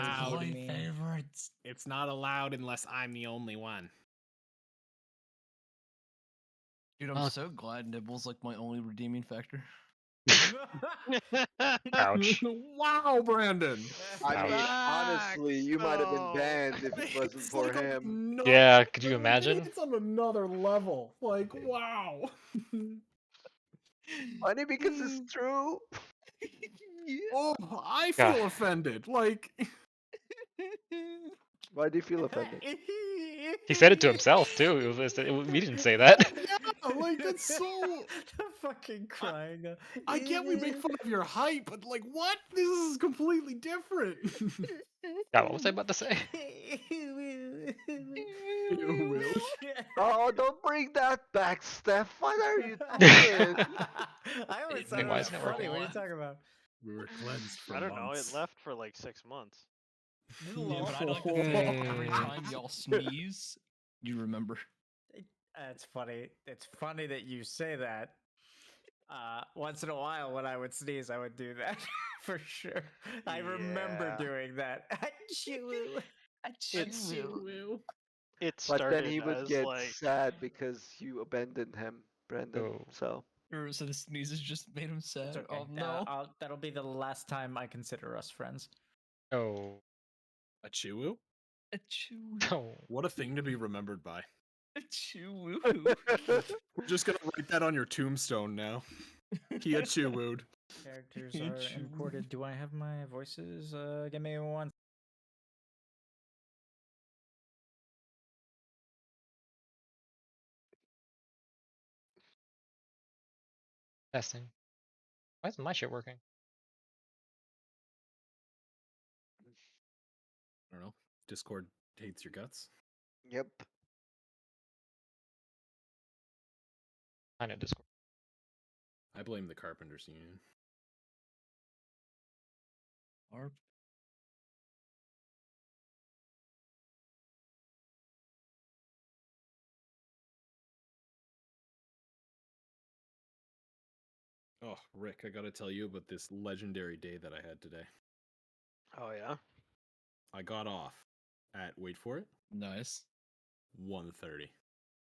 allowed. my favorites. It's not allowed unless I'm the only one. Dude, I'm so glad Nibble's like my only redeeming factor. Ouch. Wow, Brandon. I mean, Ouch. honestly, you might have been banned if it wasn't It's for like him. Yeah, could you imagine? It's on another level. Like, wow. Funny because it's true. Oh, I God. feel offended. Like, Why do you feel offended? He said it to himself too. We didn't say that. yeah, like that's so. The fucking crying. I get we make fun of your height, but like, what? This is completely different. God, what was I about to say? You will. Oh, don't bring that back, Steph. What are you doing? I always thought Then it why was isn't it funny. working? What are you talking about? We were cleansed for I don't know. months. It left for like 6 months. Yeah, but I like to think every time y'all sneeze, you remember. That's funny. It's funny that you say that. Once in a while, when I would sneeze, I would do that for sure. I remember Yeah. doing that. Achoo. Achoo. It But started then he would as get like sad because you abandoned him, Brandon. Oh. So So the sneezes just made him sad. It's okay. Oh no. That'll be the last time I consider us friends. Oh. A chiwu? Achoo. Oh. What a thing to be remembered by. Achoo. We're just gonna write that on your tombstone now. He a chiwu'd. Characters are imported. Do I have my voices? Give me one. Testing. Why isn't my shit working? I don't know. Discord hates your guts. yep. I know Discord. I blame the Carpenters Union. Arp. Oh, Rick, I gotta tell you about this legendary day that I had today. oh yeah. I got off at, wait for it, Nice. 1:30.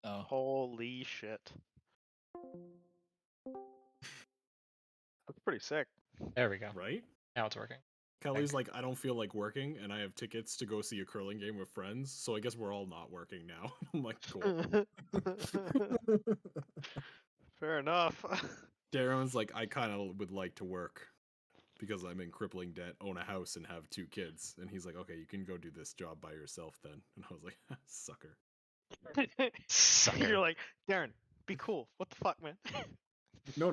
Oh. Holy shit. That's pretty sick. There we go. Right? Now it's working. Kelly's like, I don't feel like working, and I have tickets to go see a curling game with friends, so I guess we're all not working now. I'm like, cool. Fair enough. Darren's like, I kind of would like to work because I'm in crippling debt, own a house, and have 2 kids. And he's like, okay, you can go do this job by yourself then. And I was like, sucker. Sucker. You're like, Darren, be cool. What the fuck, man? No.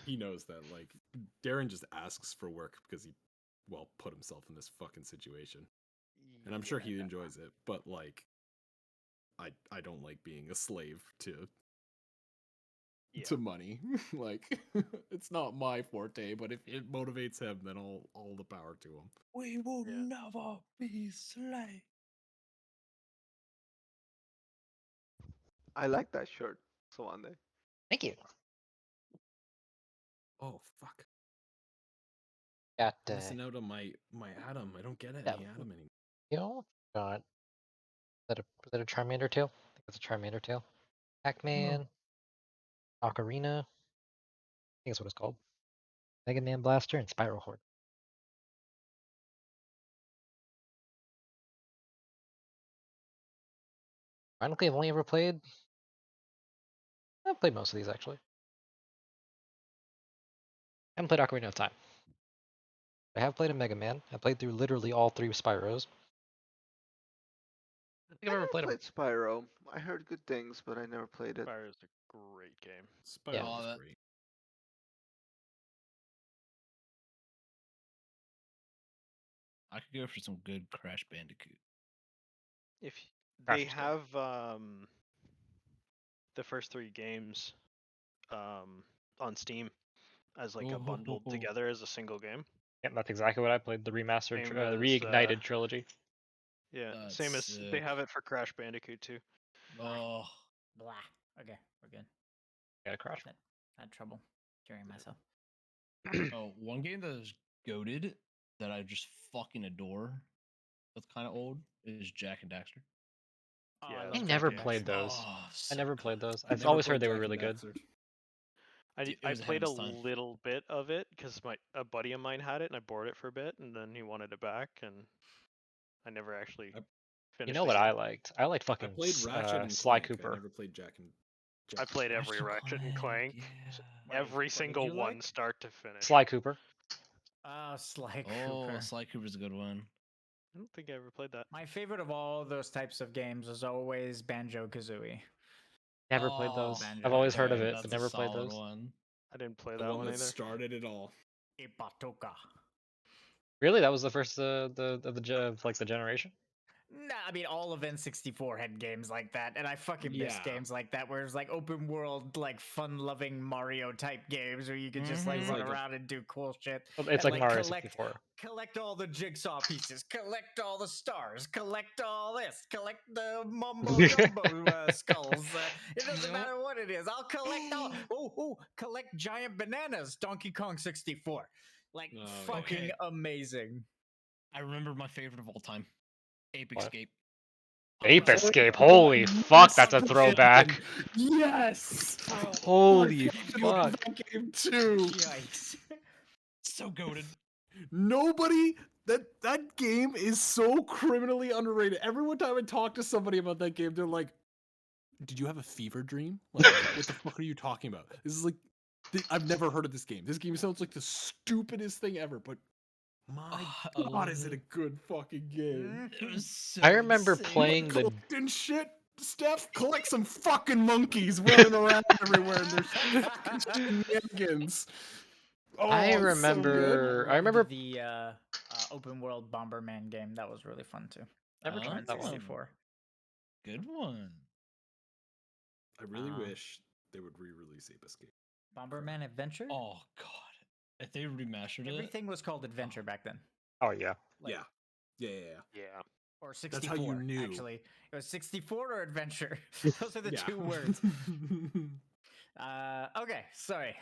He knows that. Like, Darren just asks for work because he, well, put himself in this fucking situation. And I'm sure he enjoys it, but like, I don't like being a slave to money. Like, it's not my forte, but if it motivates him, then all the power to him. We will never be slaves. I like that shirt, Swande. Thank you. Oh fuck! Got Missing out on my Atom. I don't get any Yeah. Atom anymore. you know, got is that a Charmander tail? I think it's a Charmander tail. Pac-Man, Ocarina. I think that's what it's called. Mega Man Blaster and Spiral Horde. Ironically, I've only ever played. I've played most of these actually. I haven't played Ocarina of Time. I have played a Mega Man. I played through literally all 3 Spyros. I think I've ever played them. Spyro. I heard good things, but I never played it. Fire is a great game. Spyro Yeah. was great. I could go for some good Crash Bandicoot. If Crash they is good. have the first 3 games on Steam as like a bundled together as a single game. Yeah, that's exactly what I played. The remastered, Same the as, reignited trilogy. Yeah, That's same as they sick. have it for Crash Bandicoot too. Oh, Blah. Okay, we're good. Got a Crash. Had trouble carrying myself. oh, one game that is goated that I just fucking adore that's kind of old is Jack and Daxter. Oh, Yeah, I I love I Jack never and played Daxter. those. Oh, I so never good. played those. I I've never always heard played they were Jack really and good. Daxter. It I was ahead of played a its time. little bit of it because a buddy of mine had it and I borrowed it for a bit and then he wanted it back and I never actually I- finished You know the what game. I liked? I liked I fucking played Ratchet and Sly Clank. I Cooper. never played Jack and. I played every Ratchet Ratchet and Clank, yeah. Wait, every what did single you one, like? start to finish. Sly Cooper. Oh, Sly Oh, Cooper. Sly Cooper's a good one. I don't think I ever played that. My favorite of all those types of games was always Banjo Kazooie. Never played those. Banjo I've always heard of Kazooie. it, That's but a never played solid those. one. I didn't play The that one one that either. started it all. Ipatoka. Really, that was the first of the generation. Nah, I mean, all of N64 had games like that, and I fucking miss Yeah. games like that, where it's like open world, like fun-loving Mario type games where you could just like Mhm. run Like a- around and do cool shit. It's and, like Mario collect, 64. collect all the jigsaw pieces, collect all the stars, collect all this, collect the mumbo jumbo skulls. It doesn't Yep. matter what it is. I'll collect all. Collect giant bananas. Donkey Kong 64. Like Oh, yeah. fucking Okay. amazing. I remember my favorite of all time, Ape What? Escape. Ape Oh, Escape. Holy fuck, that's a throwback. Yes. Holy I fucking love fuck. that game too. Yikes. so goated. Nobody. That game is so criminally underrated. Every time I talk to somebody about that game, they're like, "Did you have a fever dream? Like, what the fuck are you talking about? This is like, I've never heard of this game. This game sounds like the stupidest thing ever, but my I god, love is it a it. good fucking game? It was so I remember insane. playing the. Collecting shit, Steph. Collect some fucking monkeys running around everywhere in their fucking shenanigans. Oh, I it's so remember- good. I remember- the open world Bomberman game. That was really fun too. Never tried that one. 64. Good one. I really Uh, wish they would re-release Ape Escape. Bomberman Adventure. Oh god, if they remastered it, Everything was called Adventure back then. Oh yeah. Like, Yeah. Yeah. Or That's 64. how you knew. Actually, it was 64 or Adventure. Those are the Yeah. two words. Okay, sorry.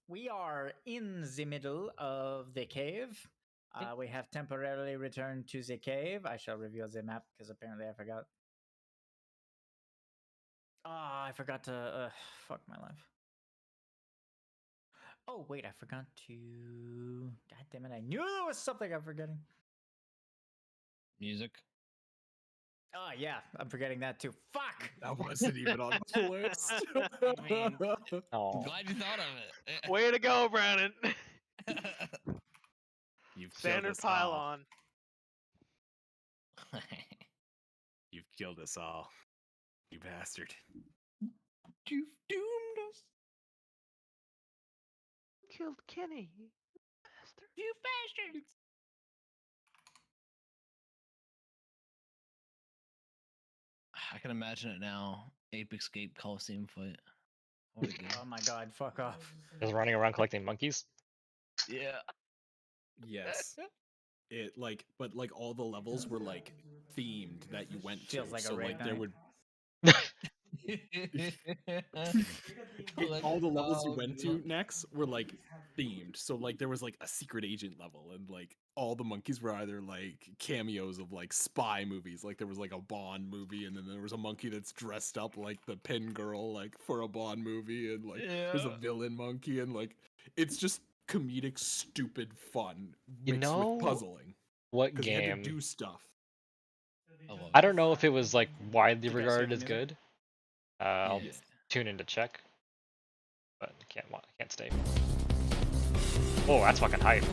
We are in the middle of the cave. We have temporarily returned to the cave. I shall reveal the map because apparently I forgot. Ah, I forgot to. Fuck my life. Oh wait, I forgot to. God damn it! I knew there was something I'm forgetting. music. Oh yeah, I'm forgetting that too. Fuck. That wasn't even on the list. I mean, Oh. Glad you thought of it. Way to go, Brandon. You've killed Standard us pile all. on. You've killed us all. You bastard. You've doomed us. Killed Kenny. You bastards. I can imagine it now. Ape Escape Coliseum fight. What a game. Oh my god, fuck off. Just running around collecting monkeys. Yeah. Yes. It like, but like all the levels were like themed that you went Feels to. like a so raid like there night. would all the levels you went to next were like themed. So like there was like a secret agent level, and like all the monkeys were either like cameos of like spy movies. Like there was like a Bond movie, and then there was a monkey that's dressed up like the Pin Girl, like for a Bond movie, and like there's a Yeah. villain monkey, and like it's just comedic, stupid fun You mixed know with puzzling What because you had to game? do stuff. I don't know if it was like widely You guys hear regarded the as music? good. I'll Yeah. tune in to check, but I can't stay. Oh, that's fucking hype.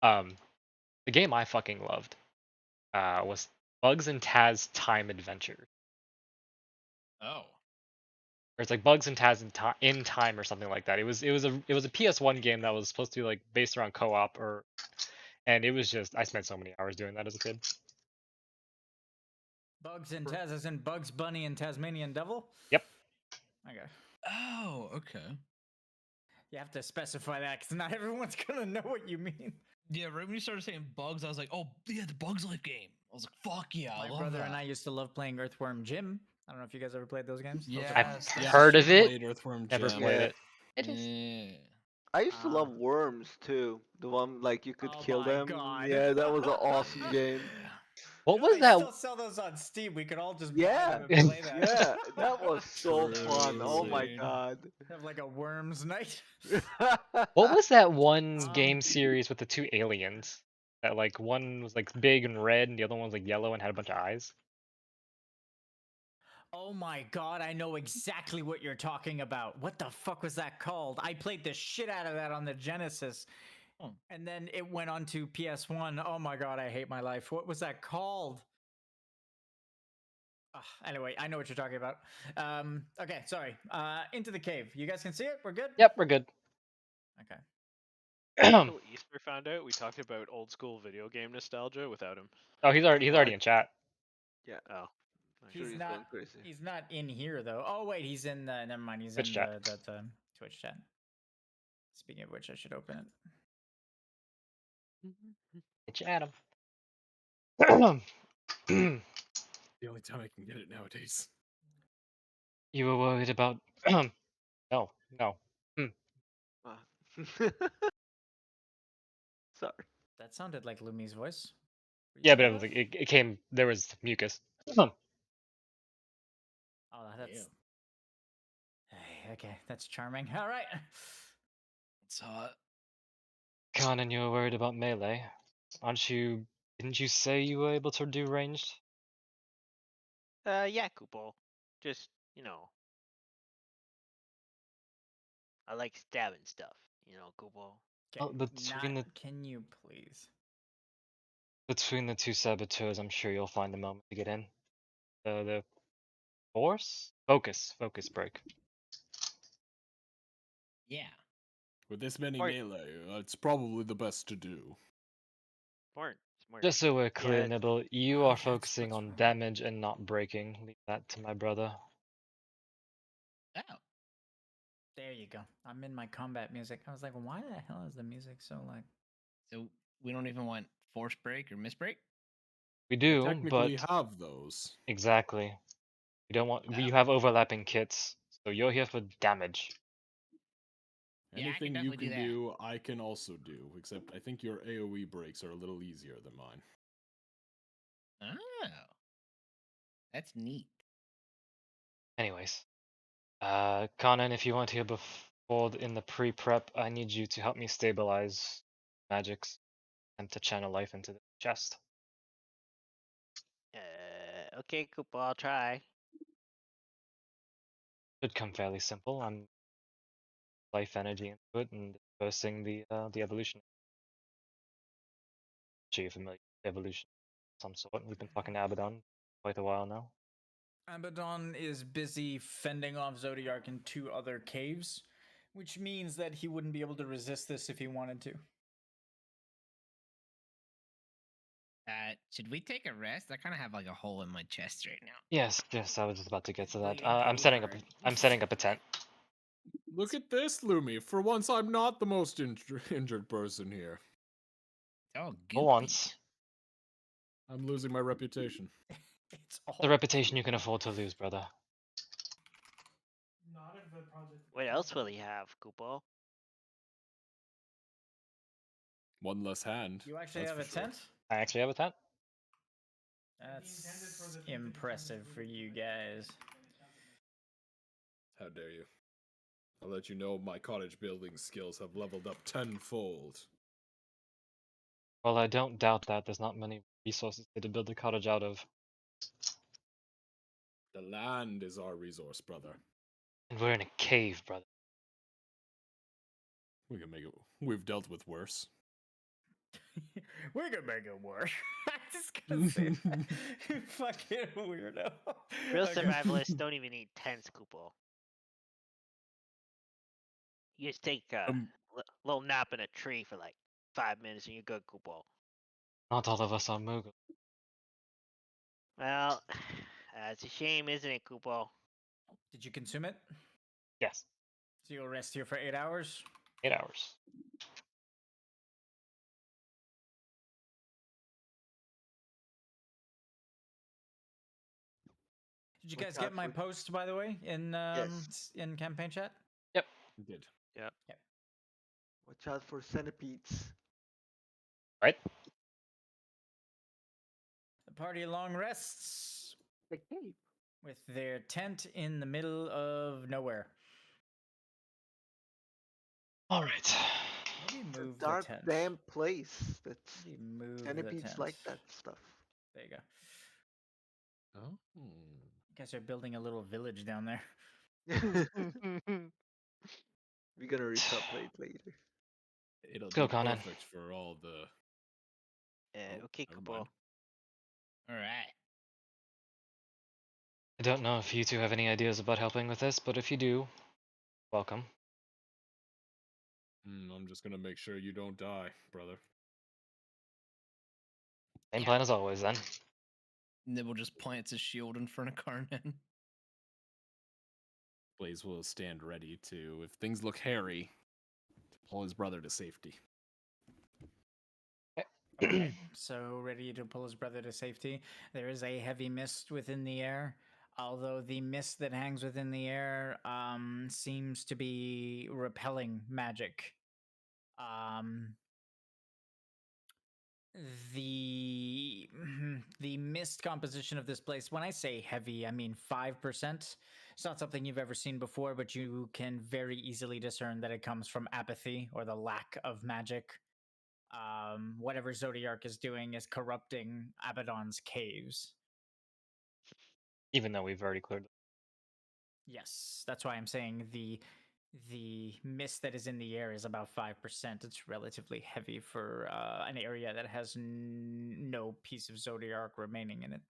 The game I fucking loved was Bugs and Taz Time Adventure. Oh. Or it's like Bugs and Taz in Time or something like that. It was a PS1 game that was supposed to be like based around co-op and it was just I spent so many hours doing that as a kid. Bugs and Taz as in Bugs Bunny and Tasmanian Devil? Yep. Okay. Oh, okay. You have to specify that because not everyone's gonna know what you mean. Yeah, right when you started saying Bugs, I was like, oh, yeah, the Bugs Life game. I was like, fuck yeah, I My love brother that. and I used to love playing Earthworm Jim. I don't know if you guys ever played those games. Those are I've fun. Yes, heard of it, Played Earthworm never Jim. played Yeah. it. It is. Yeah. I used to Ah. love Worms too. The one like you could Oh kill my them. God. Yeah, that was an awesome game. What No, was they that? still sell those on Steam. We could all just buy Yeah, them and play that. yeah, that was so fun. Oh my True. god. Have like a worms night. What was that one Um, game series with the two aliens? That like one was like big and red, and the other one was like yellow and had a bunch of eyes. Oh my god, I know exactly what you're talking about. What the fuck was that called? I played the shit out of that on the Genesis. And then it went on to PS1. Oh my god, I hate my life. What was that called? Anyway, I know what you're talking about. Okay, sorry. Into the cave. You guys can see it? We're good? Yep, we're good. Okay. Until Easter found out, we talked about old school video game nostalgia without him. Oh, he's already in chat. Yeah. Oh. Sure He's he's not going crazy. he's not in here though. Oh wait, he's in the never mind, he's Twitch in chat. the Twitch chat. Speaking of which, I should open it. It's Adam. The only time I can get it nowadays. You were worried about? No. Ah. Sorry. That sounded like Lumi's voice. Were you Yeah, but talking it was about like it came. There was mucus. Oh, that's Hey, okay. That's charming. All right. It's hot. Conan, you were worried about melee. Aren't you? Didn't you say you were able to do ranged? Yeah, Kupo. Just, I like stabbing stuff, Kupo. Okay. Oh, between Not, can you please? between the two saboteurs, I'm sure you'll find the moment to get in. The force focus break. Yeah. With this many Smart. melee, it's probably the best to do. Smart. Just so we're clear, Yeah. Nibble, you Oh, are that's focusing what's on wrong. damage and not breaking. Leave that to my brother. Oh. There you go. I'm in my combat music. I was like, why the hell is the music so like? So we don't even want force break or misbreak? We We do, technically but have those. exactly. We don't want. Oh. You have overlapping kits, so you're here for damage. Yeah, I can Anything you definitely can do that. do, I can also do. Except I think your AoE breaks are a little easier than mine. Oh. That's neat. Anyways, Conan, if you weren't here before in the pre-prep, I need you to help me stabilize magics and to channel life into the chest. Okay, Kupo, I'll try. Should come fairly simple. I'm life energy into it and dispersing the evolution. Sure you're familiar with evolution of some sort. We've been talking to Abaddon quite a while now. Abaddon is busy fending off Zodiark in 2 other caves, which means that he wouldn't be able to resist this if he wanted to. Should we take a rest? I kind of have like a hole in my chest right now. Yes, I was just about to get to that. Bleeding I'm pretty setting up. hard. I'm setting up a tent. Look at this, Lumi. For once, I'm not the most injured person here. Oh, For goopy. once, I'm losing my reputation. It's all the reputation you can afford to lose, brother. not if the project. What else will he have, Kupo? One less hand. You actually that's have a for sure. tent? I actually have a tent. That's impressive for you guys. How dare you? I'll let you know my cottage building skills have leveled up tenfold. Well, I don't doubt that. There's not many resources to build a cottage out of. The land is our resource, brother. And we're in a cave, brother. We can make it. We've dealt with worse. We're gonna make it work. I'm just gonna say that. You fucking weirdo. Real Okay. survivalists don't even need tents, Kupo. You just take a little nap in a tree for like 5 minutes and you're good, Kupo. Not all of us are Mughal. Well, it's a shame, isn't it, Kupo? Did you consume it? Yes, So you'll rest here for 8 hours? 8 hours. Did you Watch guys out get my for- post, by the way, in Yes. in campaign chat? We did. Watch out for centipedes. Right? party long rests The cape. with their tent in the middle of nowhere. All right. Maybe It's a move the dark, tent. damn place. That's Maybe move the centipedes tent. like that stuff. There you go. Oh. You guys are building a little village down there. We're gonna recalculate later. It'll Let's go, be Conan. perfect for all the. Oh, Okay, never cool. mind. All right. I don't know if you two have any ideas about helping with this, but if you do, welcome. I'm just gonna make sure you don't die, brother. Same Yeah. plan as always, then. Nibble just plants his shield in front of Karnan. Blaze will stand ready to, if things look hairy, to pull his brother to safety. Okay, so ready to pull his brother to safety. There is a heavy mist within the air, although the mist that hangs within the air seems to be repelling magic. The the mist composition of this place, when I say heavy, I mean 5%. It's not something you've ever seen before, but you can very easily discern that it comes from apathy or the lack of magic. Whatever Zodiark is doing is corrupting Abaddon's caves. Even though we've already cleared. Yes, that's why I'm saying the mist that is in the air is about 5%. It's relatively heavy for an area that has no piece of Zodiark remaining in it.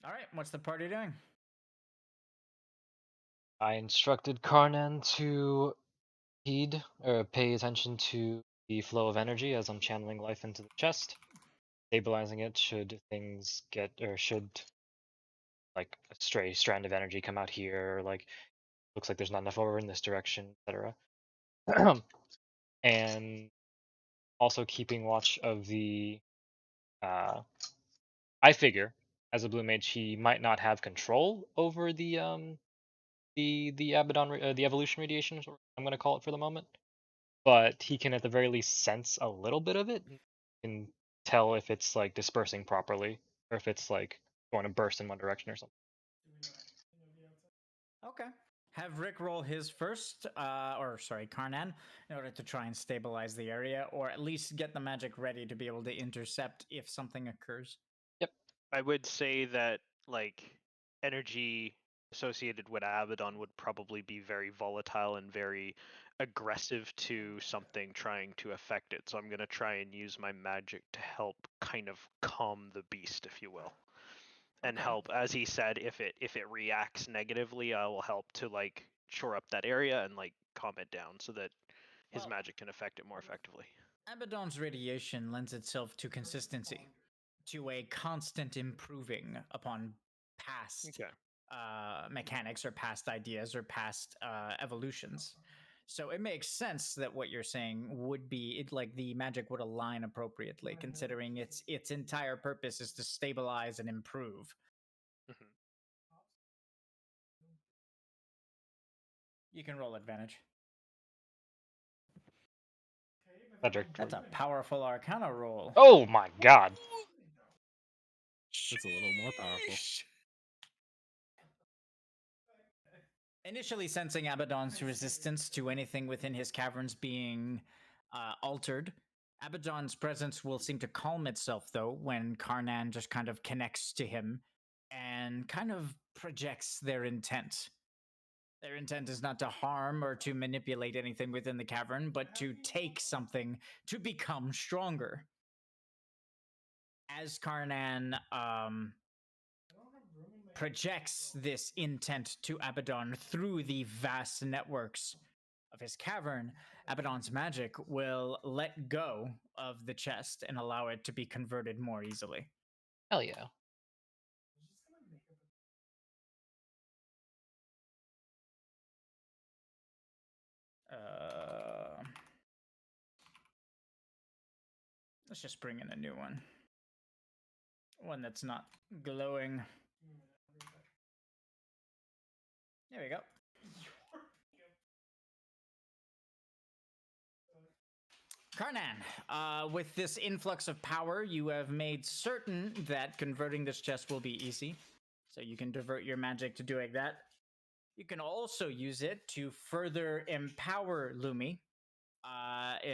All right, what's the party doing? I instructed Karnan to heed or pay attention to the flow of energy as I'm channeling life into the chest, stabilizing it should things get or should like a stray strand of energy come out here, or like looks like there's not enough over in this direction, etc. And also keeping watch of the I figure as a blue mage he might not have control over the Abaddon the evolution radiation is what I'm going to call it for the moment, but he can at the very least sense a little bit of it. He can tell if it's like dispersing properly or if it's like going to burst in one direction or something. Okay. Have Rick roll his first, Karnan, in order to try and stabilize the area, or at least get the magic ready to be able to intercept if something occurs. Yep. I would say that like energy associated with Abaddon would probably be very volatile and very aggressive to something trying to affect it. So I'm gonna try and use my magic to help kind of calm the beast, if you will. And Okay. help, as he said, if it reacts negatively, I will help to like shore up that area and like calm it down so that his Well, magic can affect it more effectively. Abaddon's radiation lends itself to consistency, to a constant improving upon past Okay. mechanics or past ideas or past evolutions. So it makes sense that what you're saying would be like the magic would align appropriately, considering its entire purpose is to stabilize and improve. Mhm. You can roll advantage. Cedric. That's a powerful Arcana roll. Oh my god. That's a little more powerful. Initially sensing Abaddon's resistance to anything within his caverns being altered, Abaddon's presence will seem to calm itself, though, when Karnan just kind of connects to him and kind of projects their intent. Their intent is not to harm or to manipulate anything within the cavern, but to take something to become stronger. As Karnan projects this intent to Abaddon through the vast networks of his cavern, Abaddon's magic will let go of the chest and allow it to be converted more easily. Hell yeah. Let's just bring in a new one. One that's not glowing. There we go. Karnan, with this influx of power, you have made certain that converting this chest will be easy. So you can divert your magic to doing that. You can also use it to further empower Lumi,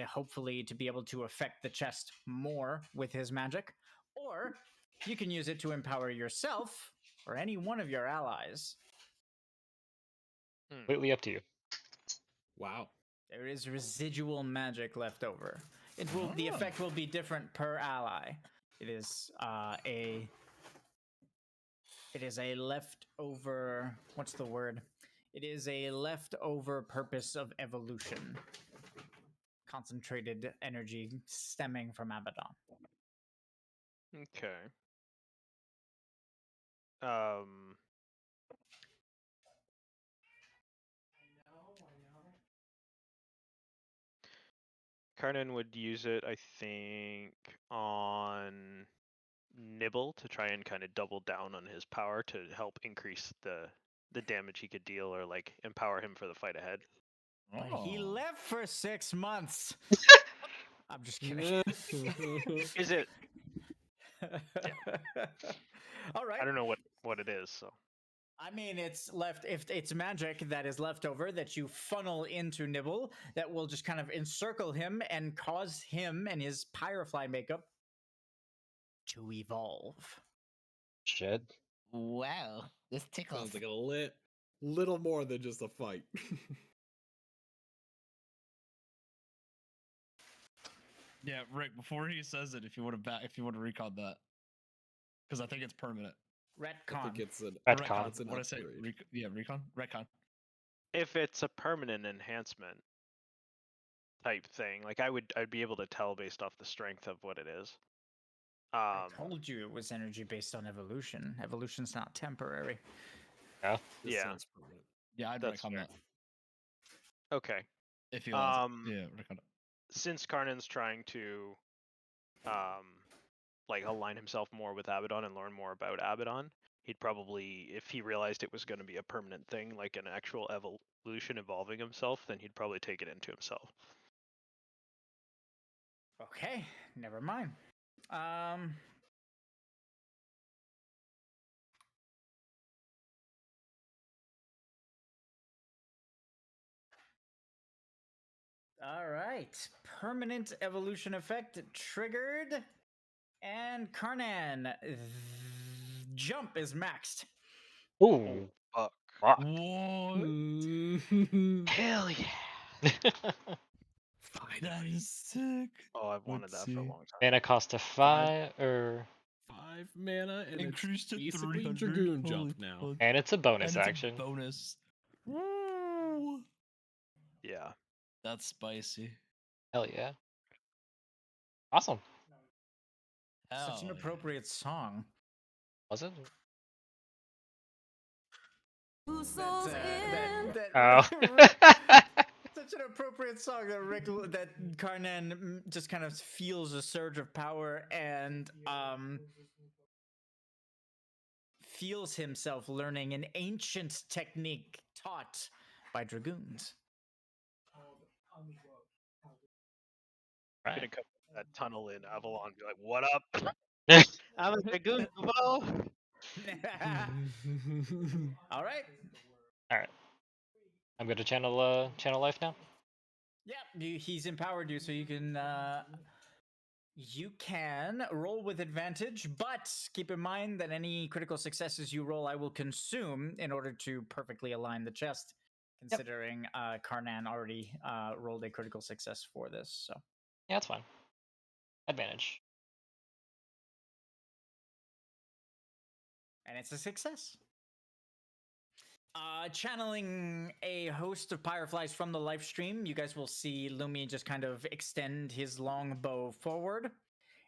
hopefully to be able to affect the chest more with his magic. Or you can use it to empower yourself or any one of your allies. Completely up to you. Wow. There is residual magic left over. The effect will be different per ally. It is a leftover. What's the word? It is a leftover purpose of evolution. Concentrated energy stemming from Abaddon. Okay. Karnan would use it, I think, on Nibble to try and kind of double down on his power to help increase the damage he could deal, or like empower him for the fight ahead. But he Oh. left for 6 months. I'm just kidding. Is it? All right. I don't know what it is, so. I mean, it's left. If it's magic that is left over that you funnel into Nibble, that will just kind of encircle him and cause him and his Pyrofly makeup to evolve. Shit. Wow. This tickles. Sounds like a little more than just a fight. Yeah, Rick. Before he says it, if you want to recon that, because I think it's permanent. Retcon. I think it's an Retcon. What I say? Recon. Retcon. If it's a permanent enhancement type thing, like I'd be able to tell based off the strength of what it is. I told you it was energy based on evolution. Evolution's not temporary. Yeah. This Yeah. sounds permanent. Yeah, I'd That's recon fair. that. Okay. If he wants Um, it. Yeah, recon it. Since Karnan's trying to like align himself more with Abaddon and learn more about Abaddon, he'd probably, if he realized it was going to be a permanent thing, like an actual evolution evolving himself, then he'd probably take it into himself. Okay, never mind. All right. Permanent evolution effect triggered. And Karnan, jump is maxed. Ooh. Fuck. Fuck. What? Hell yeah. That is sick. Oh, I've wanted Let's that for a see. long time. Mana cost to 5 or 5 mana and Increased it's to basically 300. Dragoon Holy jump now. fuck. and it's a bonus And it's action. a bonus. Woo! Yeah. That's spicy. Hell yeah. Awesome. Such an Hell yeah. appropriate song. Was it? Oh. Such an appropriate song that Karnan just kind of feels a surge of power and feels himself learning an ancient technique taught by dragoons. I'm gonna Right. come that tunnel in Avalon and be like, what up? I'm a Dragoon, bro. All right. All right. I'm going to channel life now. Yeah, he's empowered you, so you can roll with advantage, but keep in mind that any critical successes you roll, I will consume in order to perfectly align the chest. Considering Karnan already rolled a critical success for this, so Yeah, that's fine. Advantage. and it's a success. Channeling a host of pyroflies from the live stream, you guys will see Lumi just kind of extend his long bow forward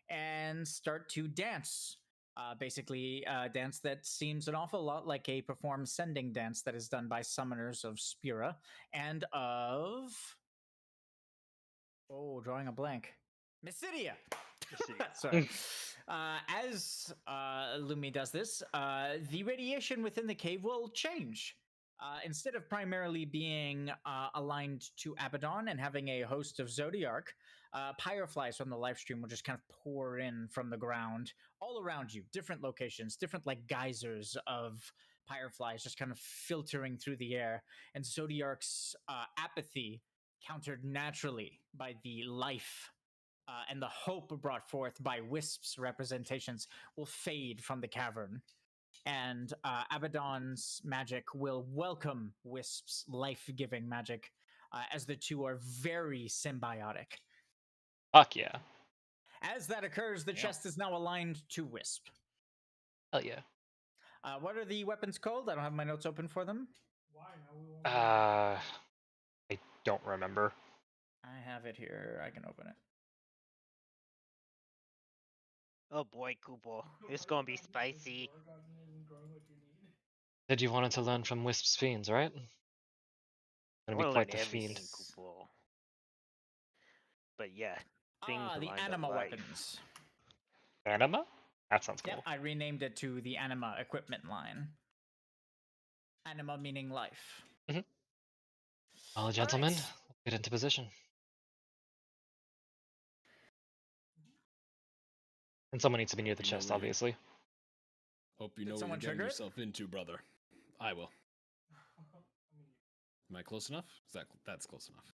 and start to dance. Basically, a dance that seems an awful lot like a performed sending dance that is done by summoners of Spira and of... Oh, drawing a blank. Mysidia! Sorry. As Lumi does this, the radiation within the cave will change. Instead of primarily being aligned to Abaddon and having a host of Zodiarch, Pyreflies from the live stream will just kind of pour in from the ground all around you, different locations, different like geysers of Pyreflies just kind of filtering through the air, and Zodiarch's apathy, countered naturally by the life and the hope brought forth by Wisp's representations, will fade from the cavern. And Abaddon's magic will welcome Wisp's life-giving magic, as the two are very symbiotic. Fuck yeah. As that occurs, the chest is now aligned to Wisp. Hell yeah. What are the weapons called? I don't have my notes open for them. I don't remember. I have it here. I can open it. Oh boy, Kubo. It's gonna be spicy. Said you wanted to learn from Wisp's fiends, right? I Gonna be wanna quite learn the everything, fiend. Kubo. But yeah, things The aligned to anima life. weapons. Anima? That sounds cool. Yep, I renamed it to the anima equipment line. Anima meaning life. Well, gentlemen, right. let's get into position. And someone needs to be near the You know chest, where you- obviously. Hope you Did know what you're someone getting trigger it? yourself into, brother. I will. Am I close enough? That's close enough.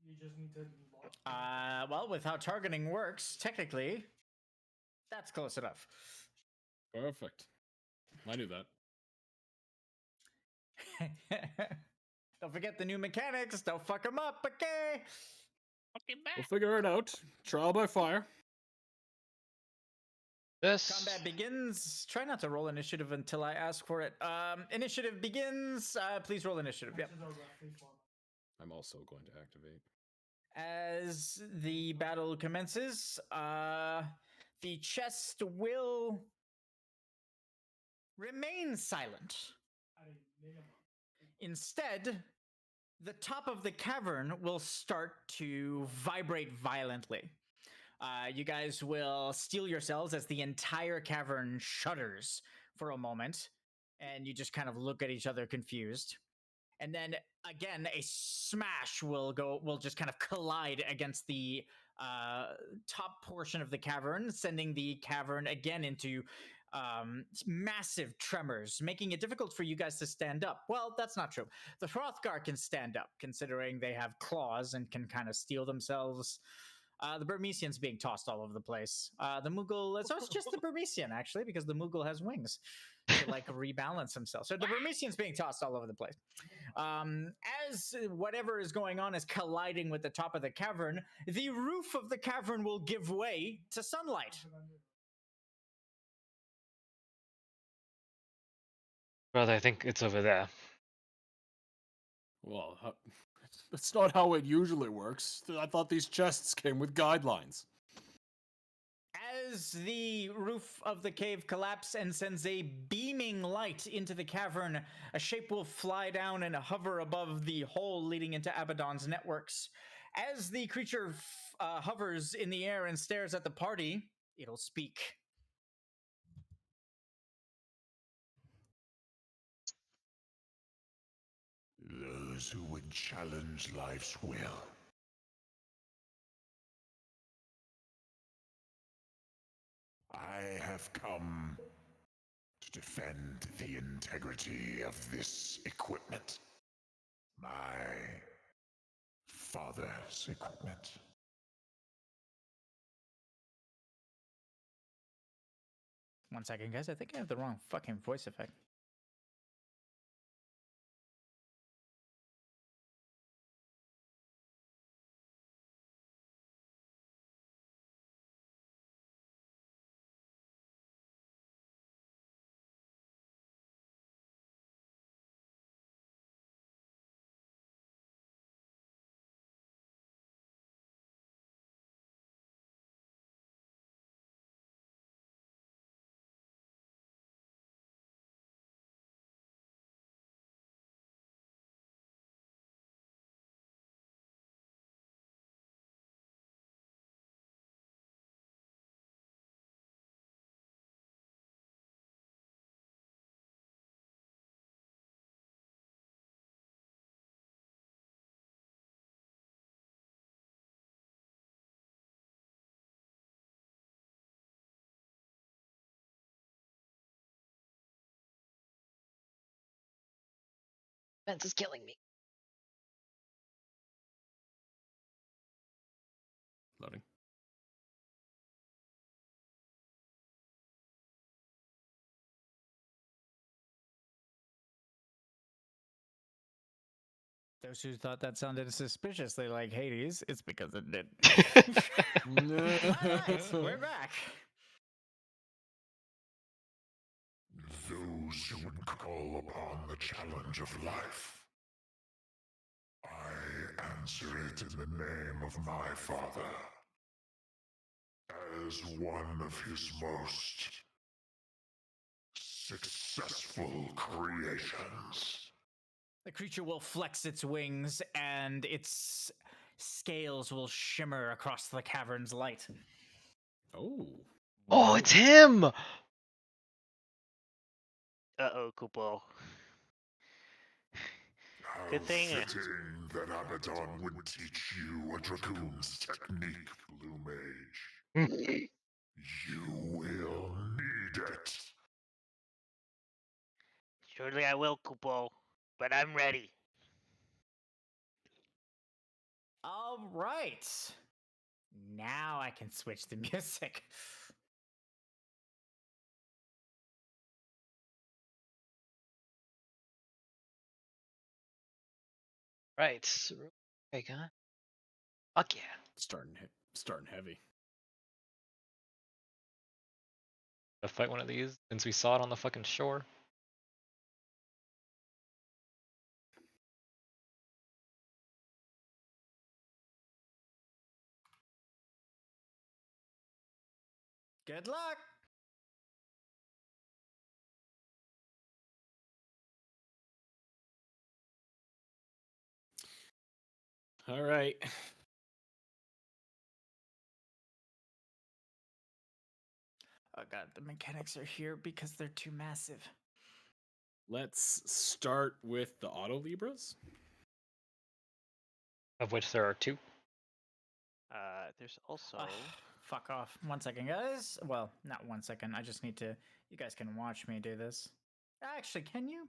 You just need to lock. Well, with how targeting works, technically, that's close enough. Perfect. I knew that. Don't forget the new mechanics. Don't fuck them up, okay? We'll figure it out. Trial by fire. This. Combat begins. Try not to roll initiative until I ask for it. Initiative begins. Please roll initiative. Yep. Matches are roughly fought. I'm also going to activate. As the battle commences, the chest will remain silent. At a minimum. Instead, the top of the cavern will start to vibrate violently. You guys will steel yourselves as the entire cavern shudders for a moment, and you just kind of look at each other confused. And then again, a smash will just kind of collide against the top portion of the cavern, sending the cavern again into massive tremors, making it difficult for you guys to stand up. Well, that's not true. The Hrothgar can stand up, considering they have claws and can kind of steel themselves. The Burmesian's being tossed all over the place. The Moogle, it's just the Burmesian, actually, because the Moogle has wings to like rebalance himself. So the Burmesian's being tossed all over the place. As whatever is going on is colliding with the top of the cavern, the roof of the cavern will give way to sunlight. Brother, I think it's over there. Well, that's not how it usually works. I thought these chests came with guidelines. As the roof of the cave collapses and sends a beaming light into the cavern, a shape will fly down and hover above the hole leading into Abaddon's networks. As the creature hovers in the air and stares at the party, it'll speak. Those who would challenge life's will. I have come to defend the integrity of this equipment. My father's equipment. One second, guys. I think I have the wrong fucking voice effect. Fence is killing me. Loading. Those who thought that sounded suspiciously like Hades, it's because it did. Alright, we're back. Those who would call upon the challenge of life, I answer it in the name of my father, as one of his most successful creations. The creature will flex its wings and its scales will shimmer across the cavern's light. Oh. Oh, it's him! Uh-oh, Kupo. How Good thing. fitting that Abaddon would teach you a Dracoon's technique, Blue Mage. You will need it. Surely I will, Kupo. But I'm ready. All right. Now I can switch the music. Right. Okay, huh? Fuck yeah. Starting heavy. To fight one of these since we saw it on the fucking shore. Good luck. All right. Oh god, the mechanics are here because they're too massive. Let's start with the Auto Libras. Of which there are 2. There's also. Fuck off. 1 second, guys. Well, not 1 second. I just need to. You guys can watch me do this. Actually, can you?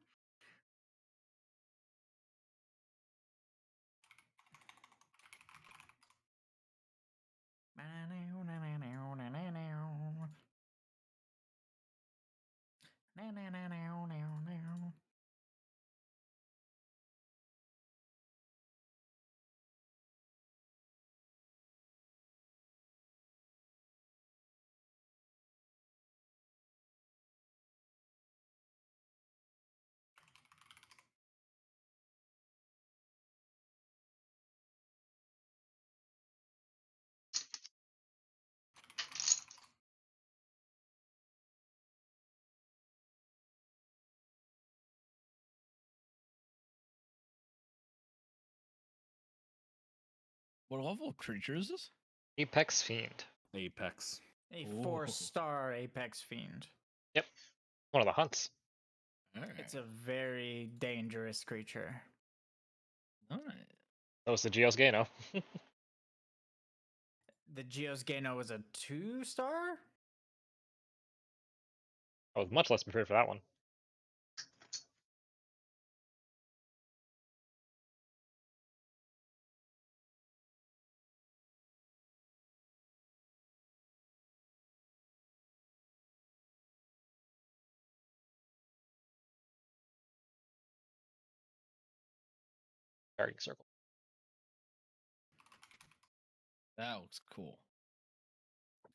What level of creature is this? Apex Fiend. Apex. A Ooh. 4-star Apex Fiend. Yep. One of the hunts. It's a very dangerous creature. Alright. That was the Geos Gano. The Geos Gano was a 2-star? I was much less prepared for that one. Guarding circle. That looks cool.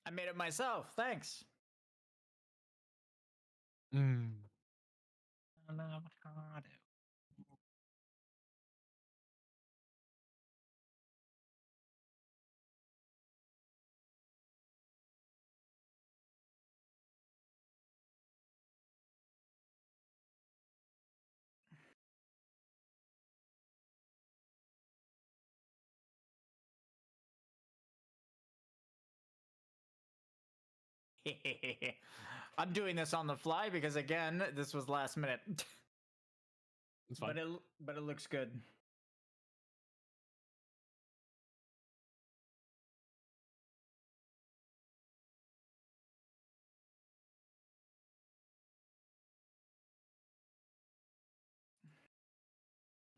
I made it myself. Thanks. An avocado. I'm doing this on the fly because again, this was last minute. It's fine. But it looks good.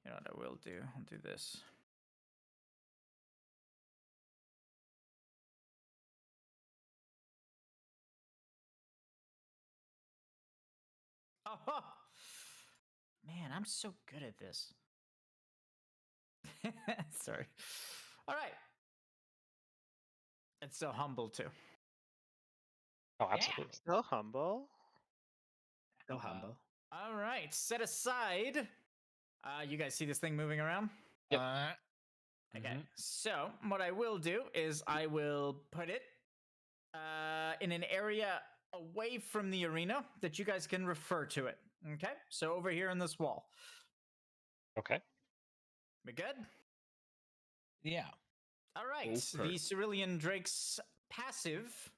You know what I will do? I'll do this. Oh, man, I'm so good at this. Sorry. All right. It's so humble too. Oh, absolutely. Still humble. Still humble. All right, set aside. You guys see this thing moving around? Yep. Okay. So what I will do is I will put it in an area away from the arena that you guys can refer to it. Okay. So over here in this wall. Okay. We good? Yeah. All right. Okay. The Cerulean Drake's passive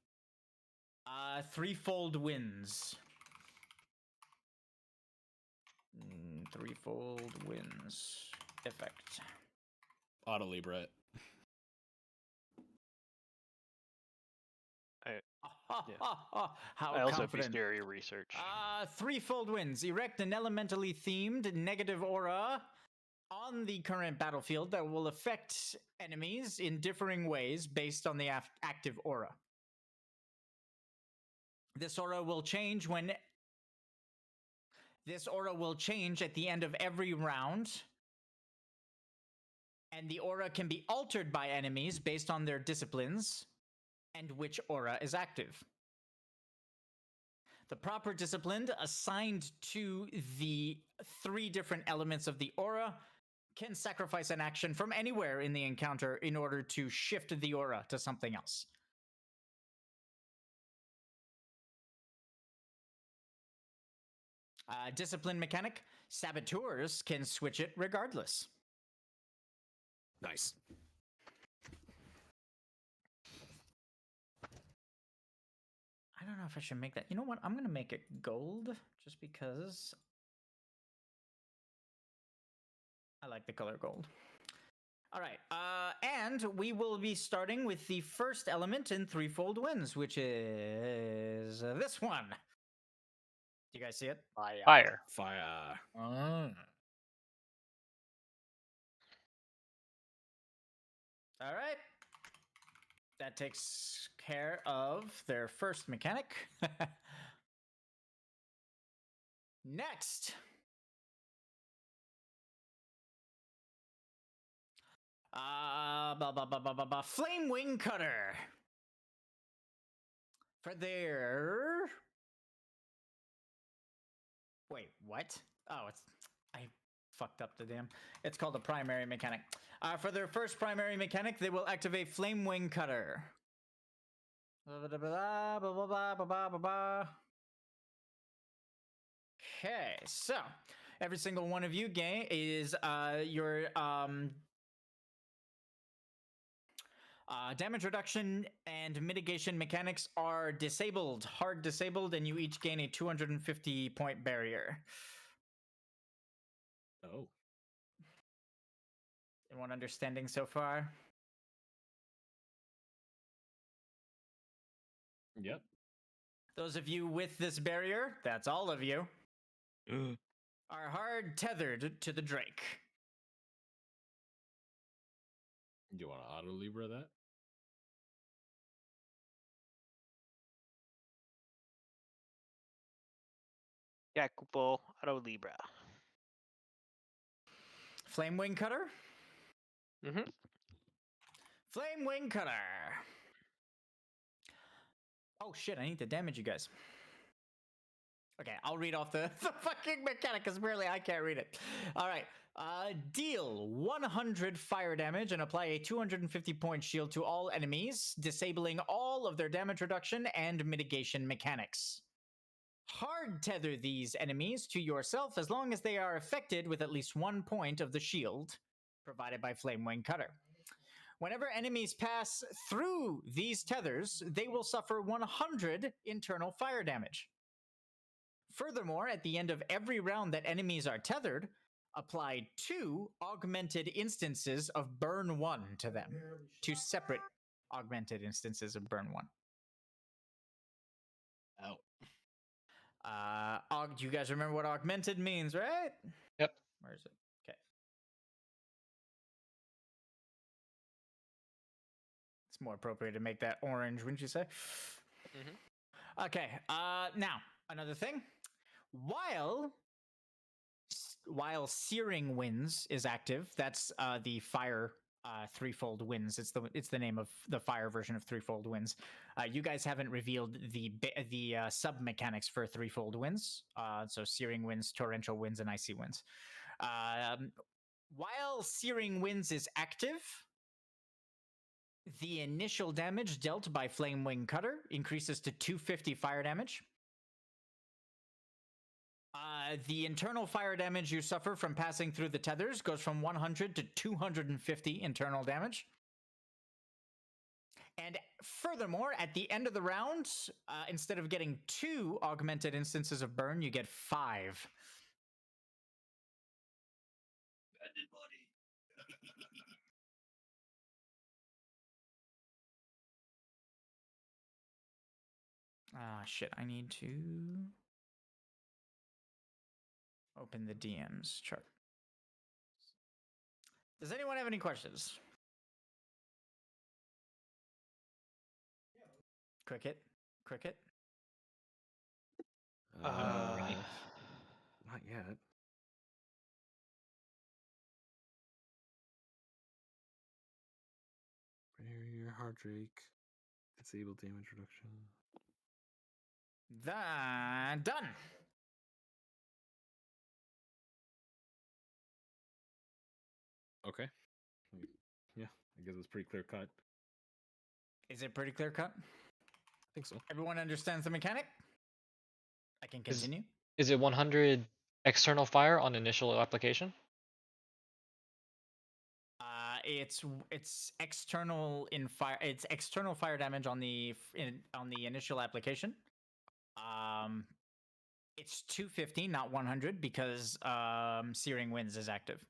threefold wins. Threefold wins effect. Auto Libre. it. How I also confident. bestiary research. Threefold wins. Erect an elementally themed negative aura on the current battlefield that will affect enemies in differing ways based on the active aura. This aura will change at the end of every round. And the aura can be altered by enemies based on their disciplines and which aura is active. The proper discipline assigned to the 3 different elements of the aura can sacrifice an action from anywhere in the encounter in order to shift the aura to something else. Discipline mechanic, saboteurs can switch it regardless. Nice. I don't know if I should make that. You know what? I'm going to make it gold just because I like the color gold. All right. And we will be starting with the first element in threefold wins, which is this one. Do you guys see it? Fire. Fire. All right. That takes care of their first mechanic. Next. Flame Wing Cutter. For their... Wait, what? Oh, I fucked up the damn... It's called a primary mechanic. For their first primary mechanic, they will activate Flame Wing Cutter. Okay, so every single one of you is your damage reduction and mitigation mechanics are disabled, hard disabled, and you each gain a 250 point barrier. Oh. Anyone understanding so far? Yep. Those of you with this barrier, that's all of you, are hard tethered to the Drake. Do you want to auto Libre that? Yakupo Auto Libra. Flame Wing Cutter? Mm-hmm. Flame Wing Cutter. Oh shit, I need to damage you guys. Okay, I'll read off the fucking mechanic because apparently I can't read it. All right. Deal 100 fire damage and apply a 250 point shield to all enemies, disabling all of their damage reduction and mitigation mechanics. Hard tether these enemies to yourself as long as they are affected with at least 1 point of the shield provided by Flame Wing Cutter. Whenever enemies pass through these tethers, they will suffer 100 internal fire damage. Furthermore, at the end of every round that enemies are tethered, apply 2 augmented instances of Burn 1 to them. 2 separate augmented instances of Burn 1. Oh. Do you guys remember what augmented means, right? Yep. Where is it? Okay. It's more appropriate to make that orange, wouldn't you say? Okay. Now another thing. While Searing Winds is active, that's the fire threefold winds. It's the name of the fire version of threefold winds. You guys haven't revealed the sub mechanics for threefold winds. So Searing Winds, Torrential Winds, and Icy Winds. While Searing Winds is active, the initial damage dealt by Flamewing Cutter increases to 250 fire damage. The internal fire damage you suffer from passing through the tethers goes from 100 to 250 internal damage. And furthermore, at the end of the round, instead of getting 2 augmented instances of burn, you get 5. Bandit body. Shit, I need to open the DM's chart. Does anyone have any questions? Cricket? Not yet. Barrier, Heartdrake, disable damage reduction. Done. Okay. Yeah, I guess it was pretty clear cut. Is it pretty clear cut? I think so. Everyone understands the mechanic? I can continue. Is it 100 external fire on initial application? It's external in fire. It's external fire damage on the initial application. It's 250, not 100, because Searing Winds is active.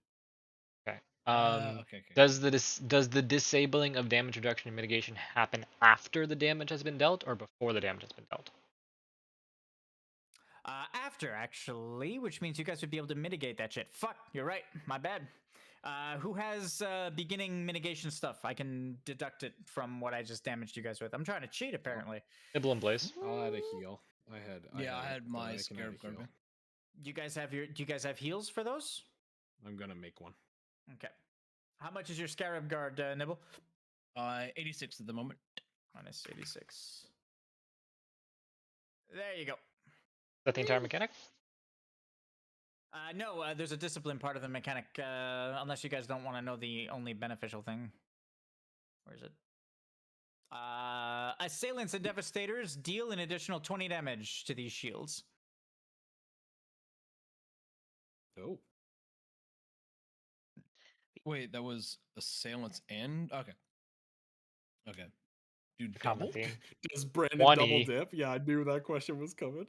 Okay. Okay. Does the disabling of damage reduction and mitigation happen after the damage has been dealt or before the damage has been dealt? After, actually, which means you guys would be able to mitigate that shit. Fuck, you're right. My bad. Who has beginning mitigation stuff? I can deduct it from what I just damaged you guys with. I'm trying to cheat, apparently. Nibble and Blaze. I'll add a heal. I had my but I can add a Scarab heal. Guard. Do you guys have heals for those? I'm gonna make one. Okay. How much is your Scarab Guard, Nibble? 86 at the moment. Minus 86. There you go. Is that the entire mechanic? No, there's a discipline part of the mechanic, unless you guys don't want to know the only beneficial thing. Where is it? Assailants and Devastators deal an additional 20 damage to these shields. Oh. Wait, that was assailants and okay. Dude, Common double? theme. Does Brandon 20. double dip? Yeah, I knew that question was coming.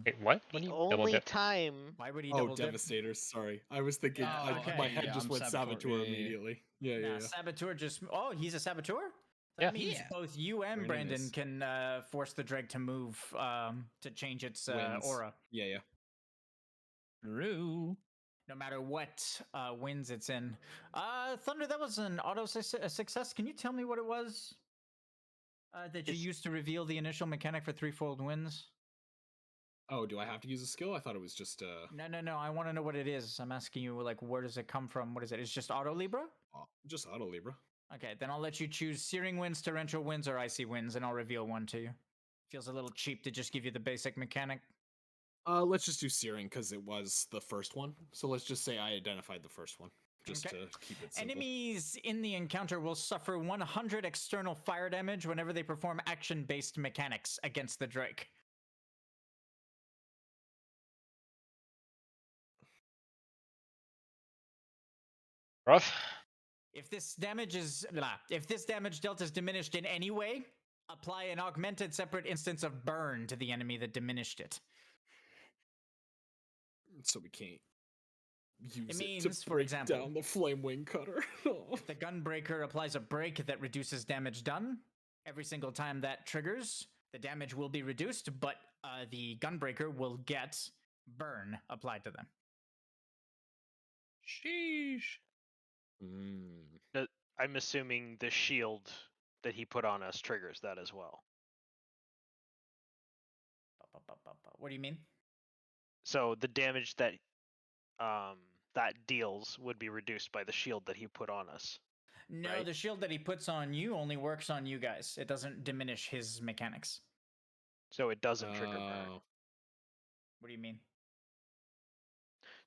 Wait, what? What do you double Only dip? time. Why would he Oh, double dip? Devastators. Sorry, I was thinking. Oh, okay, my head yeah, just I'm went Saboteur. Saboteur Yeah. immediately. Yeah. Saboteur just. Oh, he's a Saboteur? Yeah. That means Yeah. both you and Very Brandon nice. can force the dreg to move to change its Winds. aura. Yeah. True. No matter what winds it's in. Thunder, that was an auto success. Can you tell me what it was that you used to reveal the initial mechanic for threefold winds? Oh, do I have to use a skill? I thought it was just No. I want to know what it is. I'm asking you, like, where does it come from? What is it? It's just auto Libra? just Auto Libra. Okay, then I'll let you choose Searing Winds, Torrential Winds, or Icy Winds, and I'll reveal one to you. Feels a little cheap to just give you the basic mechanic. Let's just do Searing because it was the first one. So let's just say I identified the first one, just Okay. to keep it simple. Enemies in the encounter will suffer 100 external fire damage whenever they perform action-based mechanics against the Drake. Rough. If this damage dealt is diminished in any way, apply an augmented separate instance of burn to the enemy that diminished it. So we can't use It it means, to for break example, down the Flamewing Cutter. if the Gunbreaker applies a break that reduces damage done, every single time that triggers, the damage will be reduced, but the Gunbreaker will get burn applied to them. Sheesh. I'm assuming the shield that he put on us triggers that as well. What do you mean? So the damage that that deals would be reduced by the shield that he put on us. No, right? the shield that he puts on you only works on you guys. It doesn't diminish his mechanics. So it doesn't trigger burn. What do you mean?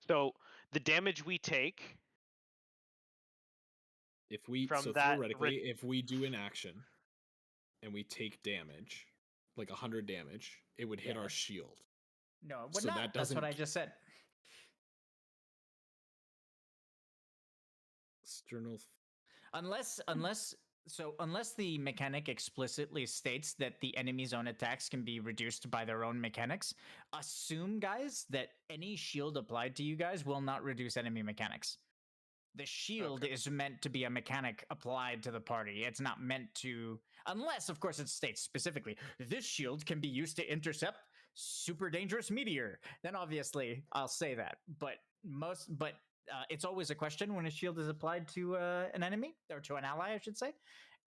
So the damage we take If we from so that theoretically, if we do an action and we take damage, like 100 damage, it would hit our Yes. shield. No, it would So not. that That's what doesn't- I just said. External. Unless the mechanic explicitly states that the enemy's own attacks can be reduced by their own mechanics, assume, guys, that any shield applied to you guys will not reduce enemy mechanics. The shield is meant to be a mechanic applied to the party. It's not meant to, unless, of course, it states specifically, this shield can be used to intercept super dangerous meteor. Then obviously I'll say that. But it's always a question when a shield is applied to an enemy, or to an ally, I should say.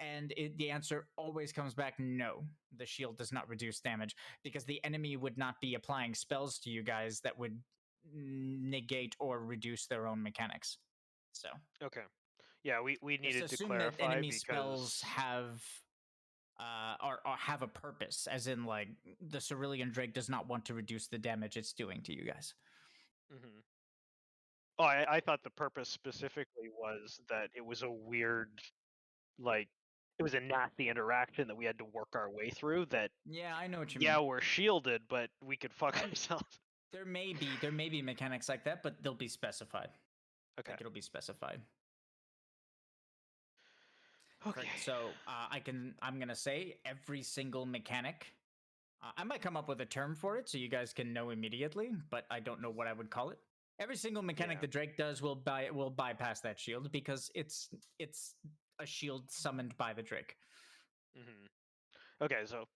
And the answer always comes back no. The shield does not reduce damage, because the enemy would not be applying spells to you guys that would negate or reduce their own mechanics. So Okay. Yeah, we just needed to assume clarify that enemy because spells have or have a purpose, as in, like, the Cerulean Drake does not want to reduce the damage it's doing to you guys. Mhm. Oh, I thought the purpose specifically was that it was a weird, like, it was a nasty interaction that we had to work our way through. That Yeah, I know what you yeah, mean. we're shielded, but we could fuck ourselves. There may be mechanics like that, but they'll be specified. Okay. Like, it'll be specified. Okay. So I'm gonna say every single mechanic. I might come up with a term for it so you guys can know immediately, but I don't know what I would call it. Every single mechanic Yeah. the Drake does will bypass that shield, because it's a shield summoned by the Drake. Okay, so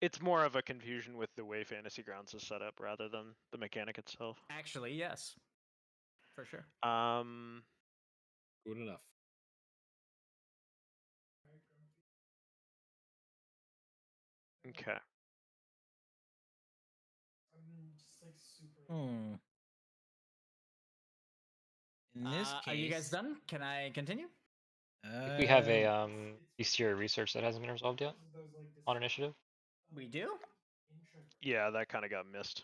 it's more of a confusion with the way Fantasy Grounds is set up rather than the mechanic itself. Actually, yes, for sure. Good enough. Okay. I'm just like super. In this Are you guys case, done? Can I continue? If we have a bestiary research that hasn't been resolved yet on initiative. We do? Yeah, that kind of got missed.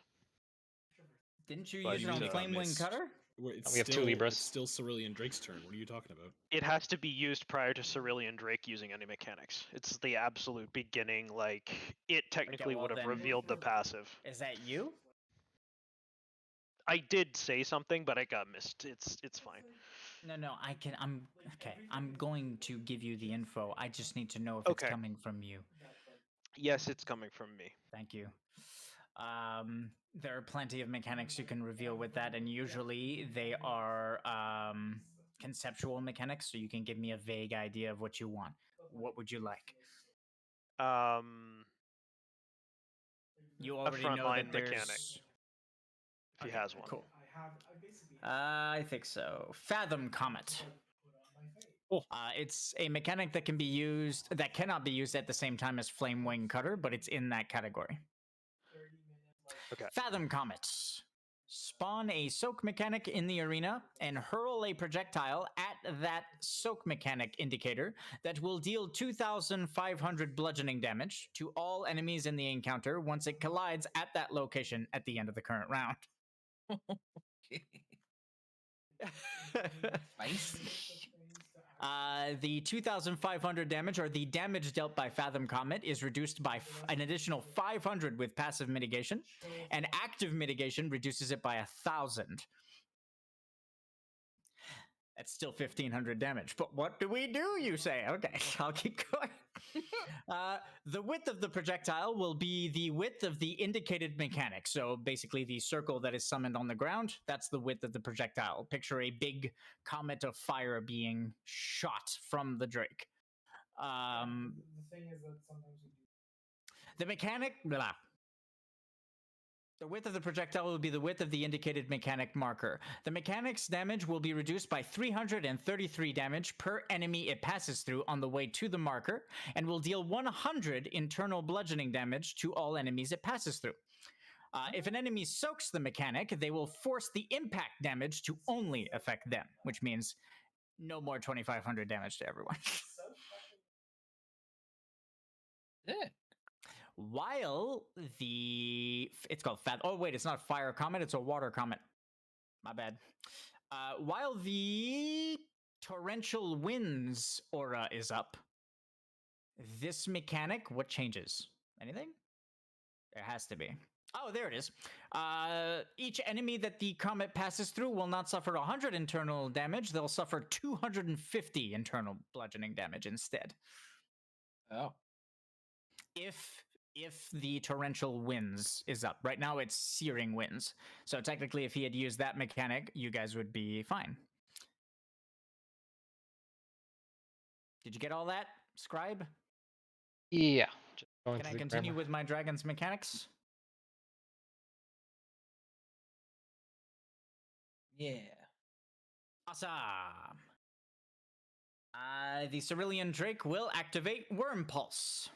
Didn't you But, use it on Flamewing Cutter? It's We have two still- Libras. It's still Cerulean Drake's turn. What are you talking about? It has to be used prior to Cerulean Drake using any mechanics. It's the absolute beginning. Like, it technically well would have then- revealed the passive. Is that you? I did say something, but I got missed. It's fine. No, I'm going to give you the info. I just need to know if Okay. it's coming from you. Yes, it's coming from me. Thank you. There are plenty of mechanics you can reveal with that, and usually they are conceptual mechanics, so you can give me a vague idea of what you want. What would you like? You A already know frontline that there's... mechanic. If he has one. Cool. I think so. Fathom Comet. It's a mechanic that cannot be used at the same time as Flamewing Cutter, but it's in that category. Okay. Fathom Comet. Spawn a soak mechanic in the arena and hurl a projectile at that soak mechanic indicator that will deal 2,500 bludgeoning damage to all enemies in the encounter once it collides at that location at the end of the current round. The 2,500 damage, or the damage dealt by Fathom Comet, is reduced by an additional 500 with passive mitigation, and active mitigation reduces it by 1,000. That's still 1,500 damage. But what do we do, you say? Okay, I'll keep going. The width of the projectile will be the width of the indicated mechanic. So basically the circle that is summoned on the ground, that's the width of the projectile. Picture a big comet of fire being shot from the Drake. The thing is that sometimes we do. The mechanic... Blah. The width of the projectile will be the width of the indicated mechanic marker. The mechanic's damage will be reduced by 333 damage per enemy it passes through on the way to the marker, and will deal 100 internal bludgeoning damage to all enemies it passes through. If an enemy soaks the mechanic, they will force the impact damage to only affect them, which means no more 2,500 damage to everyone. Yeah. While it's called oh wait, it's not fire comet, it's a water comet. My bad. While the torrential winds aura is up, this mechanic, what changes? Anything? There has to be. Oh, there it is. Each enemy that the comet passes through will not suffer 100 internal damage. They'll suffer 250 internal bludgeoning damage instead. Oh. If the torrential winds is up. Right now it's searing winds. So technically if he had used that mechanic, you guys would be fine. Did you get all that, Scribe? Yeah. Just going Can I through the continue grammar. with my dragon's mechanics? Yeah. Awesome. The Cerulean Drake will activate Worm Pulse.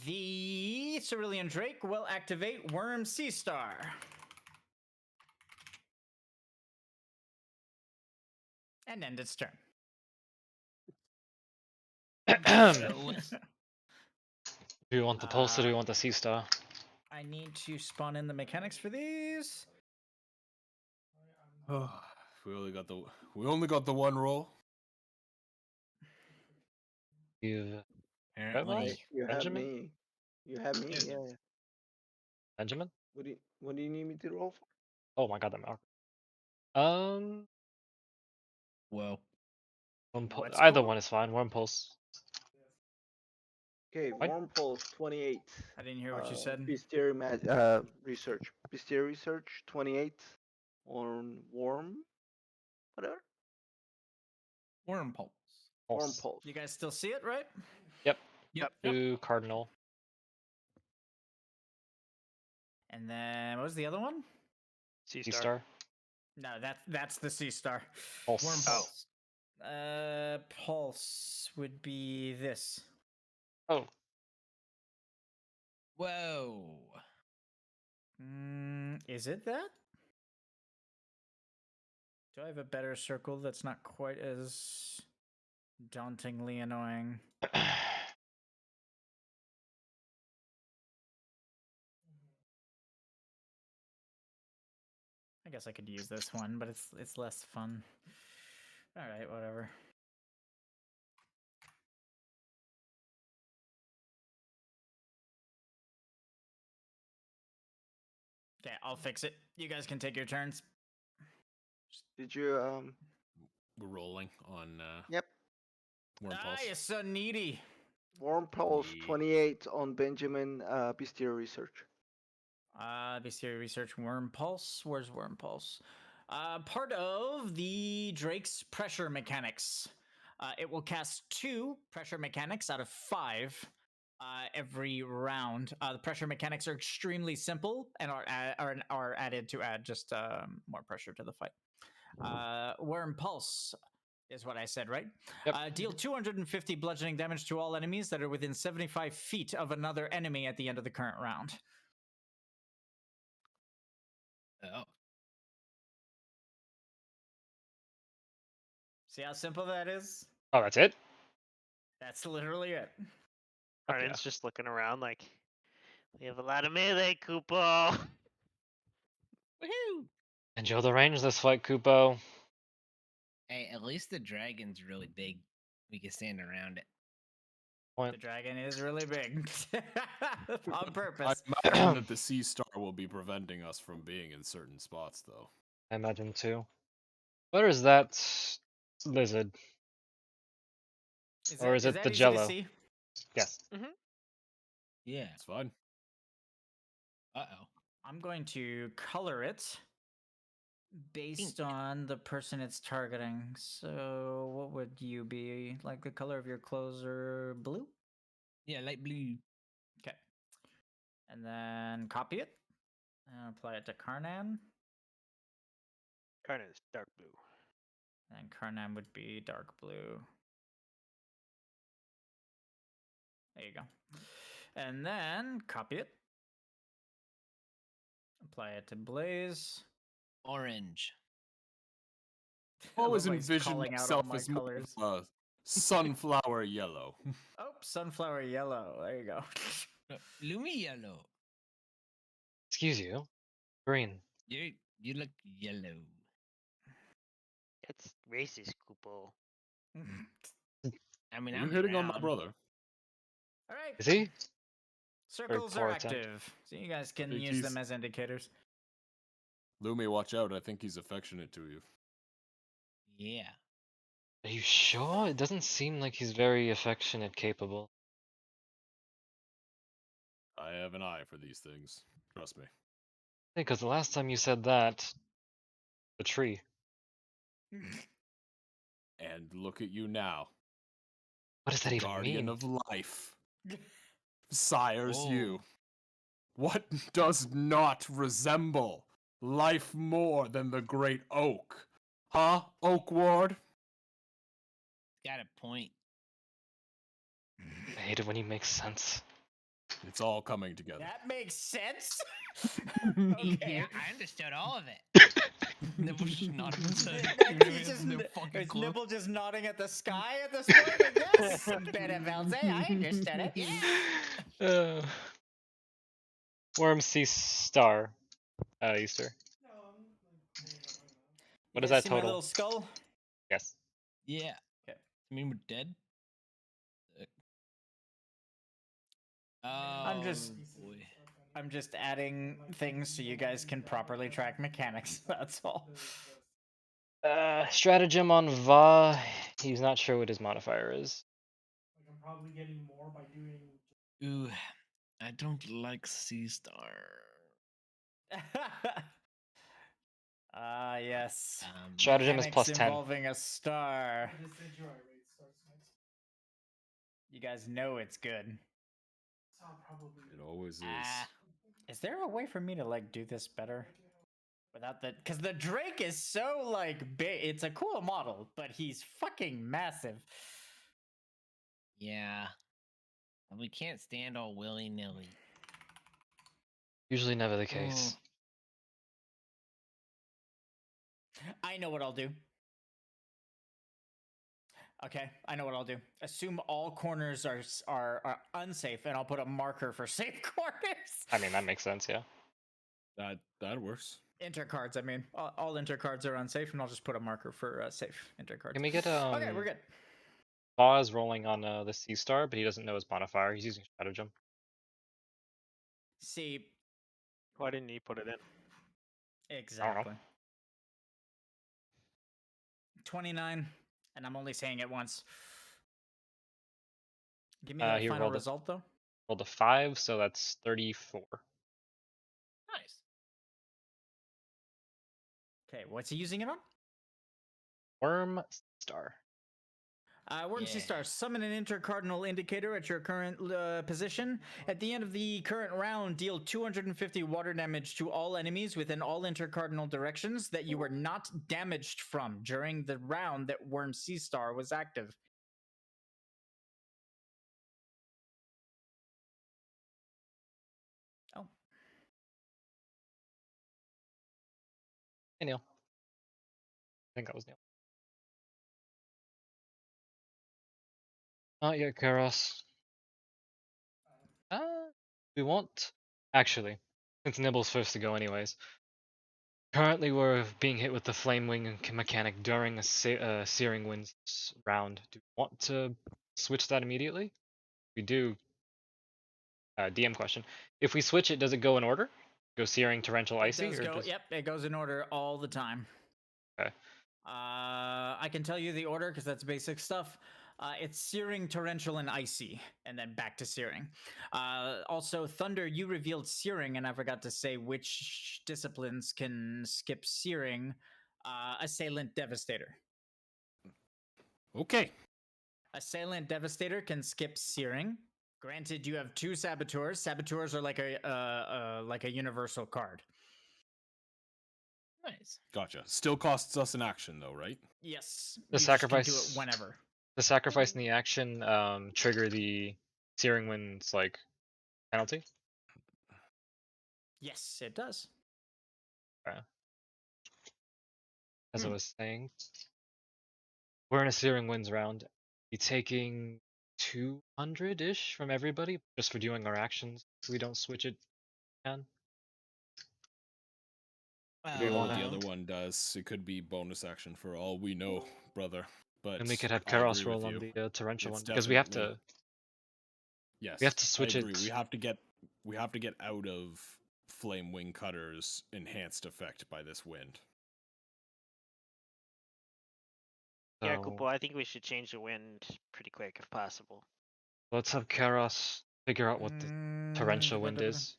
The Cerulean Drake will activate Worm Sea Star. And end its turn. Do you want the pulse or do you want the sea star? I need to spawn in the mechanics for these. We only got the one roll. You Apparently. You have Benjamin? me. You have me. Yeah. Yeah. Benjamin? What do you need me to roll for? Oh my god, that mark. Whoa. What Either score? one is fine. Worm pulse. Okay, What? Worm Pulse 28. I didn't hear what you said. Bestiary research. Bestiary research 28 on worm. Whatever. Worm pulse. Worm Pulse. You guys still see it, right? Yep. Two cardinal. And then what was the other one? Sea Sea Star. star. No, that's the Sea Star. Pulse. Worm pulse. Pulse would be this. Oh. Whoa. Is it that? Do I have a better circle that's not quite as dauntingly annoying? I guess I could use this one, but it's less fun. All right, whatever. Okay, I'll fix it. You guys can take your turns. Did you We're rolling on Yep. Worm Ah, Pulse. you're so needy. Worm Pulse Yeah. 28 on Benjamin Bestiary research. Bestiary Research Worm Pulse. Where's Worm Pulse? Part of the Drake's pressure mechanics. It will cast 2 pressure mechanics out of 5 every round. The pressure mechanics are extremely simple and are added to add just more pressure to the fight. Worm Pulse is what I said, right? Yep. Deal 250 bludgeoning damage to all enemies that are within 75 feet of another enemy at the end of the current round. Oh. See how simple that is? Oh, that's it? That's literally it. Arden's just looking around like, we have a lot of melee, Kupo. Woohoo! Enjoy the range this fight, Kupo. Hey, at least the dragon's really big. We can stand around it. The dragon is really big. On I purpose. imagine that the Sea Star will be preventing us from being in certain spots, though. I imagine too. Where is that lizard? Or is it that the easy Jello? to see? Yes. Yeah. It's fine. Uh-oh. I'm going to color it based on the person it's targeting. So, what would you be? Like the color of your clothes are blue? Yeah, light blue. Okay. And then copy it and apply it to Karnan. Karnan is dark blue. And Karnan would be dark blue. There you go. And then copy it. Apply it to Blaze. Orange. Always Love how he's envisioned calling out all myself my as more colors. of a sunflower yellow. Oh, sunflower yellow. There you go. No, Lumi yellow. Excuse you. Green. You look yellow. It's racist, Kupo. I mean, You're I'm hitting on my brown. brother. All right. Is he? Circles poor are attempt. active, so you guys can think use them he's- as indicators. Lumi, watch out. I think he's affectionate to you. Yeah. Are you sure? It doesn't seem like he's very affectionate capable. I have an eye for these things. Trust me. Because the last time you said that, the tree. And look at you now. What does that The even guardian mean? of life. Sires Whoa. you. What does not resemble life more than the great oak? Huh, Oak Ward? Got a point. I hate it when he makes sense. It's all coming together. That makes sense. Yeah, Okay. I understood all of it. Nibble just nodded his head. He He's has just, no fucking is clue. Nibble just nodding at the sky at this point? Like, yes, better Valze, I understood it. Yeah. Worm Sea Star. Easter. What You is guys that see my total? little skull? Yes. Yeah. Okay. I mean, we're dead. I'm just- boy. I'm just adding things so you guys can properly track mechanics. That's all. Stratagem on Va. He's not sure what his modifier is. Like I'm probably getting more by doing. Ooh, I don't like Sea Star. Ah, yes. Stratagem is Mechanics plus 10. involving a star. It is the joy rate starts next. You guys know it's good. So I'll probably. It always is. Is there a way for me to like do this better without the? Because the Drake is so like big. It's a cool model, but he's fucking massive. Yeah. We can't stand all willy-nilly. Usually never the case. I know what I'll do. Okay, I know what I'll do. Assume all corners are unsafe, and I'll put a marker for safe corners. I mean, that makes sense, yeah. That works. Intercards, I mean, all intercards are unsafe, and I'll just put a marker for safe intercards. Can we get Okay, we're good. Va is rolling on the Sea Star, but he doesn't know his modifier. He's using Stratagem. See, Why didn't he put it in? exactly. 29, and I'm only saying it once. Give me that He final rolled a- result, though. Rolled a 5, so that's 34. Nice. Okay, what's he using it on? Worm Star. Worm Sea Yeah. Star, summon an intercardinal indicator at your current position. At the end of the current round, deal 250 water damage to all enemies within all intercardinal directions that you were not damaged from during the round that Worm Sea Star was active. Oh. Hey, Neil. I think that was Neil. Not yet, Karos. We won't. Actually, since Nibble's first to go anyways. Currently, we're being hit with the Flame Wing mechanic during a Searing Winds round. Do you want to switch that immediately? We do. DM question. If we switch it, does it go in order? Go Searing, Torrential, Icy? It does or go, just... Yep, it goes in order all the time. Okay. I can tell you the order because that's basic stuff. It's searing, torrential, and icy, and then back to searing. Also, Thunder, you revealed searing, and I forgot to say which disciplines can skip searing. Assailant, Devastator. Okay. Assailant, Devastator can skip searing. Granted, you have 2 saboteurs. Saboteurs are like a universal card. Nice. Gotcha. Still costs us an action though, right? Yes, The you just can do it sacrifice. whenever. The sacrifice and the action trigger the Searing Winds like penalty. Yes, it does. As I was saying, we're in a Searing Winds round. Be taking 200-ish from everybody just for doing our actions. If we don't switch it, can. I Do don't you know wanna- what the other one does. It could be bonus action for all we know, brother. But And we could have I Karos agree roll with on you. the torrential It's one because we have definitely- to. Yes, We have to switch I agree. it. We have to get out of Flame Wing Cutter's enhanced effect by this wind. Yeah, So, Kupo, I think we should change the wind pretty quick if possible. let's have Karos figure out what the torrential wind is.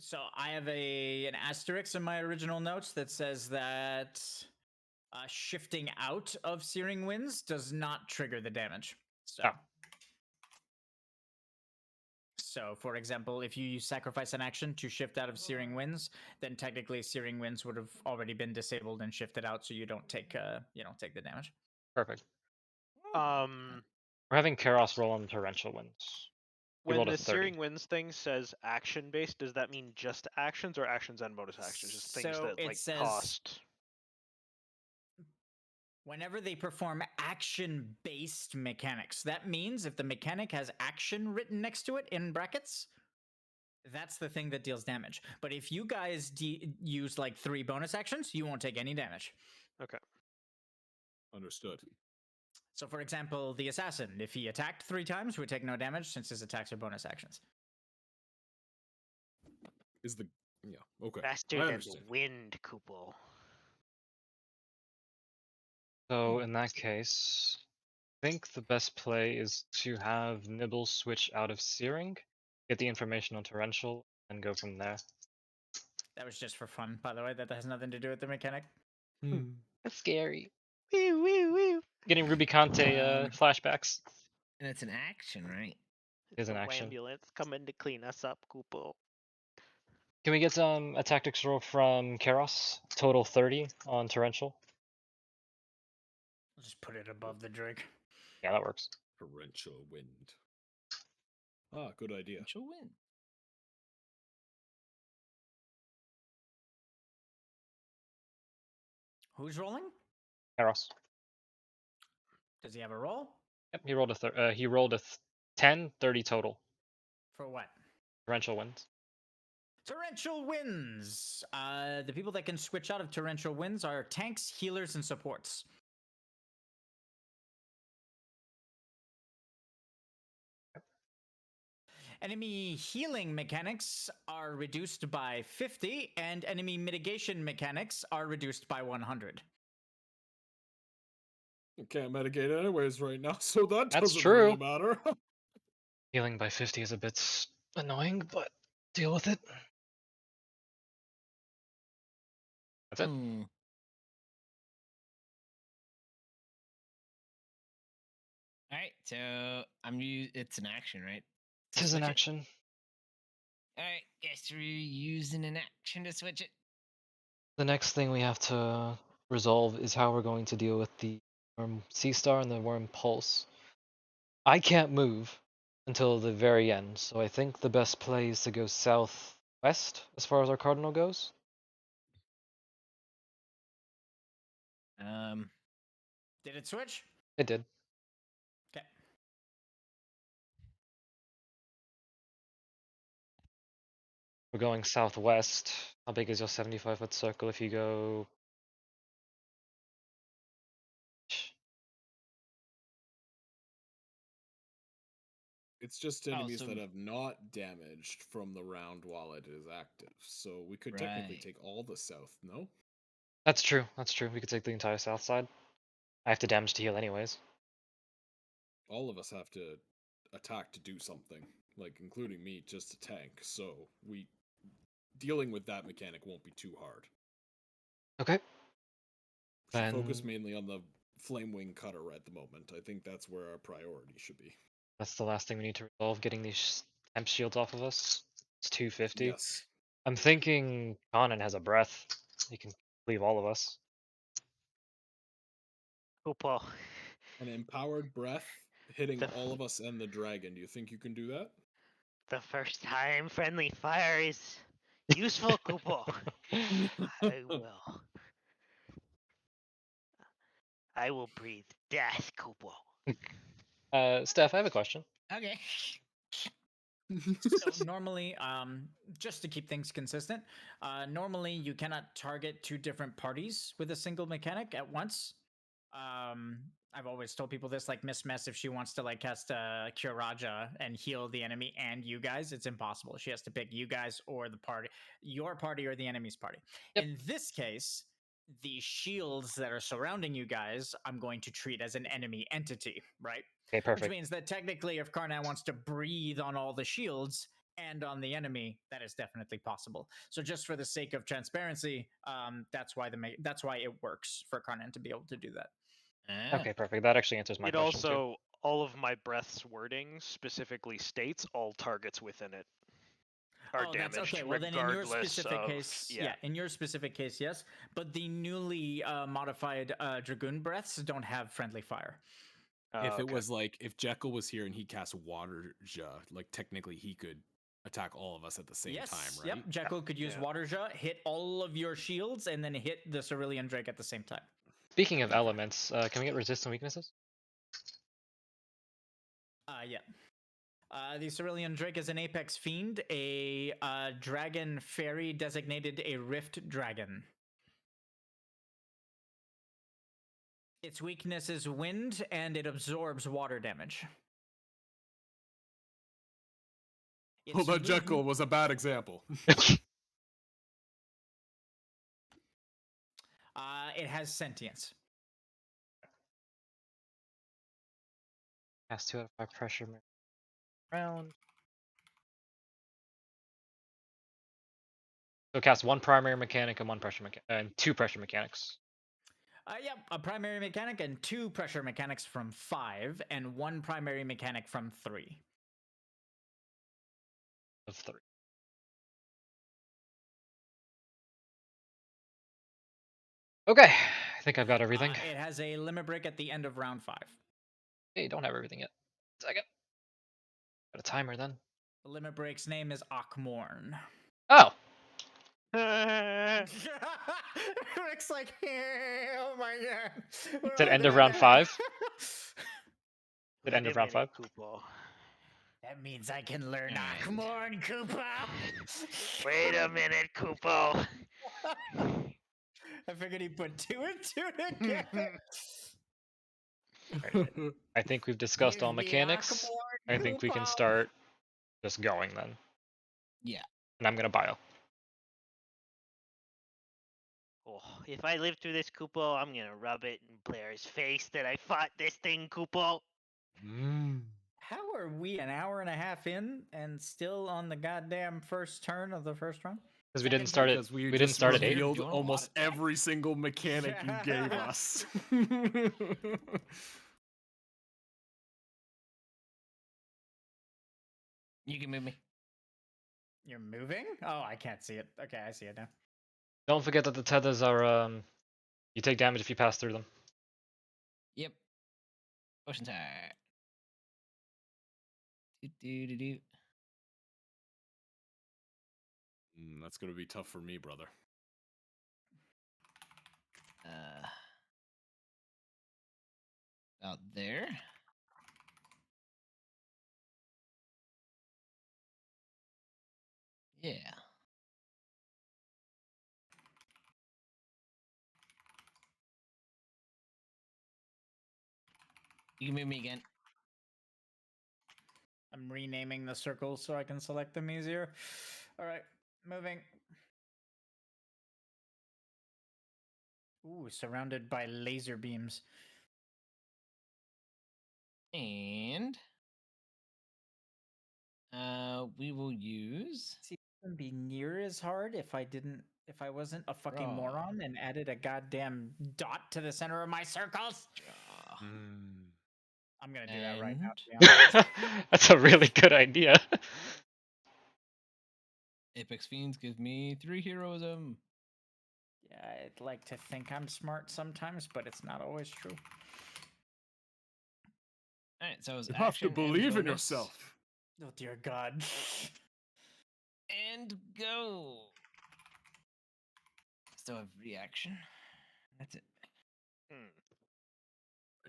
So I have an asterisk in my original notes that says that shifting out of Searing Winds does not trigger the damage. So, Ah. so for example, if you sacrifice an action to shift out of Searing Winds, then technically Searing Winds would have already been disabled and shifted out, so you don't take the damage. Perfect. Um, We're having Karos roll on the torrential winds. He when rolled a the 30. Searing Winds thing says action based, does that mean just actions or actions and bonus actions? Just things So that it like says- cost. Whenever they perform action-based mechanics, that means if the mechanic has action written next to it in brackets, that's the thing that deals damage. But if you guys use like 3 bonus actions, you won't take any damage. Okay. Understood. So, for example, the assassin, if he attacked 3 times, would take no damage since his attacks are bonus actions. Okay. Faster I than the understand. wind, Kupo. So in that case, I think the best play is to have Nibble switch out of Searing, get the information on torrential, and go from there. That was just for fun, by the way. That has nothing to do with the mechanic. That's scary. Woo woo woo. Getting Ruby Conte flashbacks. And it's an action, right? Is It's an a action. ambulance coming to clean us up, Kupo. Can we get a tactics roll from Karos? Total 30 on torrential. I'll just put it above the Drake. Yeah, that works. Torrential wind. Ah, good idea. She'll win. Who's rolling? Karos. Does he have a roll? Yep, he rolled a 10, 30 total. For what? Torrential winds. Torrential Winds. The people that can switch out of Torrential Winds are tanks, healers, and supports. Enemy healing mechanics are reduced by 50, and enemy mitigation mechanics are reduced by 100. You can't mitigate anyways right now, so that That's doesn't true. really matter. Healing by 50 is a bit annoying, but deal with it. That's it. Alright, so it's an action, right? It is an switch it? action. Alright, guess we're using an action to switch it. The next thing we have to resolve is how we're going to deal with the Worm Sea Star and the Worm Pulse. I can't move until the very end, so I think the best play is to go southwest as far as our cardinal goes. Did it switch? It did. Okay. We're going southwest. How big is your 75-foot circle if you go? It's just enemies so- that have not damaged from the round while it is active. So we could technically Right. take all the south, no? That's true. That's true. We could take the entire south side. I have to damage to heal anyways. All of us have to attack to do something, like including me, just to tank. So dealing with that mechanic won't be too hard. Okay. Should focus Then mainly on the flame wing cutter at the moment. I think that's where our priority should be. that's the last thing we need to resolve, getting these temp shields off of us. It's 250. Yes. I'm thinking Conan has a breath. He can leave all of us. Kupo. An empowered breath hitting The all of us and the dragon. Do you think you can do that? The first time friendly fire is useful, Kupo. I will. I will breathe death, Kupo. Steph, I have a question. Okay. So normally, just to keep things consistent, normally you cannot target two different parties with a single mechanic at once. I've always told people this, like Miss Mess, if she wants to like cast Cure Raja and heal the enemy and you guys, it's impossible. She has to pick you guys or the party, your party or the enemy's party. Yep. In this case, the shields that are surrounding you guys, I'm going to treat as an enemy entity, right? Okay, Which perfect. means that technically, if Karnak wants to breathe on all the shields and on the enemy, that is definitely possible. So, just for the sake of transparency, that's why it works for Karnak to be able to do that. Okay, perfect. That actually answers my It question too. also, all of my breath's wording specifically states all targets within it are damaged, that's okay. Well, then in your regardless specific of case, in your specific case, yes. But the newly modified Dragoon breaths don't have friendly fire. If it was like if Jekyll was here and he cast Water Ja, like technically he could attack all of us at the same time, right? Yep. Jekyll could use Water Ja, hit all of your shields, and then hit the Cerulean Drake at the same time. Speaking of elements, can we get resist and weaknesses? Yeah. The Cerulean Drake is an Apex Fiend, a dragon fairy designated a Rift Dragon. Its weakness is wind, and it absorbs water damage. Well, that Jekyll was a bad example. It has sentience. Cast 2 out of 5 pressure round. So cast 1 primary mechanic and 1 pressure mechanic and 2 pressure mechanics. Yep, a primary mechanic and 2 pressure mechanics from 5, and 1 primary mechanic from 3. Of 3. Okay, I think I've got everything. It has a limit break at the end of round 5. Hey, don't have everything yet. Second. Got a timer then. The limit break's name is Akmorn. Oh! Rick's like, oh my god. Did it end of round 5? Did it end of round 5? That means I can learn Akmorn, Kupo. Wait a minute, Kupo. I figured he put 2 and 2 together. I think we've discussed all mechanics. I think we can start just going then. Yeah. And I'm gonna bio. Oh, if I live through this, Kupo, I'm gonna rub it in Blair's face that I fought this thing, Kupo. How are we an hour and a half in and still on the goddamn first turn of the first round? Because we didn't start it. We didn't start at 8. Revealed almost every single mechanic you gave us. You can move me. You're moving? Oh, I can't see it. Okay, I see it now. Don't forget that the tethers are you take damage if you pass through them. Yep. Potion time. Do. That's gonna be tough for me, brother. Out there. Yeah. You can move me again. I'm renaming the circles so I can select them easier. All right, moving. Ooh, surrounded by laser beams. And we will use See, it wouldn't be near as hard if I wasn't a fucking Raw. moron and added a goddamn dot to the center of my circles. I'm gonna do that right now. To be honest. That's a really good idea. Apex Fiends give me 3 heroism. Yeah, I'd like to think I'm smart sometimes, but it's not always true. All right, so it's You have to action and believe in bonus, yourself. Oh dear God. and go. Still have reaction. That's it.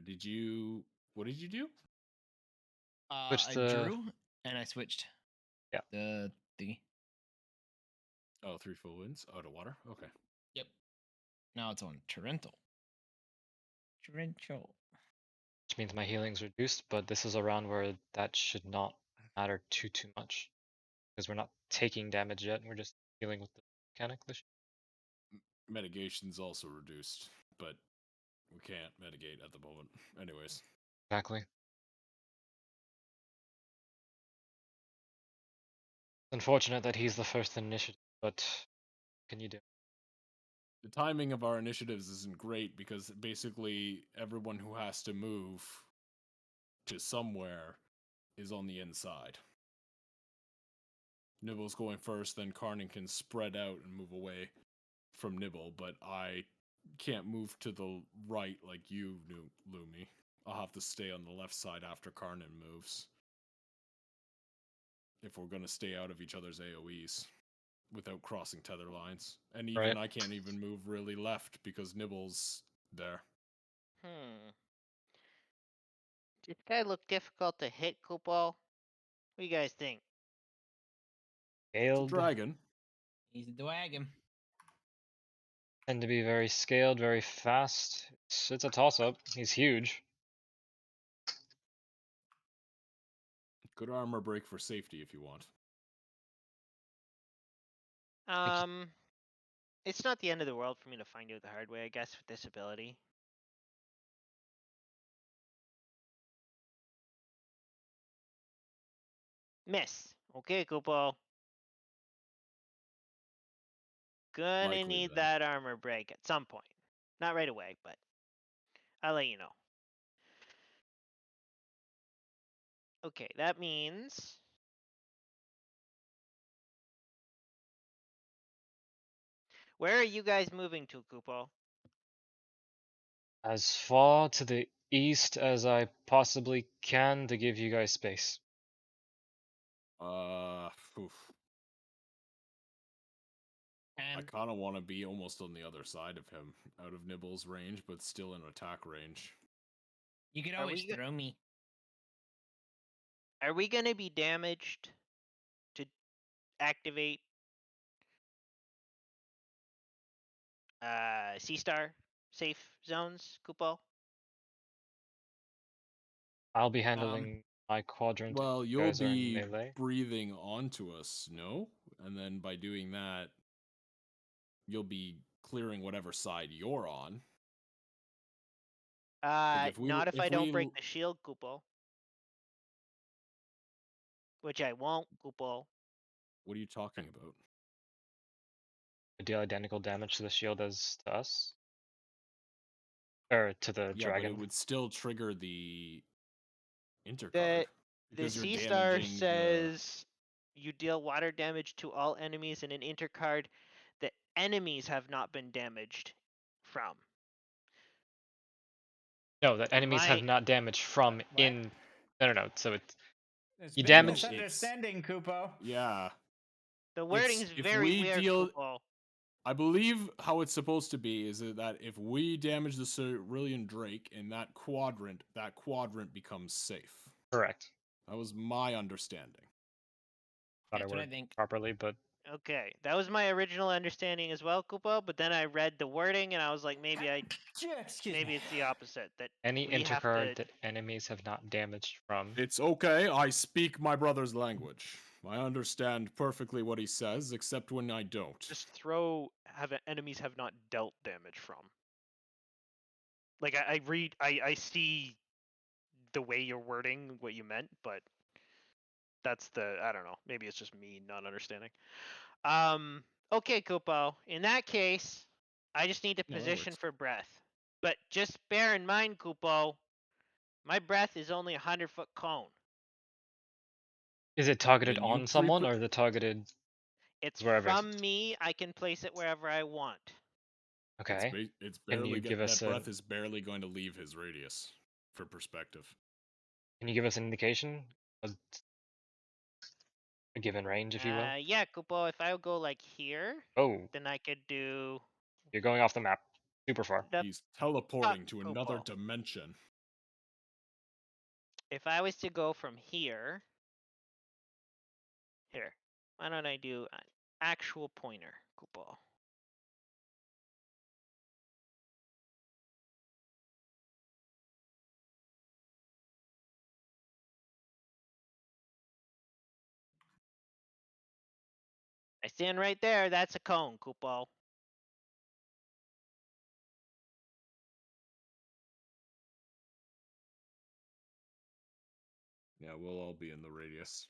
Did you? What did you do? Switch I the- drew and I switched. Yeah. The thingy. Oh, 3 full wins. Out of water. Okay. Yep. Now it's on Torrential. Torrential. Which means my healing's reduced, but this is a round where that should not matter too much. Because we're not taking damage yet, we're just dealing with the mechanic. Mitigation's also reduced, but we can't mitigate at the moment. Anyways. Exactly. Unfortunate that he's the first initiative, but what can you do? The timing of our initiatives isn't great because basically everyone who has to move to somewhere is on the inside. Nibble's going first, then Karnan can spread out and move away from Nibble, but I can't move to the right like you, Lumi. I'll have to stay on the left side after Karnan moves. If we're going to stay out of each other's AoEs without crossing tether lines. And even Right. I can't even move really left because Nibble's there. Does this guy look difficult to hit, Kupo? What do you guys think? It's a Scaled. dragon. He's a dragon. Tend to be very scaled, very fast. It's a toss-up. He's huge. Good armor break for safety if you want. It's not the end of the world for me to find out the hard way, I guess, with this ability. Miss. Okay, Kupo. Gonna Likely need then. that armor break at some point. Not right away, but I'll let you know. Okay, that means where are you guys moving to, Kupo? As far to the east as I possibly can to give you guys space. Oof. I And kind of want to be almost on the other side of him, out of Nibble's range, but still in attack range. you can Are always we go- throw me. Are we gonna be damaged to activate C-Star safe zones, Kupo? I'll be handling my quadrant. if Well, you you'll guys are in be melee. breathing onto us, no? And then by doing that, you'll be clearing whatever side you're on. Like Not if I don't we break the shield, Kupo. Which I won't, Kupo. What are you talking about? I deal identical damage to the shield as to us. Or to the Yeah, dragon. but it would still trigger the intercard. The because you're C-Star damaging says you deal water damage to all enemies in an intercard that enemies have not been damaged from. No, that enemies have My- not damaged from What? in. No. So it's There's You been a damage- misunderstanding, Kupo. Yeah. The wording is if very we weird, deal- Kupo. I believe how it's supposed to be is that if we damage the Cerulean Drake in that quadrant becomes safe. correct. That was my understanding. Thought I That's what I worded think. properly, but Okay, that was my original understanding as well, Kupo. But then I read the wording and I was like, maybe Excuse me. it's the opposite. That any we have intercard to- that enemies have not damaged from. It's okay. I speak my brother's language. I understand perfectly what he says, except when I don't. Just throw enemies have not dealt damage from. Like I see the way you're wording what you meant, but that's I don't know. Maybe it's just me not understanding. Okay, Kupo. In that case, I just need to No, that position works. for breath. But just bear in mind, Kupo, my breath is only a 100-foot cone. Is it targeted Then you on someone, pre-put- or is it targeted It's wherever? from me. I can place it wherever I want. Okay. It's Can you barely give us that a breath is barely going to leave his radius for perspective. Can you give us an indication? A given range, if you will. Yeah, Kupo, if I go like here, Oh, then I could do you're going off the map. Super far. the He's teleporting to Kupo. another dimension. If I was to go from here, why don't I do an actual pointer, Kupo? I stand right there. That's a cone, Kupo. Yeah, we'll all be in the radius.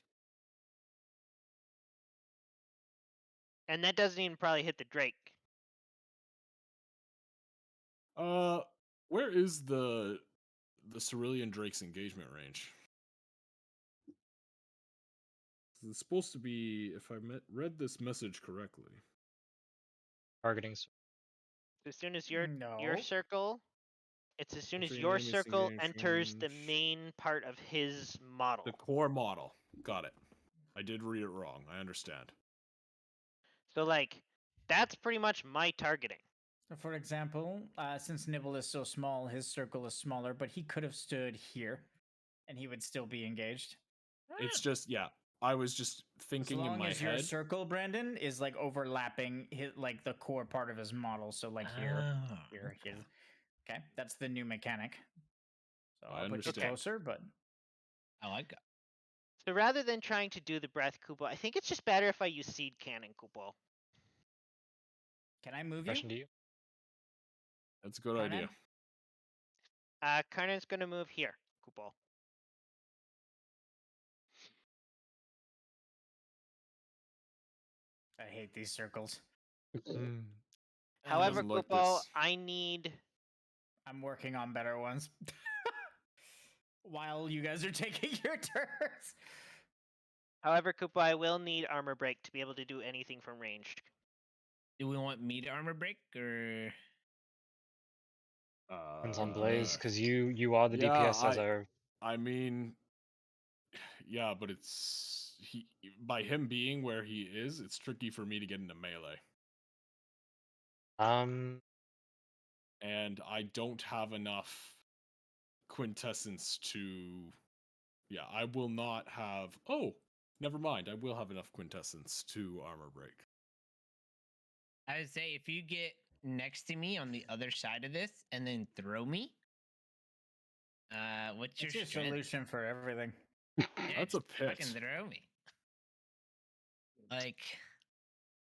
And that doesn't even probably hit the Drake. Where is the Cerulean Drake's engagement range? It's supposed to be, if I read this message correctly. Targeting. As soon as your No. circle, it's as soon as Entering your enemy circle engagement enters the range. main part of his model. The core model. Got it. I did read it wrong. I understand. So like, that's pretty much my targeting. So for example, since Nibble is so small, his circle is smaller, but he could have stood here, and he would still be engaged. It's just, yeah. I was just As thinking in long my as your head. circle, Brandon, is like overlapping his, like the core part of his model. So like here, here, here. Okay, that's the new mechanic. So I I'll put you understand. closer, but I like it. So rather than trying to do the breath, Kupo, I think it's just better if I use seed cannon, Kupo. can I move you? Question to you. That's a good Karnan? idea. Karnan's gonna move here, Kupo. I hate these circles. However, doesn't like Kupo, this. I need. I'm working on better ones. While you guys are taking your turns. However, Kupo, I will need armor break to be able to do anything from ranged. Do we want me to armor break or? Depends on Blaze, because you are the yeah, DPS as our. I mean, yeah, but by him being where he is, it's tricky for me to get into melee. And I don't have enough quintessence to. Yeah, I will not have. Oh, never mind. I will have enough quintessence to armor break. I would say if you get next to me on the other side of this and then throw me. What's It's your your strength? solution for everything. Yeah, That's a just fucking pit. throw me. Like,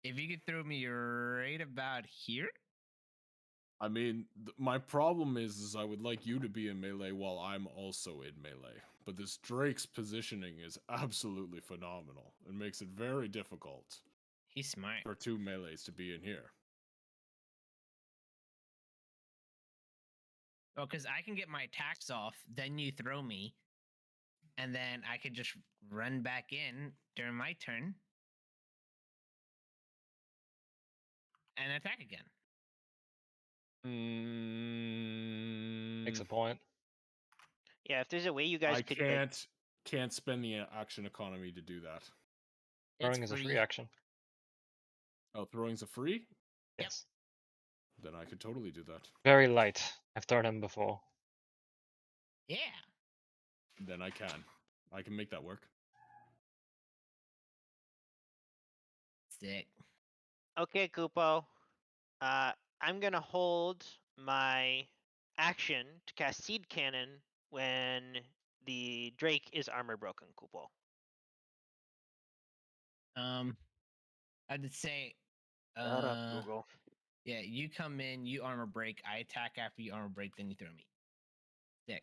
if you could throw me right about here. I mean, my problem is I would like you to be in melee while I'm also in melee. But this Drake's positioning is absolutely phenomenal. It makes it very difficult He's smart. for two melees to be in here. Well, because I can get my attacks off, then you throw me, and then I could just run back in during my turn and attack again. Makes a point. Yeah, if there's a way you guys I could like, can't spend the action economy to do that. Throwing is a free action. Oh, throwing's a free? Yes. Then I could totally do that. Very light. I've thrown him before. Yeah. Then I can make that work. Sick. okay, Kupo, I'm gonna hold my action to cast seed cannon when the Drake is armor broken, Kupo. I'd say, Shut up, Google. yeah, you come in, you armor break, I attack after you armor break, then you throw me. Sick.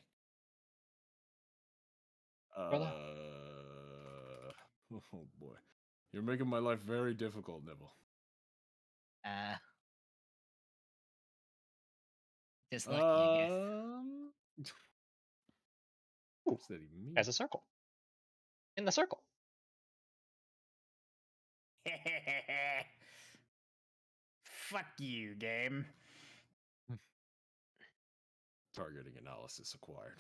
brother? Oh boy, you're making my life very difficult, Nibble. Just lucky, I guess. Ooh, Steady me. as a circle. In the circle. Fuck you, game. Targeting analysis acquired.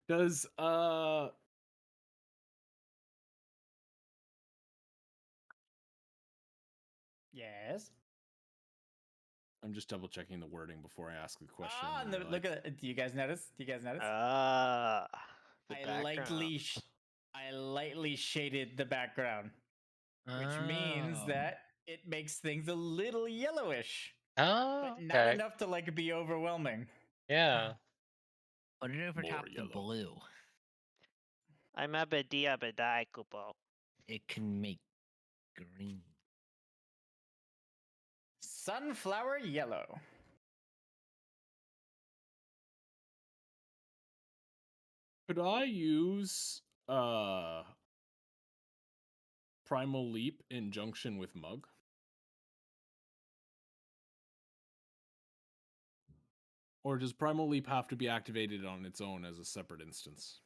Does Yes. I'm just double checking the wording before I ask the question. Ah, and no, you're look like, at it. Do you guys notice? Do you guys notice? Ah, the I lightly, background. I lightly shaded the background, which means Oh. that it makes things a little yellowish, Oh, but not okay. enough to like be overwhelming. Yeah. Put it over More top the yellow. blue. I'm a die, Kupo. It can make green. Sunflower yellow. could I use Primal Leap in junction with Mug? Or does Primal Leap have to be activated on its own as a separate instance?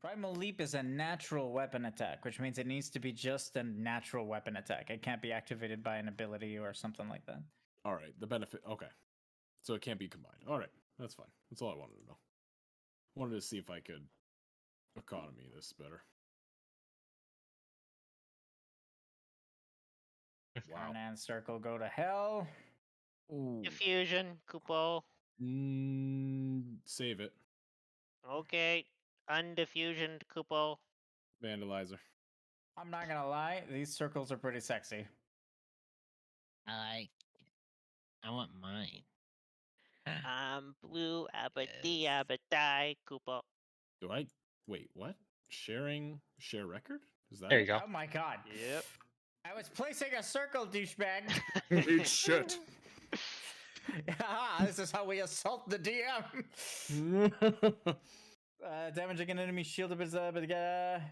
Primal Leap is a natural weapon attack, which means it needs to be just a natural weapon attack. It can't be activated by an ability or something like that. All right, the benefit. Okay, so it can't be combined. All right, that's fine. That's all I wanted to know. Wanted to see if I could economy this better. Wow. Carnan Circle, go to hell. Ooh. Diffusion, Kupo. Save it. Okay. Undiffusioned, Kupo. Vandalizer. I'm not gonna lie, these circles are pretty sexy. I want mine. Blue Yes. die, Kupo. Do I wait? What? Share record? Is that There you it? go. Oh my god. Yep. I was placing a circle, douchebag. Eat shit. Haha, this is how we assault the DM. Damaging an enemy shield is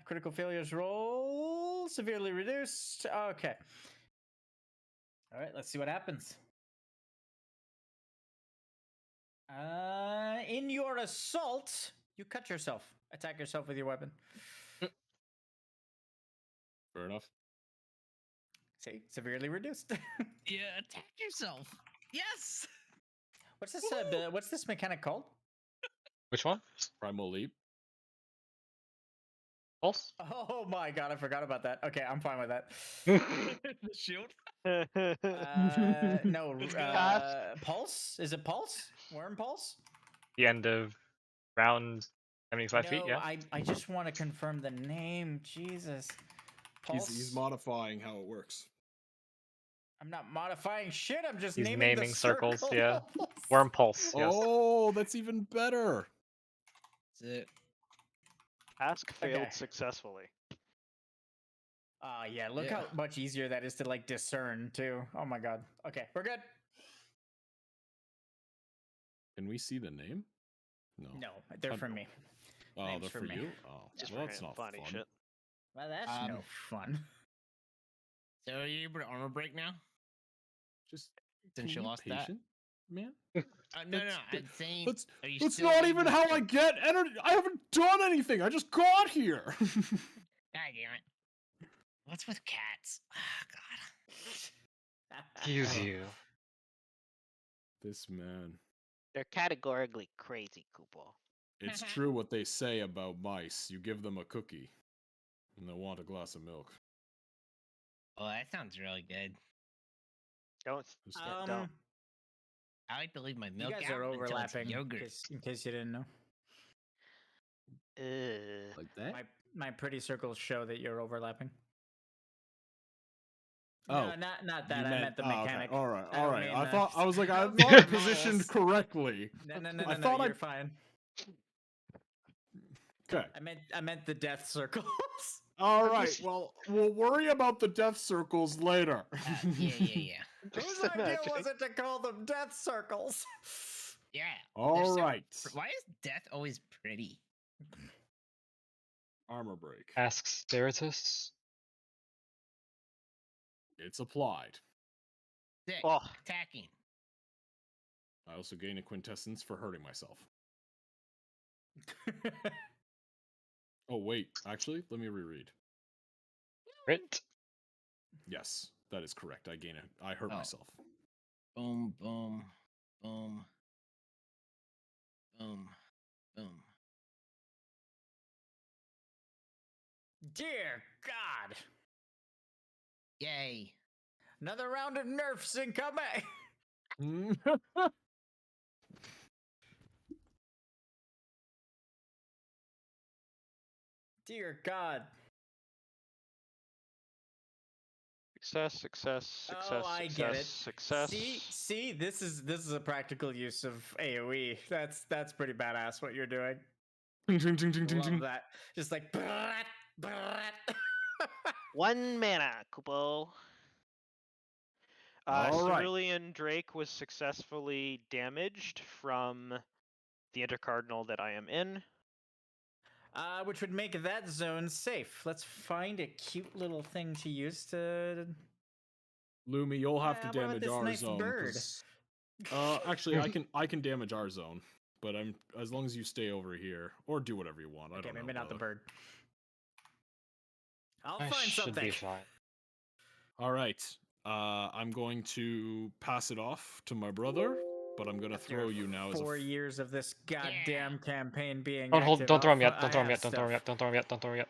critical failures roll severely reduced. Okay. All right, let's see what happens. In your assault, you cut yourself. Attack yourself with your weapon. Fair enough. See, severely reduced. Yeah, attack yourself. Yes. What's this? What's this mechanic called? Which one? Primal Leap. Pulse? Oh my god, I forgot about that. Okay, I'm fine with that. The shield. No, Pulse? Is it Pulse? Worm Pulse? The end of round 75 feet, No, yeah. I just want to confirm the name. Jesus. Pulse? He's modifying how it works. I'm not modifying shit. I'm just He's naming naming the circles, yeah. circles. Worm Pulse, yes. Oh, that's even better. That's it. Task failed Okay. successfully. Yeah, look Yeah. how much easier that is to like discern too. Oh my god. Okay, we're good. Can we see the name? No. No, they're from me. Oh, name's they're for for me. you. Oh, Just well, for that's him, not funny fun. shit. Well, that's no fun. So are you able to armor break now? Just Since can you be lost that? patient, man. No, no. That's- I'm saying. That's are you that's still not able even to- how I get energy. I haven't done anything. I just got here. God damn it! What's with cats? Oh, God. Excuse you. This man. They're categorically crazy, Kupo. It's true what they say about mice. You give them a cookie, and they'll want a glass of milk. Oh, that sounds really good. Don't. Just don't. I like to leave my You milk guys out are until it's overlapping. yogurt. In case you didn't know, like that. my pretty circles show that you're overlapping. Oh, No, not that. You I meant the okay. mechanic. All right, I all don't right. mean I the- thought I was like I don't thought mean I the positioned mouse. correctly. No, I no, thought you're fine. Okay. I meant the death circles. All right. Well, we'll worry about the death circles later. Yeah. Whose Just idea imagine. was it to call them death circles? Yeah. All they're so right. Why is death always pretty? Armor break. Asks Spiritus. It's applied. Sick. Oh, Attacking. I also gain a quintessence for hurting myself. Oh wait, actually, let me reread. Crit. Yes, that is correct. I hurt Oh. myself. Boom, boom, boom, boom, boom. Dear God. Yay. Another round of nerfs incoming. Dear God. success, success, Oh, I success, get it. success. See, this is a practical use of AoE. That's pretty badass what you're doing. Love that. Just like brat, brat. 1 mana, Kupo. All right. Cerulean Drake was successfully damaged from the intercardinal that I am in. Which would make that zone safe. Let's find a cute little thing to use to. Lumi, you'll have to What about damage this our nice zone. bird? 'Cause, actually, I can damage our zone, but I'm as long as you stay over here or do whatever you want. I Okay, don't know. maybe not the brother. bird. I'll I find should something. be fine. All right. I'm going to pass it off to my brother, but I'm gonna After throw you now as a 4 years of this goddamn campaign being Don't hold. active, Don't throw him I'll yet. Don't I throw him have yet. Don't throw him stuff. yet. Don't throw him yet. Don't throw him yet.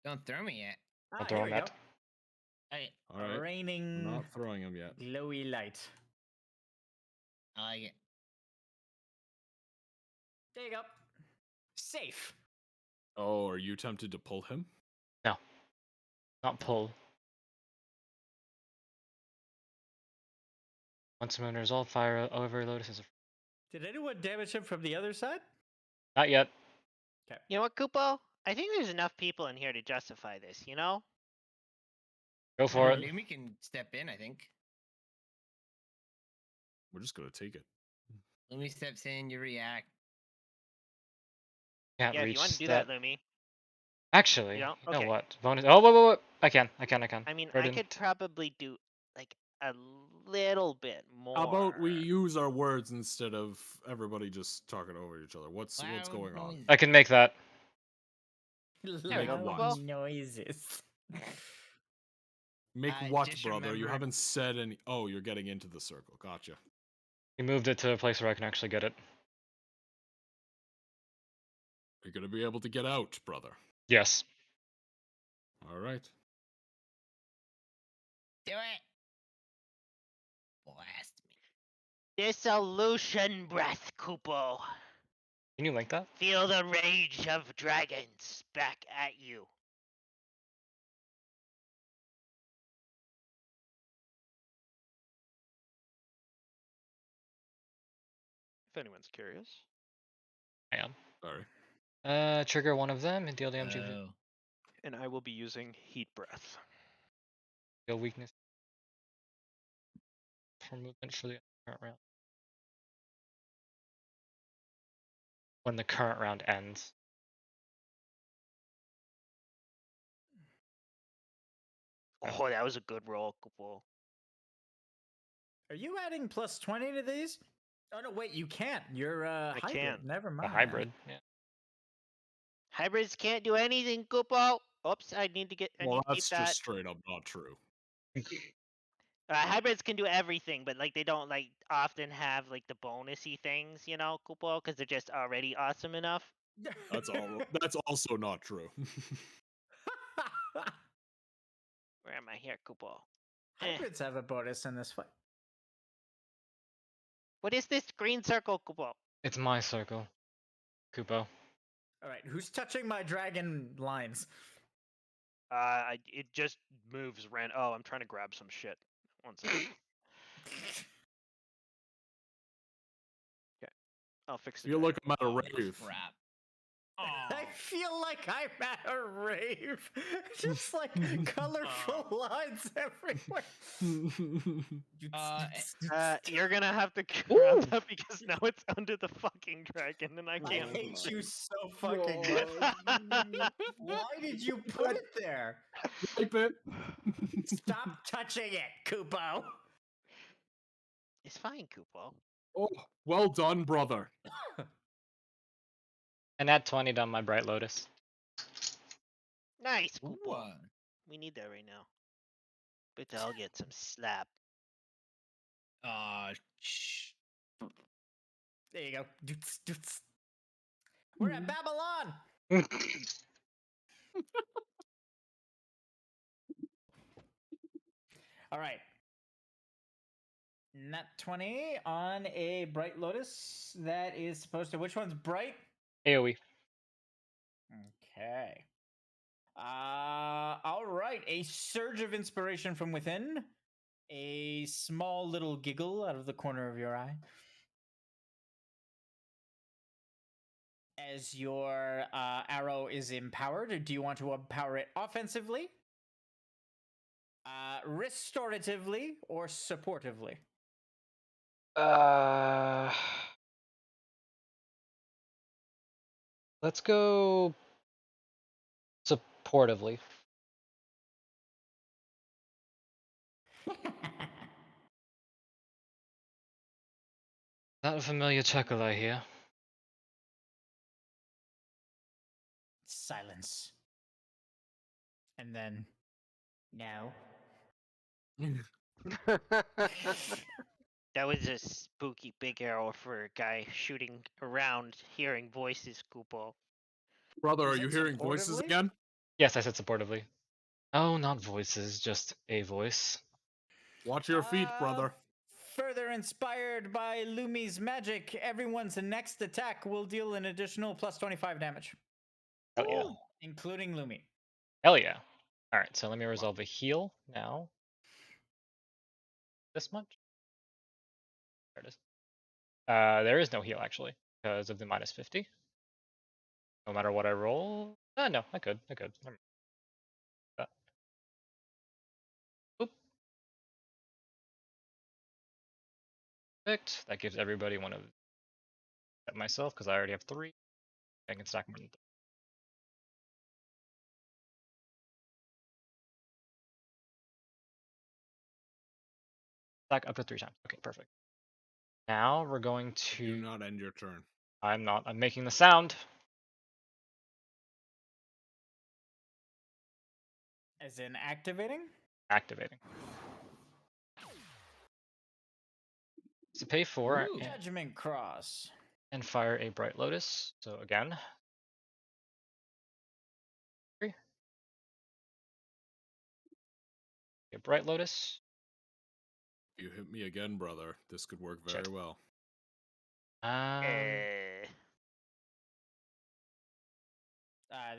Don't throw me yet. Don't throw Here him we yet. Okay. All right. I'm Raining not throwing him yet. glowy light. I like it. There you go. Safe. Oh, are you tempted to pull him? No. Not pull. Once moon resolve, fire overload is Did anyone damage him from the other side? not yet. You know what, Kupo? I think there's enough people in here to justify this, you know? Go for it. Lumi can step in, I think. We're just gonna take it. Lumi steps in, you react. Can't Yeah, if reach you want to do that. that, Lumi. Actually, Yeah, you know okay. what? Bonus. Oh, wait. I can. I mean, I could probably do like a little bit more. How about we use our words instead of everybody just talking over each other? What's Loud going on? noises. I can make that. There we go. what? Loud noises. Make what, Just brother? You remember- haven't said any. Oh, you're getting into the circle. Gotcha. He moved it to a place where I can actually get it. You're gonna be able to get out, brother. Yes. All right. Do it. Blast me. Dissolution breath, Kupo. Can you link that? Feel the rage of dragons back at you. If anyone's curious. I am. Sorry. Trigger one of them and deal damage. Oh. And I will be using heat breath. Deal weakness for movement for the current round. When the current round ends. Oh, that was a good roll, Kupo. Are you adding plus 20 to these? Oh no, wait, you can't. You're hybrid. can. Never A mind. hybrid. Yeah. Hybrids can't do anything, Kupo. Oops, I need to get. I need Well, to keep that's that. just straight up not true. Hybrids can do everything, but like they don't like often have like the bonusy things, you know, Kupo, because they're just already awesome enough. That's all. That's also not true. Where am I here, Kupo? Hybrids have a bonus in this fight. What is this green circle, Kupo? It's my circle. Kupo. All right, who's touching my dragon lines? It just moves Oh, I'm trying to grab some shit. One second. Okay. I'll fix the Feel like I'm at a Oh, rave. crap. I feel like I'm at a rave. Just like colorful lines everywhere. You're gonna have to grab that because now it's under the fucking dragon and I I can't. hate you so fucking much. Why did you put it there? Type it. Stop touching it, Kupo. It's fine, Kupo. Oh, well done, brother. And at 20 on my Bright Lotus. Nice, Ooh, Kupo. We need that right now. But I'll get some slap. Shh. There you go. Doots, doots. We're at Babylon. All right. Nat 20 on a Bright Lotus. That is supposed to. Which one's bright? AoE. Okay. All right. A surge of inspiration from within. A small little giggle out of the corner of your eye. As your arrow is empowered, do you want to empower it offensively, restoratively, or supportively? Let's go supportively. Not a familiar chuckle, I hear. Silence. And then, no. That was a spooky big arrow for a guy shooting around, hearing voices, Kupo. Brother, You are said you hearing voices supportively? again? Yes, I said supportively. Oh, not voices, just a voice. Watch your feet, brother. Further inspired by Lumi's magic, everyone's next attack will deal an additional plus 25 damage, Hell yeah. including Lumi. Hell yeah. Alright, so let me resolve a heal now. This much? There it is. There is no heal actually, because of the minus 50. No matter what I roll. No, I could. Never mind. That. Oop. Perfect. That gives everybody one of myself, because I already have 3. I can stack more than 3. Stack up to 3 times. Okay, perfect. Now we're going Do to. not end your turn. I'm not. I'm making the sound. As in activating? Activating. So pay 4 Judgment Cross. and fire a Bright Lotus. So again. 3. A Bright Lotus. If you hit me again, brother, this could work very Shit. well.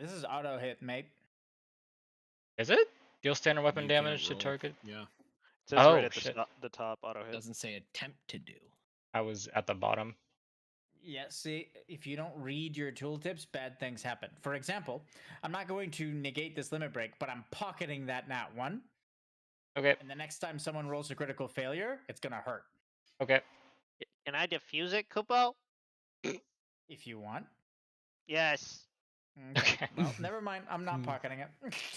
This is auto hit, mate. Is it? Deal standard weapon You can't damage to roll. target. Yeah. It says Oh, right at shit. the top, auto hit. Doesn't say attempt to do. I was at the bottom. Yeah, see, if you don't read your tooltips, bad things happen. For example, I'm not going to negate this limit break, but I'm pocketing that nat 1. Okay. And the next time someone rolls a critical failure, it's going to hurt. Okay. Can I defuse it, Kupo? If you want. Yes. Okay. Well, never mind. I'm not pocketing it.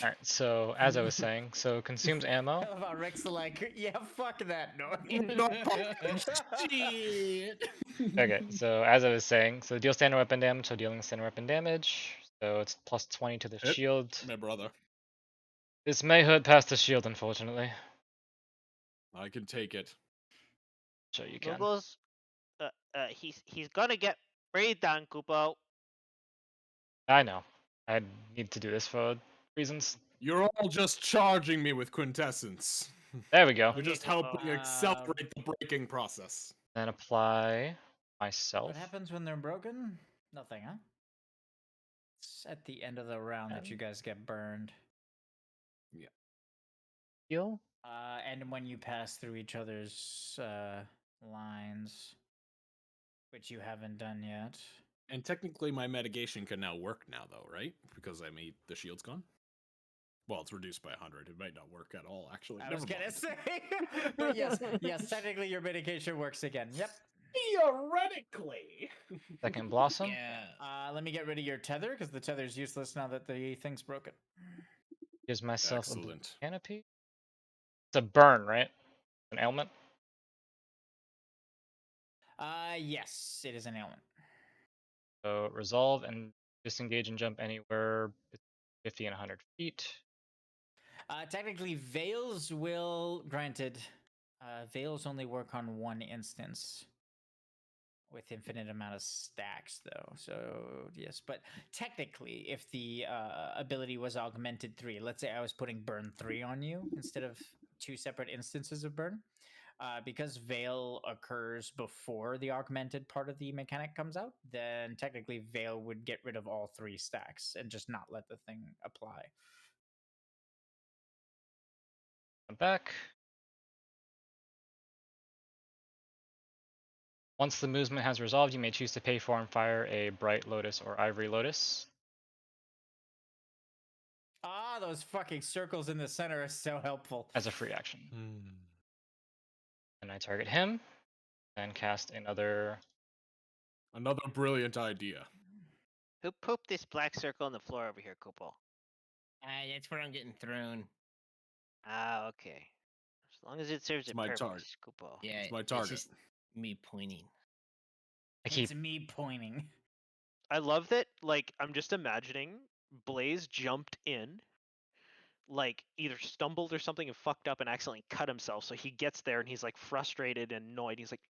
Alright, so as I was saying, so consumes ammo. I love how Rick's like, yeah, fuck that noise. Shit. Okay, so as I was saying, so deal standard weapon damage, so dealing standard weapon damage. So it's plus 20 to the Hit. shield. My brother. This may hurt past the shield, unfortunately. I can take it. So you can. Google's, he's gonna get breathed on, Kupo. I know. I need to do this for reasons. You're all just charging me with quintessence. There we go. You're just Okay, helping well, accelerate the breaking process. Then apply myself. What happens when they're broken? Nothing, huh? It's at the end of the round that you guys get burned. Yeah. Heal? And when you pass through each other's lines, which you haven't done yet. And technically, my mitigation can now work now, though, right? Because the shield's gone. Well, it's reduced by 100. It might not work at all, actually. I was Never gonna mind. say, but yes, technically your mitigation works again. Yep. Theoretically. Second blossom. Yeah. Let me get rid of your tether because the tether is useless now that the thing's broken. Gives myself a blue Excellent. canopy. It's a burn, right? An ailment. Yes, it is an ailment. So resolve and disengage and jump anywhere between 50 and 100 feet. Technically, veils will granted. Veils only work on one instance with infinite amount of stacks, though. So yes, but technically, if the ability was augmented 3, let's say I was putting burn 3 on you instead of 2 separate instances of burn. Because Veil occurs before the augmented part of the mechanic comes out, then technically Veil would get rid of all 3 stacks and just not let the thing apply. I'm back. Once the movement has resolved, you may choose to pay for and fire a bright lotus or ivory lotus. Ah, those fucking circles in the center are so helpful. As a free action. And I target him and cast another. Another brilliant idea. Who pooped this black circle on the floor over here, Kupo? That's where I'm getting thrown. Ah, okay. As long as it serves It's a my purpose, target. Kupo. Yeah, It's my target. just me pointing. It's me pointing. I love that. Like, I'm just imagining Blaze jumped in, like either stumbled or something and fucked up and accidentally cut himself. So he gets there and he's like frustrated and annoyed. He's like,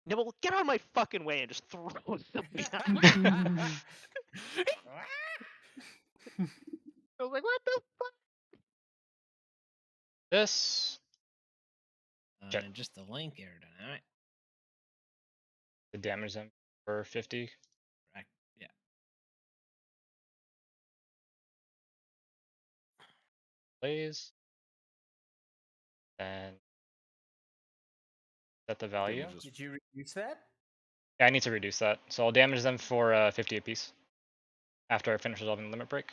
Nibble, get out of my fucking way, and just throws them behind. I was like, what the fuck? This. Just the link aerodynamic. To damage them for 50. Right. Yeah. Blaze. And set the value. Did you reduce that? Yeah, I need to reduce that. So I'll damage them for 50 apiece after I finish resolving the limit break.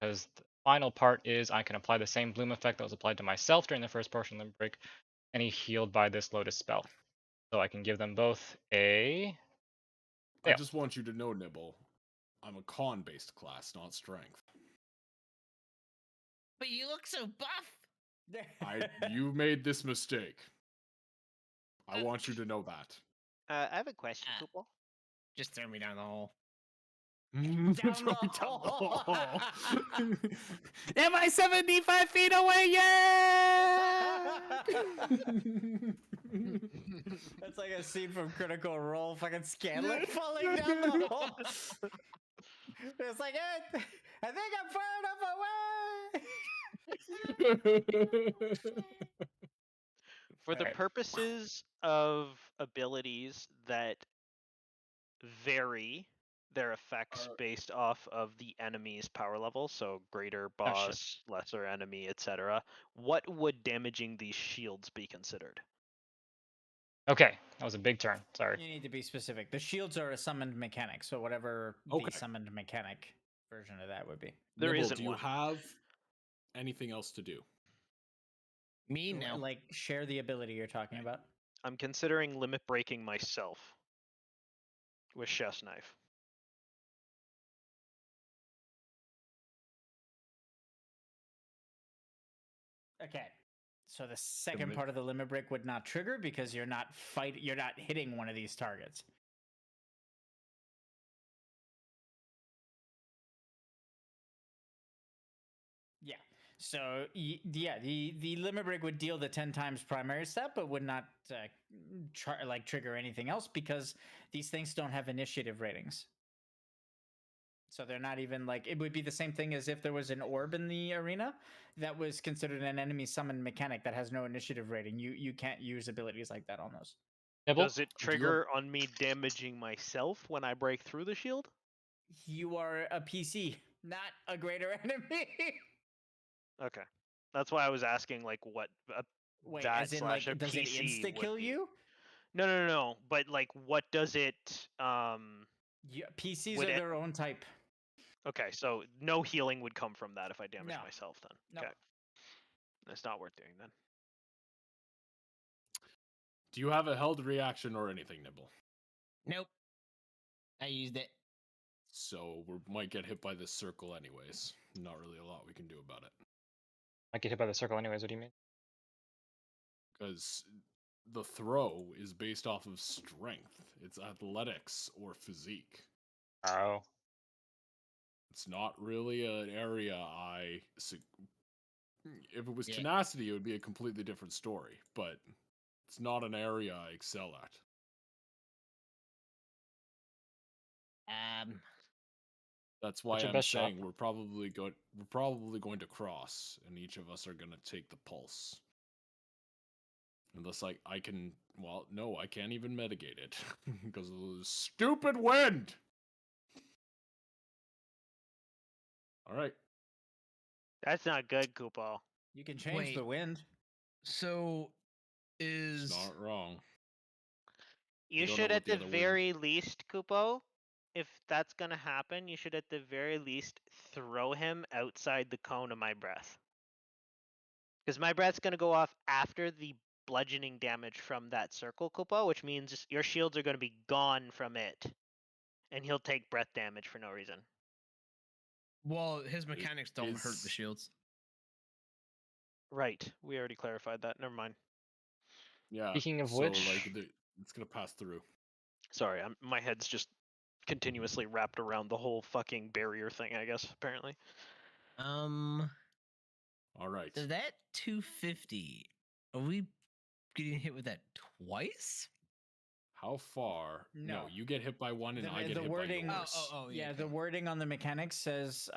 Because the final part is I can apply the same bloom effect that was applied to myself during the first portion of the limit break, and he healed by this lotus spell. So I can give them both a. I just want you to know, Nibble, I'm a con-based class, not strength. But you look so buff. You made this mistake. I want you to know that. I have a question, Kupo. Just throw me down the hole. Down the hole. Am I 75 feet away yet? That's like a scene from Critical Role, fucking Scanlan falling down the hole. It's like, I think I'm far enough away. For the purposes of abilities that vary their effects based off of the enemy's power level, so greater boss, lesser enemy, etc., what would damaging these shields be considered? Okay, that was a big turn. Sorry. You need to be specific. The shields are a summoned mechanic, so whatever the summoned mechanic version of that would be. There Nibble, isn't do you one. have anything else to do? Me no. Like share the ability you're talking about. I'm considering limit breaking myself with chef's knife. Okay. So the second part of the limit break would not trigger because you're not hitting one of these targets. Yeah. So the limit break would deal the 10 times primary step, but would not trigger anything else because these things don't have initiative ratings. So they're not even like, it would be the same thing as if there was an orb in the arena that was considered an enemy summon mechanic that has no initiative rating. You can't use abilities like that on those. Nibble? Does it trigger on me damaging myself when I break through the shield? You are a PC, not a greater enemy. Okay. That's why I was asking, like, what Wait, that as in, slash like, a does PC it insta would kill be. you? No. But like, what does it? Yeah, PCs Would are it- their own type. Okay, so no healing would come from that if I damage No. myself. Then No. okay, that's not worth doing then. Do you have a held reaction or anything, Nibble? Nope. I used it. So we might get hit by this circle anyways. Not really a lot we can do about it. I get hit by the circle anyways. What do you mean? Because the throw is based off of strength. It's athletics or physique. Oh. It's not really an area if it was Yeah. tenacity, it would be a completely different story. But it's not an area I excel at. That's why What's your I'm best shot? saying we're probably going to cross, and each of us are going to take the pulse. Unless I can, well, no, I can't even mitigate it because of the stupid wind. All right. That's not good, Kupo. You can change the Wait. wind. So It's is not wrong. You don't should know at what the the other wind- very least, Kupo, if that's gonna happen, you should at the very least throw him outside the cone of my breath. Because my breath's gonna go off after the bludgeoning damage from that circle, Kupo, which means your shields are gonna be gone from it. And he'll take breath damage for no reason. well, his mechanics don't hurt the is- shields. Right. We already clarified that. Never mind. Yeah. Speaking of so, which- it's gonna pass through. Sorry, my head's just continuously wrapped around the whole fucking barrier thing, I guess, apparently. All right. So that 250, are we getting hit with that twice? How far? No. you get hit by one, and The- I get the hit wording- by yours. Yeah, the wording on the mechanic says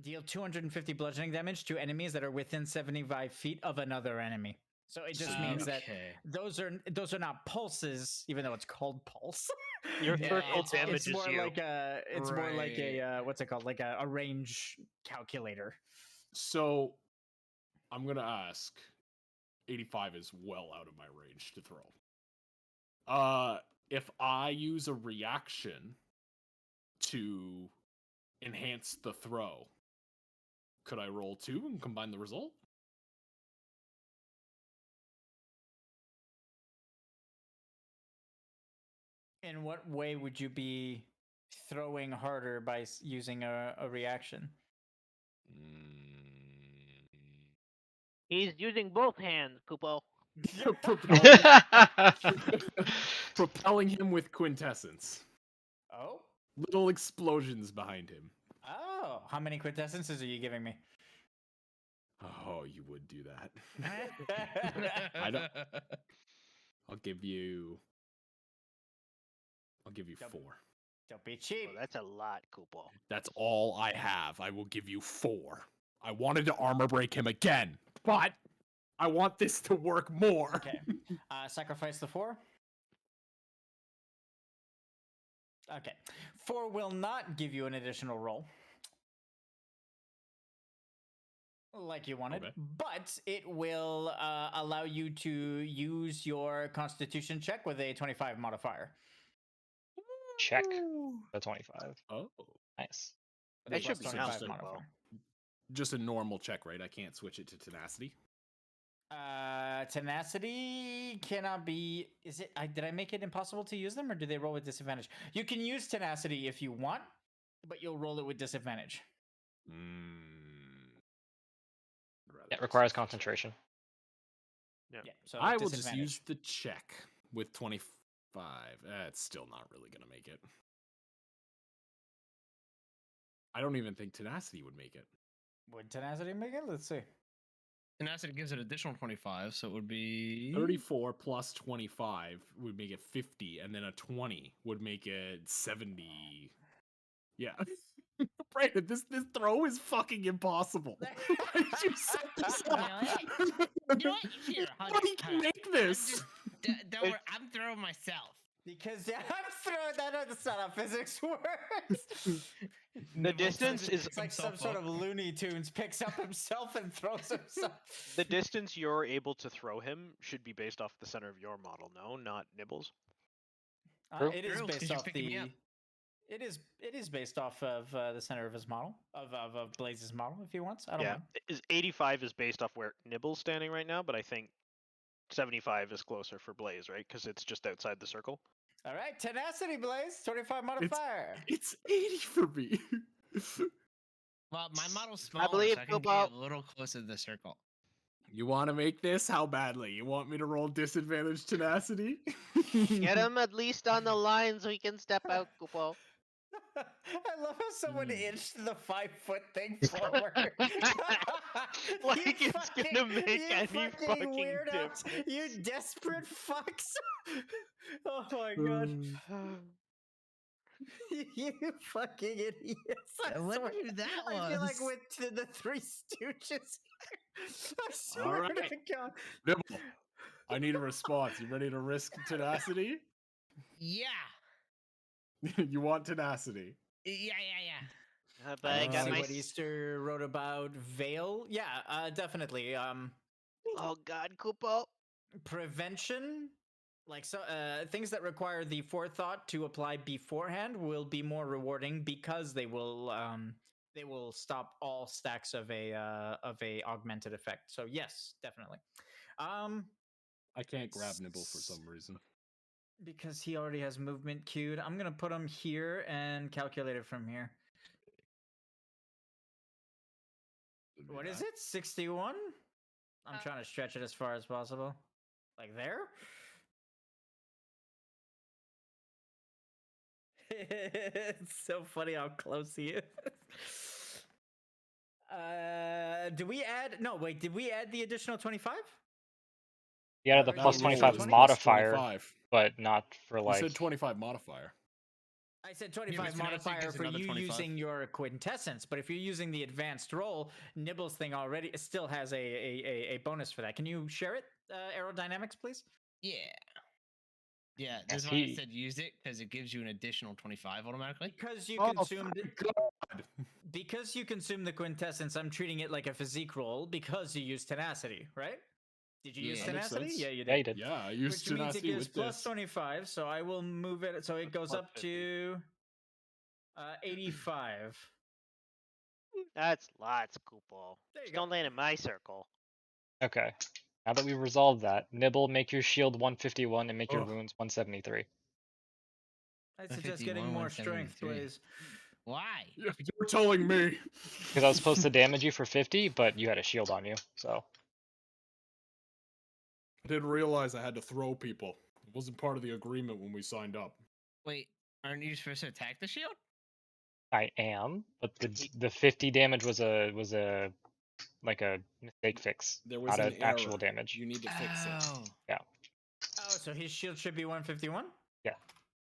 deal 250 bludgeoning damage to enemies that are within 75 feet of another enemy. So it just means that those are not pulses, even though it's called pulse. Your Yeah, circle it's damages more you. like a more like Right. a what's it called, like a range calculator. So, I'm gonna ask. 85 is well out of my range to throw. If I use a reaction to enhance the throw, could I roll 2 and combine the result? In what way would you be throwing harder by using a reaction? He's using both hands, Kupo. Propelling him with quintessence. Oh? Little explosions behind him. Oh, how many quintessences are you giving me? Oh, you would do that. I don't. I'll give you 4. Don't be cheap. Oh, that's a lot, Kupo. That's all I have. I will give you 4. I wanted to armor break him again, but I want this to work more. Okay. Sacrifice the 4. Okay. 4 will not give you an additional roll. Like you wanted, Okay. but it will allow you to use your Constitution check with a 25 modifier. Check. The 25. Oh, Nice. With That a should plus be 25 nothing, modifier. just a normal check, right? I can't switch it to tenacity. Tenacity cannot be. Is it? Did I make it impossible to use them, or do they roll with disadvantage? You can use tenacity if you want, but you'll roll it with disadvantage. It requires concentration. Yeah. So I will just disadvantage. use the check with 25. It's still not really gonna make it. I don't even think tenacity would make it. Would tenacity make it? Let's see. Tenacity gives it additional 25, so it would be 34 plus 25 would make it 50, and then a 20 would make it 70. Yeah. Brandon, this throw is fucking impossible. Why did you set this up? You know what? Here, Nobody can make this. Don't worry, I'm throwing myself. Because I'm throwing that's not how physics works. The distance is It's like some sort of Looney Tunes picks up himself and throws himself. the distance you're able to throw him should be based off the center of your model, no, not Nibbles. True. It is True, 'cause based you're off picking me up. It is based off of the center of his model of Blaze's model if he wants. I don't Yeah, mind. 85 is based off where Nibble's standing right now, but I think 75 is closer for Blaze, right? Because it's just outside the circle. All right, tenacity Blaze, 25 modifier. It's 80 for me. Well, my model's smaller, believe so I can Kubo. get a little closer to the circle. You want to make this? How badly? You want me to roll disadvantage tenacity? Get him at least on the line so he can step out, Kupo. I love how someone inched the 5-foot thing forward. Like You it's gonna make you any fucking weirdos, you desperate fucks. Oh my god. You fucking idiots. I I wonder swear. who that I feel like was. with the Three Stooges. I swear All right. to God. Nibble, I need a response. You ready to risk tenacity? Yeah. You want tenacity? Yeah. But I got See my. what Easter wrote about Veil. Yeah, definitely. Oh God, Kupo. Prevention, like things that require the forethought to apply beforehand will be more rewarding because they will stop all stacks of a augmented effect. So yes, definitely. I can't grab Nibble for some reason. Because he already has movement queued, I'm gonna put him here and calculate it from here. What is it? 61? I'm trying to stretch it as far as possible. Like there? It's so funny how close he is. Do we add? No, wait. Did we add the additional 25? Yeah, the That plus was 25 plus modifier, 25. but not for You like. said 25 modifier. I said Yeah, 25 but tenacity modifier gives for another you 25. using your quintessence, but if you're using the advanced roll, Nibble's thing already still has a bonus for that. Can you share it, aerodynamics, please? Yeah. Yeah, Yes, that's why I he- said use it, because it gives you an additional 25 automatically. Because you Oh, consumed thank God. because you consumed the quintessence, I'm treating it like a physique roll because you used tenacity, right? Did you use Yeah. That makes tenacity? sense. Yeah, you did. Yeah, you did. Yeah, I used Which means it tenacity gives with plus this. 25, so I will move it so it goes Plus up 50. to 85. That's lots, Kupo. There you Just go. don't land in my circle. Okay. Now that we've resolved that, Nibble, make your shield 151 and make your Ugh. wounds 173. I suggest getting 51, more strength, 173. please. Why? You're telling me. Because I was supposed to damage you for 50, but you had a shield on you, so. I didn't realize I had to throw people. It wasn't part of the agreement when we signed up. Wait, aren't you supposed to attack the shield? I am, but the 50 damage was a like a mistake fix, There was not an an actual error. damage. You need to fix it. Oh. Oh, so his shield should be 151? Yeah. I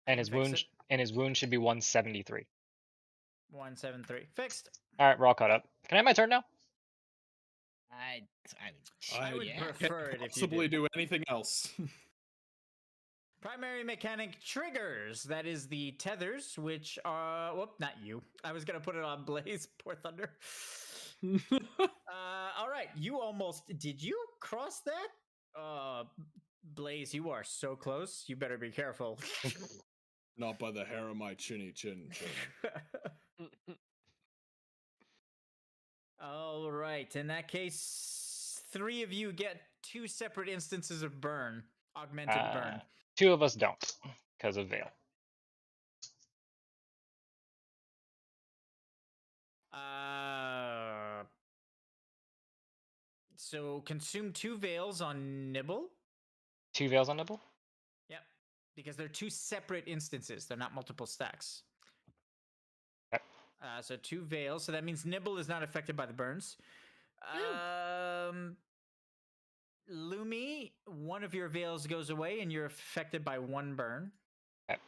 And can his fix wound it. and his wound should be 173. 173. Fixed. All right, we're all caught up. Can I have my turn now? I would yeah. prefer it Can't if you possibly did. do anything else. Primary mechanic triggers. That is the tethers, which are. Whoop, not you. I was going to put it on Blaze. Poor Thunder. All right. You almost. Did you cross that? Blaze, you are so close. You better be careful. Not by the hair of my chinny chin chin. All right. In that case, 3 of you get 2 separate instances of burn, augmented burn. 2 of us don't, because of Veil. So consume 2 veils on Nibble. 2 Veils on Nibble? Yep. Because they're 2 separate instances. They're not multiple stacks. Okay. So 2 veils. So that means Nibble is not affected by the burns. Lumi, 1 of your veils goes away and you're affected by 1 burn. Okay.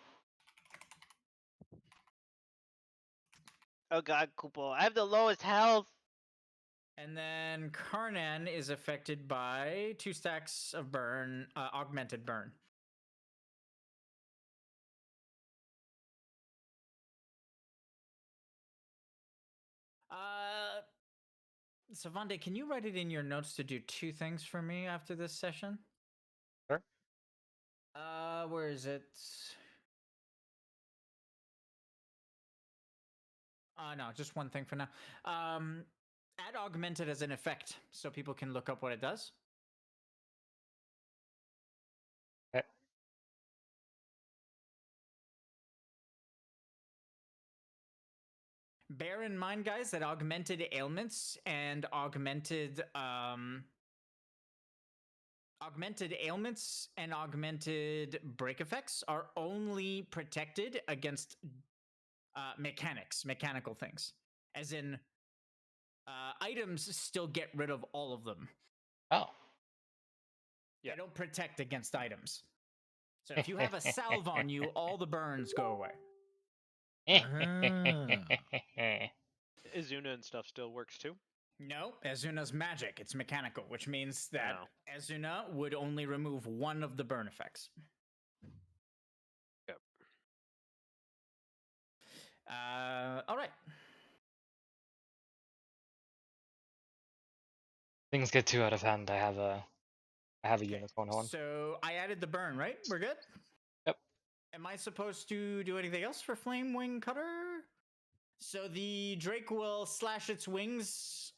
Oh God, Kupo. I have the lowest health. And then Karnan is affected by 2 stacks of burn, augmented burn. Savande, can you write it in your notes to do 2 things for me after this session? Sure. Where is it? No, just 1 thing for now. Add augmented as an effect so people can look up what it does. Okay. Bear in mind, guys, that augmented ailments and augmented break effects are only protected against mechanical things. As in, items still get rid of all of them. Oh. Yeah. They don't protect against items. So if you have a salve on you, all the burns go away. Izuna and stuff still works too. No, Azuna's magic. It's mechanical, which means that know. Azuna would only remove 1 of the burn effects. Yep. All right. Things get too out of hand. I have a unicorn horn. So I added the burn, right? We're good? Yep. Am I supposed to do anything else for Flame Wing Cutter? So the Drake will slash its wings,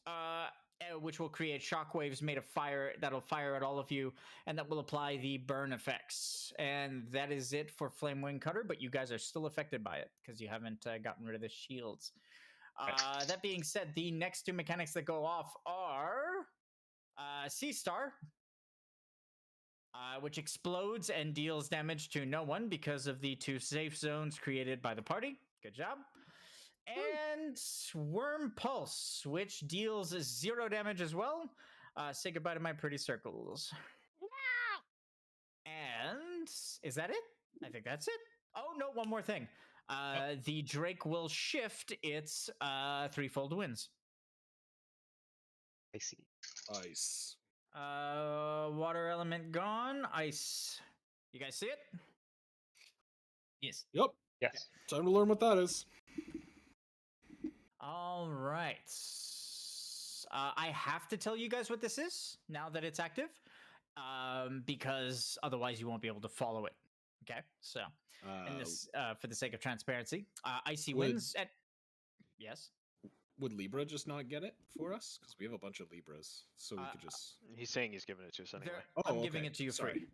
which will create shockwaves made of fire that'll fire at all of you, and that will apply the burn effects. And that is it for Flame Wing Cutter, but you guys are still affected by it because you haven't gotten rid of the shields. That being said, the next 2 mechanics that go off are Sea Star, which explodes and deals damage to no one because of the 2 safe zones created by the party. Good job. And Worm Pulse, which deals 0 damage as well. Say goodbye to my pretty circles. And is that it? I think that's it. Oh, no, 1 more thing. The Drake will shift its 3-fold winds. I see. Ice. Water element gone. Ice. You guys see it? Yes. Yep. Yes. Time to learn what that is. All right. I have to tell you guys what this is now that it's active, because otherwise you won't be able to follow it. Okay, so and this for the sake of transparency, icy winds. Yes. Would Libra just not get it for us? Because we have a bunch of Libras, so we could just. He's saying he's giving it to us anyway. I'm giving it to you free.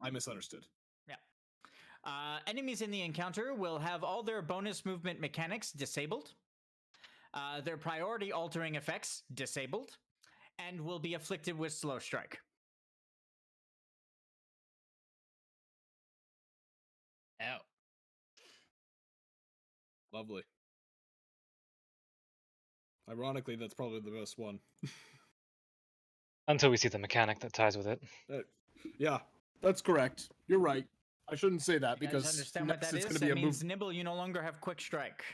I misunderstood. Yeah. Enemies in the encounter will have all their bonus movement mechanics disabled. Their priority altering effects disabled, and will be afflicted with slow strike. Oh. Lovely. Ironically, that's probably the best one. Until we see the mechanic that ties with it. Yeah, that's correct. You're right. I shouldn't say that You guys because understand what next that it's is? going to be That a means move. Nibble, you no longer have quick strike.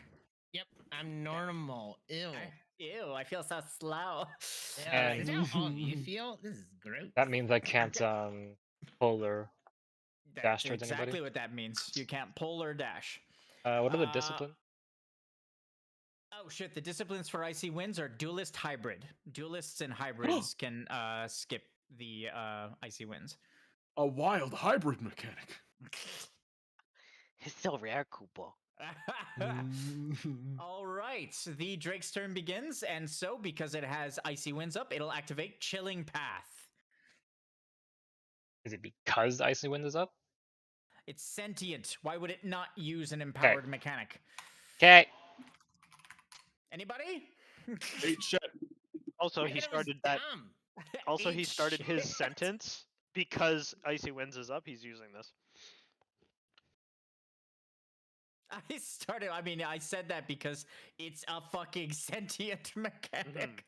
Yep, I'm normal. Ew. Ew, I feel so slow. Yeah, is that how all of you feel? This is gross. That means I can't polar dash That's towards exactly anybody. what that means. You can't pull or dash. What are the disciplines? Oh shit, the disciplines for icy winds are duelist hybrid. Duelists and hybrids can skip the icy winds. A wild hybrid mechanic. It's so rare, Koopa. All right, the Drake's turn begins, and so because it has icy winds up, it'll activate Chilling Path. Is it because Icy Wind is up? It's sentient. Why would it not use an empowered mechanic? Okay. Anybody? Eat shit. Also, I he thought it was started that. dumb. Also, he Eat started his shit. sentence because Icy Winds is up. He's using this. I said that because it's a fucking sentient mechanic.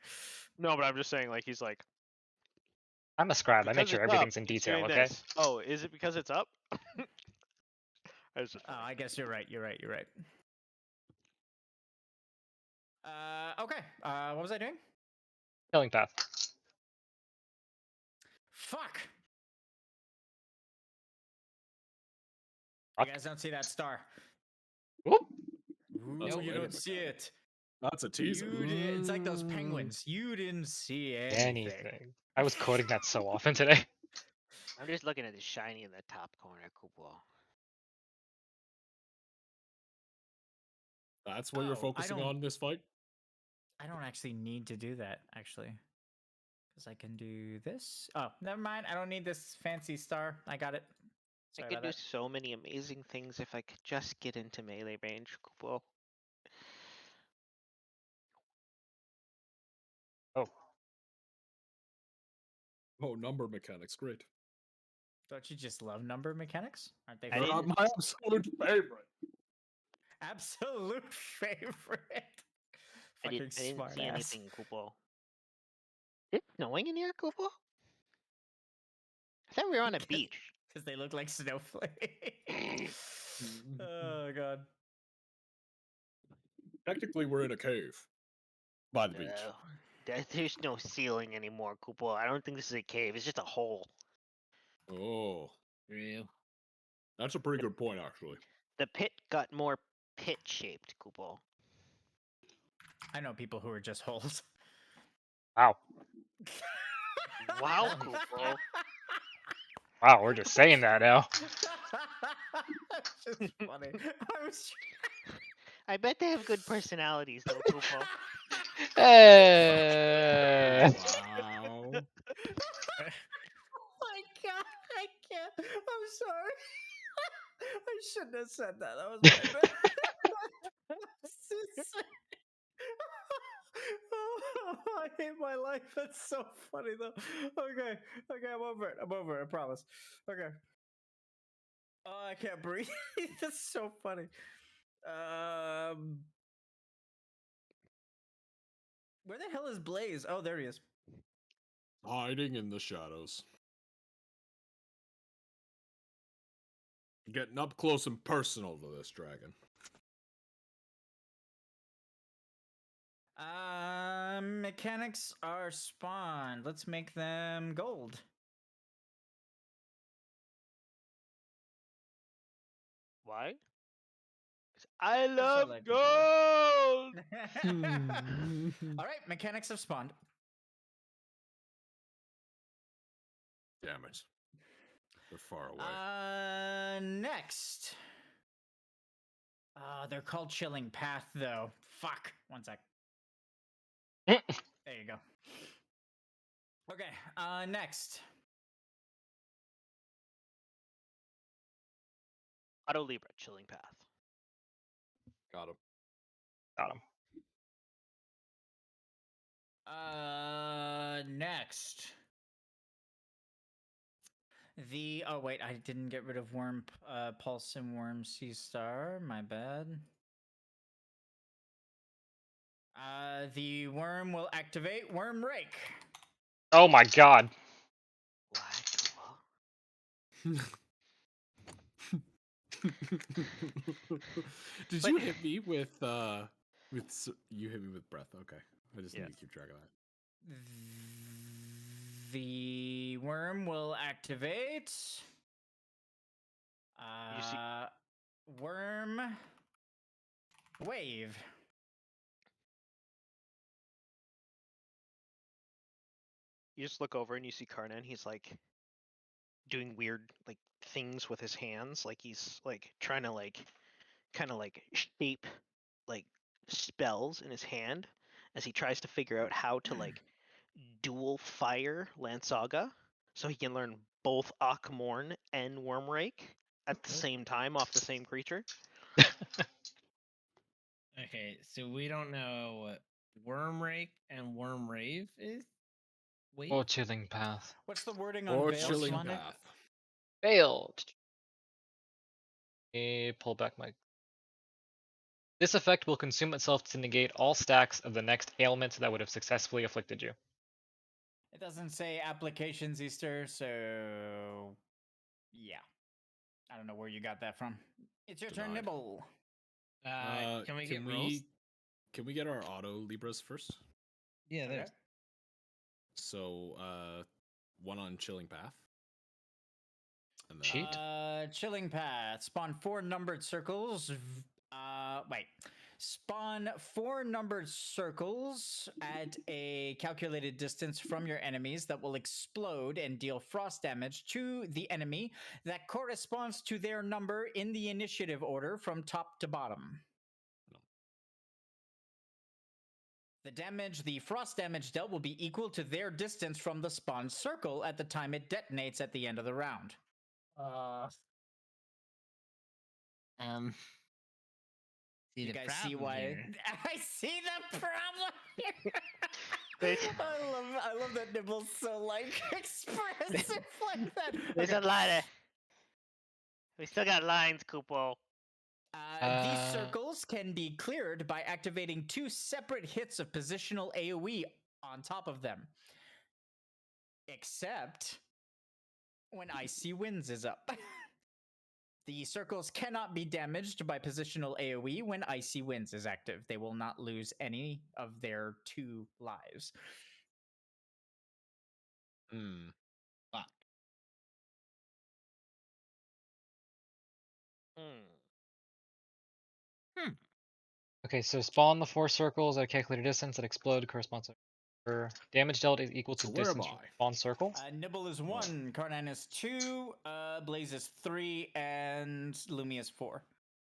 No, but I'm just saying, like, he's like. I'm a scribe. I make "Because sure it's everything's up, in he's detail, doing okay? this." Oh, is it because it's up? That's just funny. I guess you're right. Okay. What was I doing? Killing Path. Fuck. Fuck. You guys don't see that star. Whoop. Ooh, That's you weird. don't see it. That's a teaser. It's like those penguins. You didn't see anything. Anything. I was quoting that so often today. I'm just looking at the shiny in the top corner, Kupo. That's what you're Oh, I focusing don't- on this fight? I don't actually need to do that, actually. Because I can do this. Oh, never mind. I don't need this fancy star. I got it. I Sorry could about do that. so many amazing things if I could just get into melee range, Kupo. Oh, Oh, number mechanics, great. Don't you just love number mechanics? Aren't they I They're fun? didn't- my absolute favorite. Absolute favorite. I Fucking didn't smart see ass. anything, Kupo. Is it snowing in here, Kupo? I thought we were on a beach. Because they look like snowflakes. Oh, God. Technically, we're in a cave by the beach. No. There's no ceiling anymore, Kupo. I don't think this is a cave. It's just a hole. Oh, True. that's a pretty good point, actually. The pit got more pit-shaped, Kupo. I know people who are just holes. wow. Wow, Hell yeah. Kupo. Wow, we're just saying that now. That's just funny. I was. I bet they have good personalities, though, Kupo. Hey. Wow. My God, I can't. I'm sorry. I shouldn't have said that. That was my bad. I hate my life. That's so funny, though. Okay, I'm over it. I'm over it. I promise. Okay. Oh, I can't breathe. That's so funny. Where the hell is Blaze? Oh, there he is. Hiding in the shadows. Getting up close and personal to this dragon. Mechanics are spawned. Let's make them gold. Why? 'Cause I I love like it. gold! All right, mechanics have spawned. Damn it. They're far away. Next. They're called Chilling Path, though. Fuck. One sec. There you go. Okay, next. Auto Libra, Chilling Path. Got him. Got him. Next. Oh wait, I didn't get rid of Worm Pulse and Worm Sea Star. My bad. The worm will activate Worm Rake. Oh my god. What? Did But- you hit me with you hit me with breath? Okay, I just need Yes. to keep track of that. The worm will activate. You see- Worm Wave. You just look over and you see Karnan. He's like doing weird like things with his hands, like he's like trying to like kind of like shape like spells in his hand as he tries to figure out how to like dual fire Lansaga so he can learn both Akmorn and Wormrake at the same time off the same creature. Okay, so we don't know what Worm Rake and Worm Rave is? Wait. Oh, Chilling Path. What's the wording on Or Veil, chilling Swanee? path. Failed. Let me pull back my. This effect will consume itself to negate all stacks of the next ailment that would have successfully afflicted you. It doesn't say applications, Easter, so yeah. I don't know where you got that from. It's your turn, Denied. Nibble. Can we get rolls? Can we get our auto Libras first? Yeah, there's. Okay. So one on chilling path. And then Cheat. Chilling Path. Spawn 4 numbered circles. Wait. Spawn 4 numbered circles at a calculated distance from your enemies that will explode and deal frost damage to the enemy that corresponds to their number in the initiative order from top to bottom. The frost damage dealt will be equal to their distance from the spawn circle at the time it detonates at the end of the round. See You the guys see problem why? here. I see the problem here. There's- I love that Nibble's so like expressive like that. There's Okay. a lot of. We still got lines, Kupo. These circles can be cleared by activating 2 separate hits of positional AoE on top of them. Except when Icy Winds is up. The circles cannot be damaged by positional AoE when Icy Winds is active. They will not lose any of their 2 lives. Hmm. Fuck. Okay, so spawn the 4 circles at a calculated distance that explode corresponds to damage dealt is equal to So where distance am from I? spawn circle. Nibble is 1, Karnan is 2, Blaze is 3, and Lumi is 4.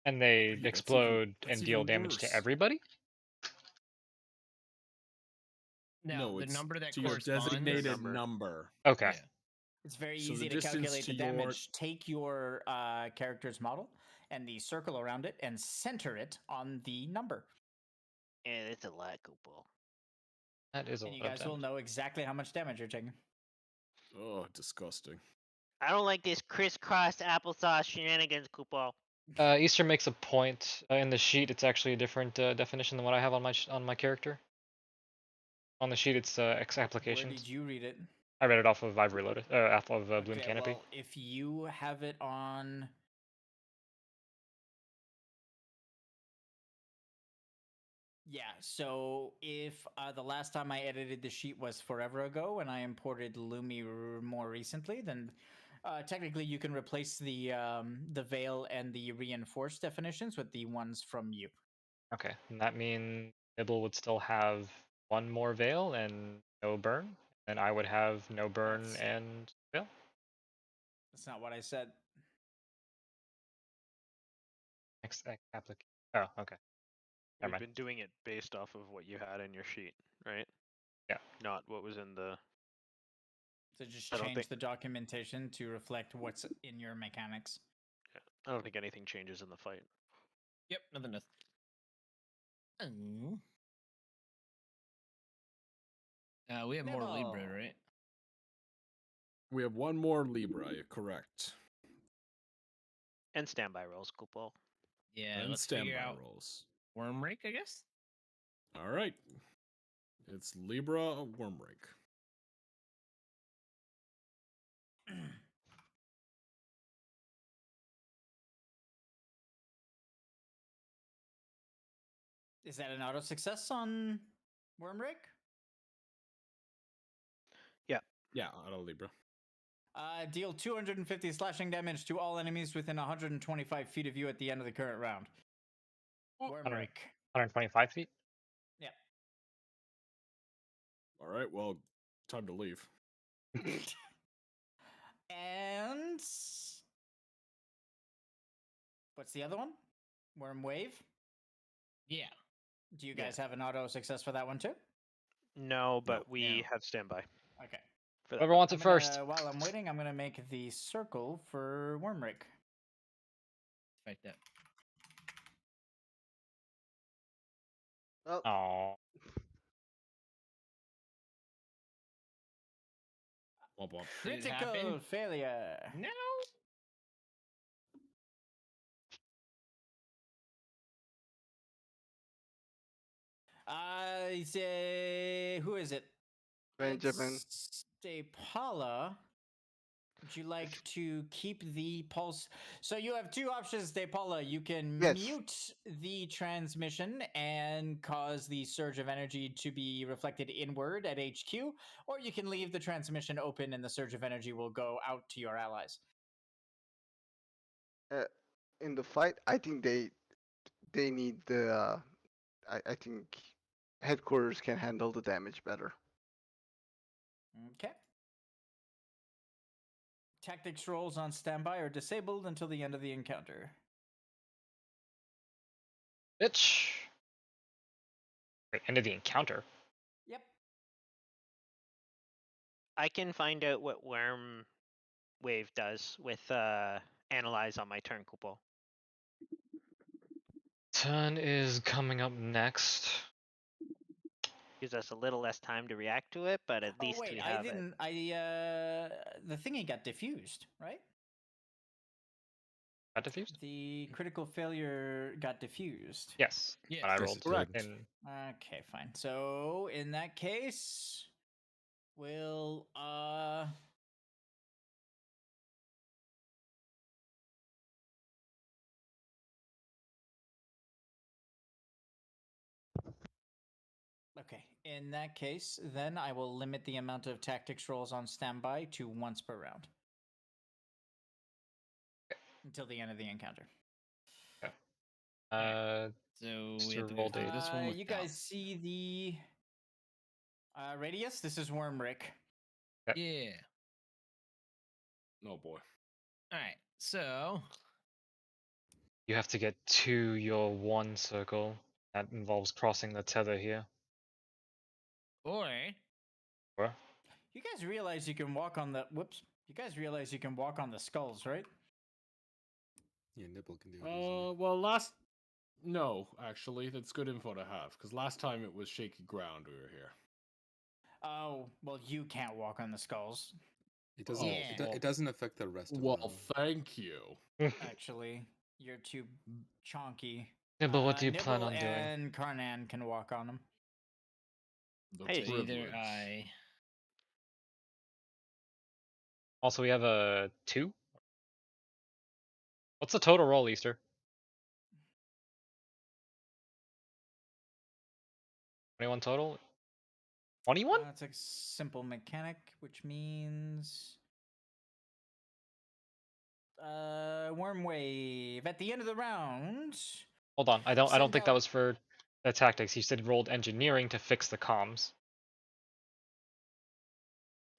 And they Hey, that's explode that's and deal even damage worse. to everybody? No, the it's number that to your corresponds. designated Number. number. Okay. Yeah. It's very So the easy to distance calculate to the your- damage. Take your character's model and the circle around it and center it on the number. Yeah, it's a lot, Kupo. That is a And you lot of guys will damage. know exactly how much damage you're taking. Oh, disgusting. I don't like this crisscross applesauce shenanigans, Kupo. Easter makes a point in the sheet. It's actually a different definition than what I have on my character. On the sheet, it's X Where applications. did you read it? I read it off of Ivory Lotus, off of Bloom Okay, Canopy. well, if you have it on... Yeah, so if the last time I edited the sheet was forever ago and I imported Lumi more recently, then technically you can replace the veil and the reinforced definitions with the ones from you. Okay, and that means Nibble would still have 1 more veil and no burn, and I would have no burn That's- and veil. That's not what I said. X application. Oh, okay. Never We've mind. been doing it based off of what you had in your sheet, right? Yeah. Not what was in the. So just I don't change think- the documentation to reflect what's in your mechanics. I don't think anything changes in the fight. Yep, nothing does. We have more Libra, Nibble. right? We have 1 more Libra, you're correct. And standby rolls, Kupo. Yeah, And let's standby figure out rolls. Worm Rake, I guess. All right. It's Libra Worm Rake. Is that an auto success on Wormrake? Yeah, auto Libra. Deal 250 slashing damage to all enemies within 125 feet of you at the end of the current round. Wormrake. 125 feet? Yeah. All right, well, time to leave. And what's the other one? Worm Wave. Yeah. Do you guys have an auto success for that one too? No, but we No. have standby. Okay. For that. Whoever wants I'm it first. gonna- While I'm waiting, I'm gonna make the circle for Wormrake. Fight that. Oh, Aww. Womp womp. Did it Critical happen? failure. No. Who is it? Benjamin. It's Depala. Would you like to keep the pulse? So you have 2 options, Depala. You can Yes. mute the transmission and cause the surge of energy to be reflected inward at HQ, or you can leave the transmission open and the surge of energy will go out to your allies. In the fight, I think they need the I think headquarters can handle the damage better. Okay. Tactics rolls on standby are disabled until the end of the encounter. Bitch. Wait, end of the encounter. Yep. I can find out what Worm Wave does with Analyze on my turn, Kupo. Turn is coming up next. Gives us a little less time to react to it, but at Oh least wait, we I have it. didn't. The thingy got diffused, right? Got diffused? The critical failure got diffused. Yes. Yes. When I Yes, rolled. it did. Correct. In Okay, fine. So in that case, we'll okay. In that case, then I will limit the amount of tactics rolls on standby to once per round. Until the end of the encounter. So we Mr. have to Roll go through this one with you guys see the radius? This is Wormrick. Yeah. Oh boy. All right. So you have to get to your one circle. That involves crossing the tether here. or Or You guys realize you can walk on the whoops. You guys realize you can walk on the skulls, right? Yeah, Nibble can do it easily. Well, no, actually, that's good info to have because last time it was shaky ground we were here. Oh, well, you can't walk on the skulls. It doesn't. Yeah. It doesn't affect the rest of Well, them. thank you. Actually, you're too chonky. Nibble, what do you plan Nibble on doing? and Karnan can walk on them. The Hey. either privilege. I. Also, we have a 2. What's the total roll, Easter? 21 total? 21? It's a simple mechanic, which means worm wave at the end of the round. Hold on, I don't Send think out- that was for the tactics. You said rolled engineering to fix the comms.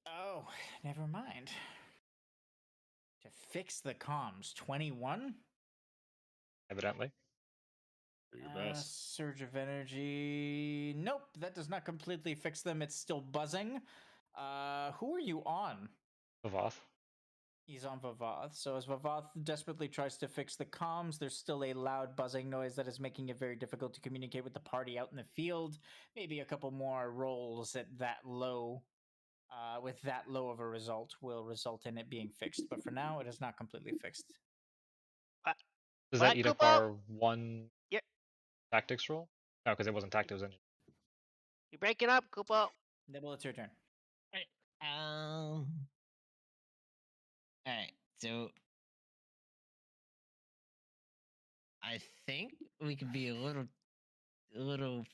Oh, never mind. To fix the comms, 21. Evidently. Do your best. Surge of energy. Nope, that does not completely fix them. It's still buzzing. Who are you on? Vavoth. He's on Vavoth. So as Vavoth desperately tries to fix the comms, there's still a loud buzzing noise that is making it very difficult to communicate with the party out in the field. Maybe a couple more rolls at that low, with that low of a result, will result in it being fixed. But for now, it is not completely fixed. Does What, that eat up Kupo? our one Yep. tactics roll? No, because it wasn't tactics, it was engineering. You're breaking up, Kupo. Nibble, it's your turn. All right. So I think we could be a little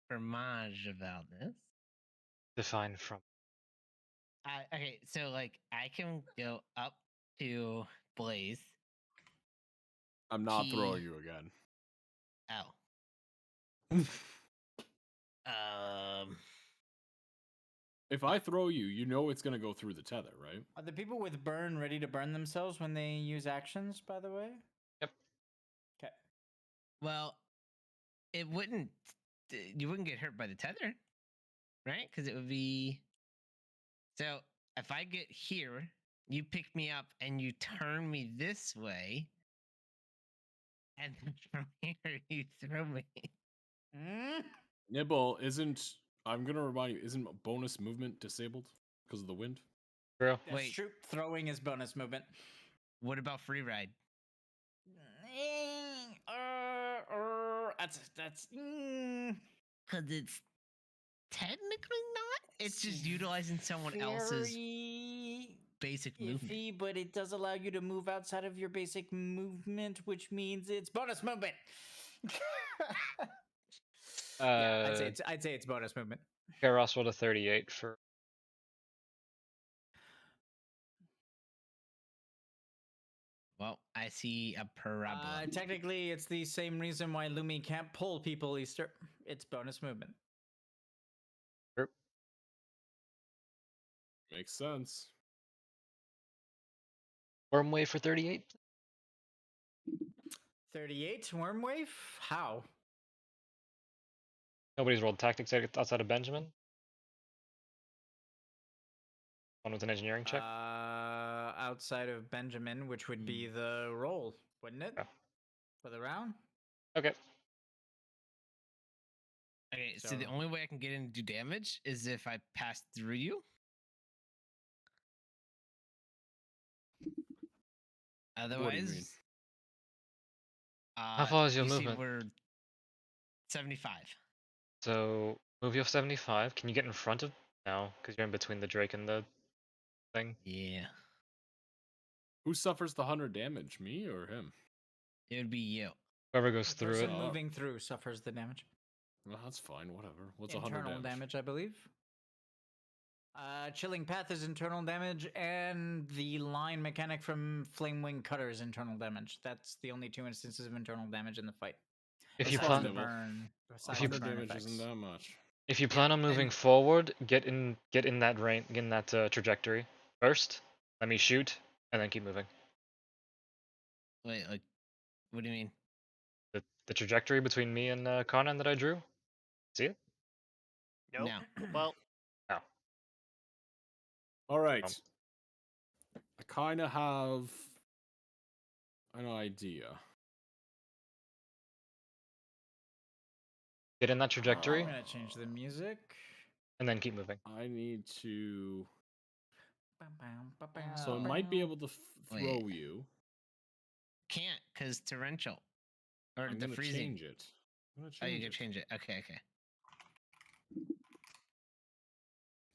fromage about this. Define from. Okay, so like I can go up to Blaze. I'm not He- throwing you again. Oh. Um. If I throw you, you know it's gonna go through the tether, right? Are the people with burn ready to burn themselves when they use actions, by the way? Yep. Okay. Well, it wouldn't. You wouldn't get hurt by the tether, right? Because it would be. So if I get here, you pick me up and you turn me this way, and then from here you throw me. Nibble isn't. I'm gonna remind you. Isn't bonus movement disabled because of the wind? True. That's Wait. true. Throwing is bonus movement. What about free ride? That's. Because it's technically not. It's just utilizing someone else's basic movement. Iffy, but it does allow you to move outside of your basic movement, which means it's bonus movement. Yeah, I'd say it's bonus movement. Karos rolled a 38 for. Well, I see a parabola. Technically, it's the same reason why Lumi can't pull people, Easter. It's bonus movement. Makes sense. Wormwave for 38. 38 Wormwave? How? Nobody's rolled tactics outside of Benjamin. One with an engineering check. Outside of Benjamin, which would be the roll, wouldn't it? Yeah. For the round? Okay. Okay, so the only way I can get in and do damage is if I pass through you. Otherwise, What do you mean? How far is your you movement? See, we're 75. So move your 75. Can you get in front of now? Because you're in between the Drake and the thing. Yeah. Who suffers the 100 damage? Me or him? It would be you. Whoever goes The through person it. moving through suffers the damage. Well, that's fine. Whatever. What's 100 Internal damage, I believe. Chilling Path is internal damage, and the line mechanic from Flamewing Cutter is internal damage. That's the only two instances of internal damage in the fight. If you Besides plan, the burn, besides 100 the burn damage effects. isn't that much. if you plan on moving forward, get in that range, in that trajectory first. Let me shoot, and then keep moving. Wait, like, what do you mean? The trajectory between me and Conan that I drew. See it? Nope. No. Well, All right. I kind of have an idea. Get in that trajectory, I'm gonna change the music. and then keep moving. I need to. So I might be able to throw you. Can't, because torrential. Or I'm the gonna freezing. change it. I'm gonna Oh, you change can it. change it. Okay, okay.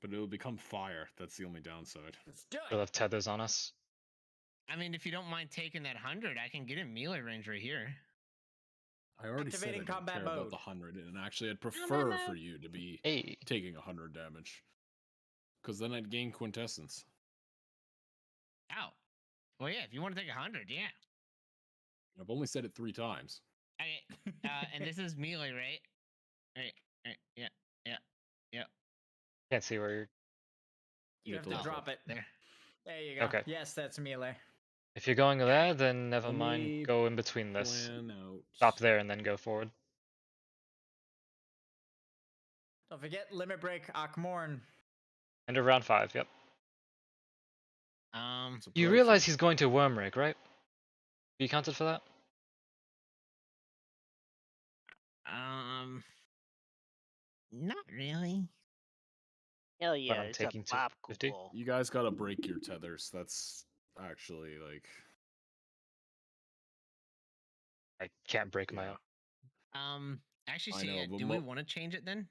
But it'll become fire. That's the only downside. Let's do We'll it. have tethers on us. I mean, if you don't mind taking that 100, I can get in melee range right here. I already Activating said I don't combat care about mode. the 100, and actually I'd prefer for you to be Hey. taking 100 damage. Because then I'd gain quintessence. Oh. Well, yeah, if you want to take 100, yeah. I've only said it 3 times. Okay. And this is melee, right? Right. Yeah. Can't see where you're. You have to drop it. There. There you go. Okay. Yes, that's melee. If you're going there, then never Let mind. me Go in between this. Plan out. Stop there and then go forward. Don't forget limit break Akmorn. End of round 5. Yep. It's You approaching. realize he's going to Wormrake, right? You counted for that? Not really. hell yeah, I'm it's taking a bop 50. cool. You guys gotta break your tethers. That's actually like. I can't break my Yeah. own. Actually, I so know, yeah, but do we want to change it then?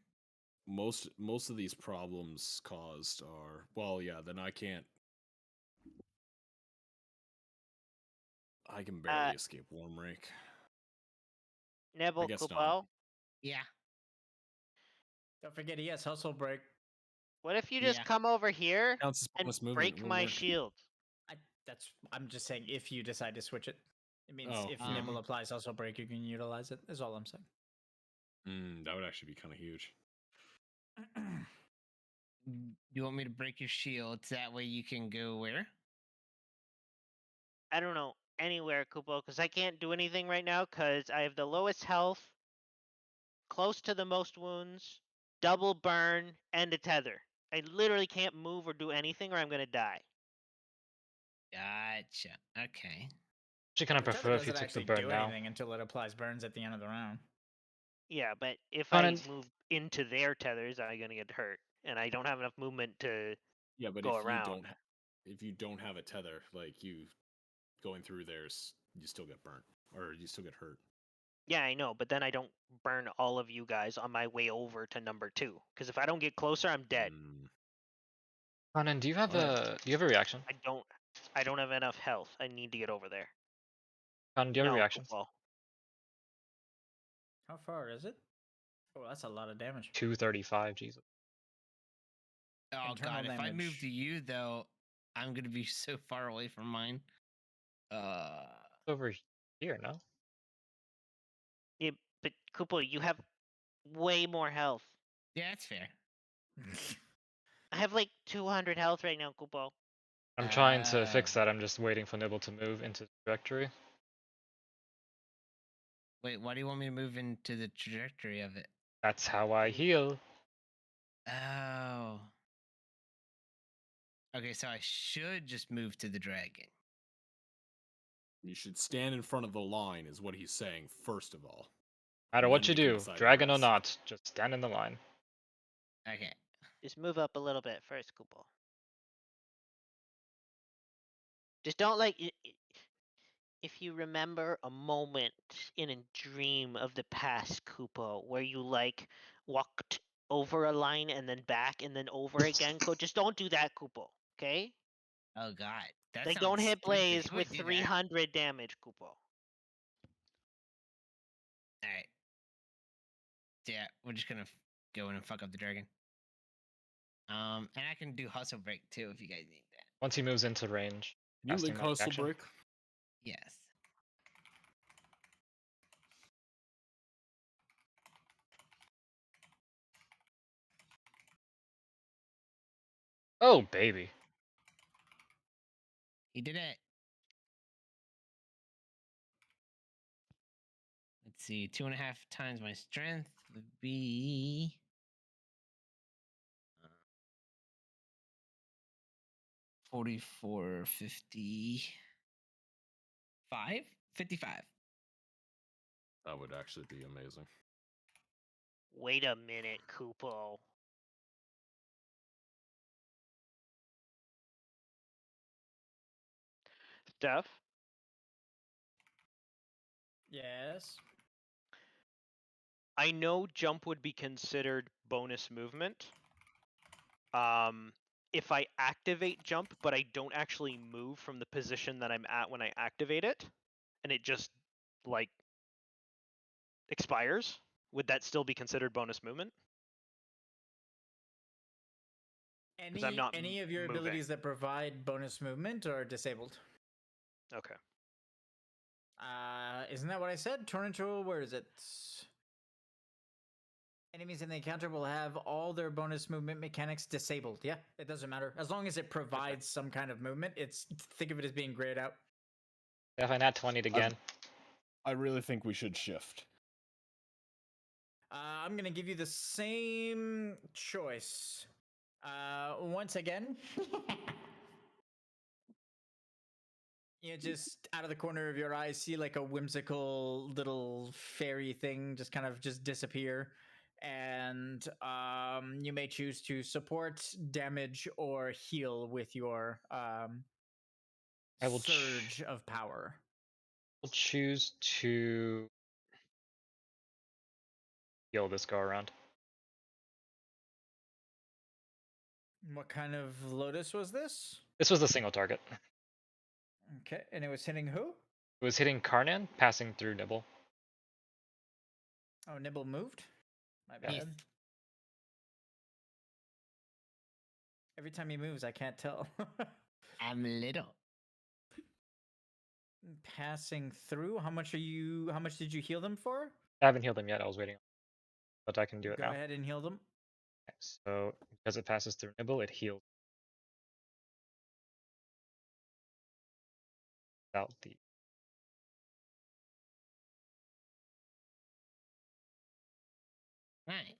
Most of these problems caused are then I can't. I can barely escape Wormrake. Nebel guess not. Kubal, Yeah. Don't forget he has hustle break. what if you just Yeah. come over here Counts as and bonus movement. break It'll my work. shield? I'm just saying if you decide to switch it. It means Oh, if yeah. Nibble applies hustle break, you can utilize it. Is all I'm saying. That would actually be kind of huge. You want me to break your shield so that way you can go where? I don't know, anywhere, Kupo, because I can't do anything right now because I have the lowest health, close to the most wounds, double burn, and a tether. I literally can't move or do anything or I'm going to die. Gotcha. Okay. Actually, kind of The tether prefer if you doesn't took the actually burn do now. anything until it applies burns at the end of the round. Yeah, but if Conan- I move into their tethers, I'm going to get hurt. And I don't have enough movement to Yeah, but go if around. if you don't have a tether, like you going through theirs, you still get burnt or you still get hurt. Yeah, I know, but then I don't burn all of you guys on my way over to number 2. Because if I don't get closer, I'm dead. Conan, do you have Alright. a reaction? I don't have enough health. I need to get over there. Conan, do you have a reaction? Well, How far is it? Oh, that's a lot of damage. 235. Jesus. Oh Internal god, if I move damage. to you though, I'm gonna be so far away from mine. Over here, no? Yeah, but Kupo, you have way more health. Yeah, that's fair. I have like 200 health right now, Kupo. I'm trying to fix Oh. that. I'm just waiting for Nibble to move into the trajectory. Wait, why do you want me to move into the trajectory of it? That's how I heal. Oh. Okay, so I should just move to the dragon. You should stand in front of the line, is what he's saying, first of all. Matter And what then you can do, decide the dragon or rest. not, just stand in the line. Okay. Just move up a little bit first, Kupo. Just don't like. If you remember a moment in a dream of the past, Kupo, where you like walked over a line and then back and then over again, just don't do that, Kupo. Okay? Oh god. That Like sounds don't hit stupid. Blaze You with wouldn't do that. 300 damage, Kupo. Alright. Yeah, we're just gonna go in and fuck up the dragon. And I can do hustle break too if you guys need that. Once he moves into range. You casting link magic hustle action. break? Yes. Oh, baby. He did it. Let's see, 2.5 times my strength would be 44, 55? 55. That would actually be amazing. Wait a minute, Kupo. Steph? Yes. I know jump would be considered bonus movement. If I activate jump, but I don't actually move from the position that I'm at when I activate it, and it just like expires, would that still be considered bonus movement? I'm not Any of your moving. abilities that provide bonus movement are disabled. Okay. Isn't that what I said? Torrential, where is it? Enemies in the encounter will have all their bonus movement mechanics disabled. Yeah, it doesn't matter. As long as it provides some kind of movement, think of it as being grayed out. If I nat 20'd again. I really think we should shift. I'm gonna give you the same choice. Once again. You just out of the corner of your eye see like a whimsical little fairy thing just kind of just disappear, and you may choose to support, damage, or heal with your I will surge of power. I'll choose to heal this go around. What kind of lotus was this? This was the single target. Okay, and it was hitting who? It was hitting Karnan, passing through Nibble. Oh, Nibble moved? My bad. Yes. Every time he moves, I can't tell. I'm little. Passing through? How much did you heal them for? I haven't healed him yet, I was waiting. But I can do it Go now. ahead and heal them. Okay, so because it passes through Nibble, it heals. Without the Nice.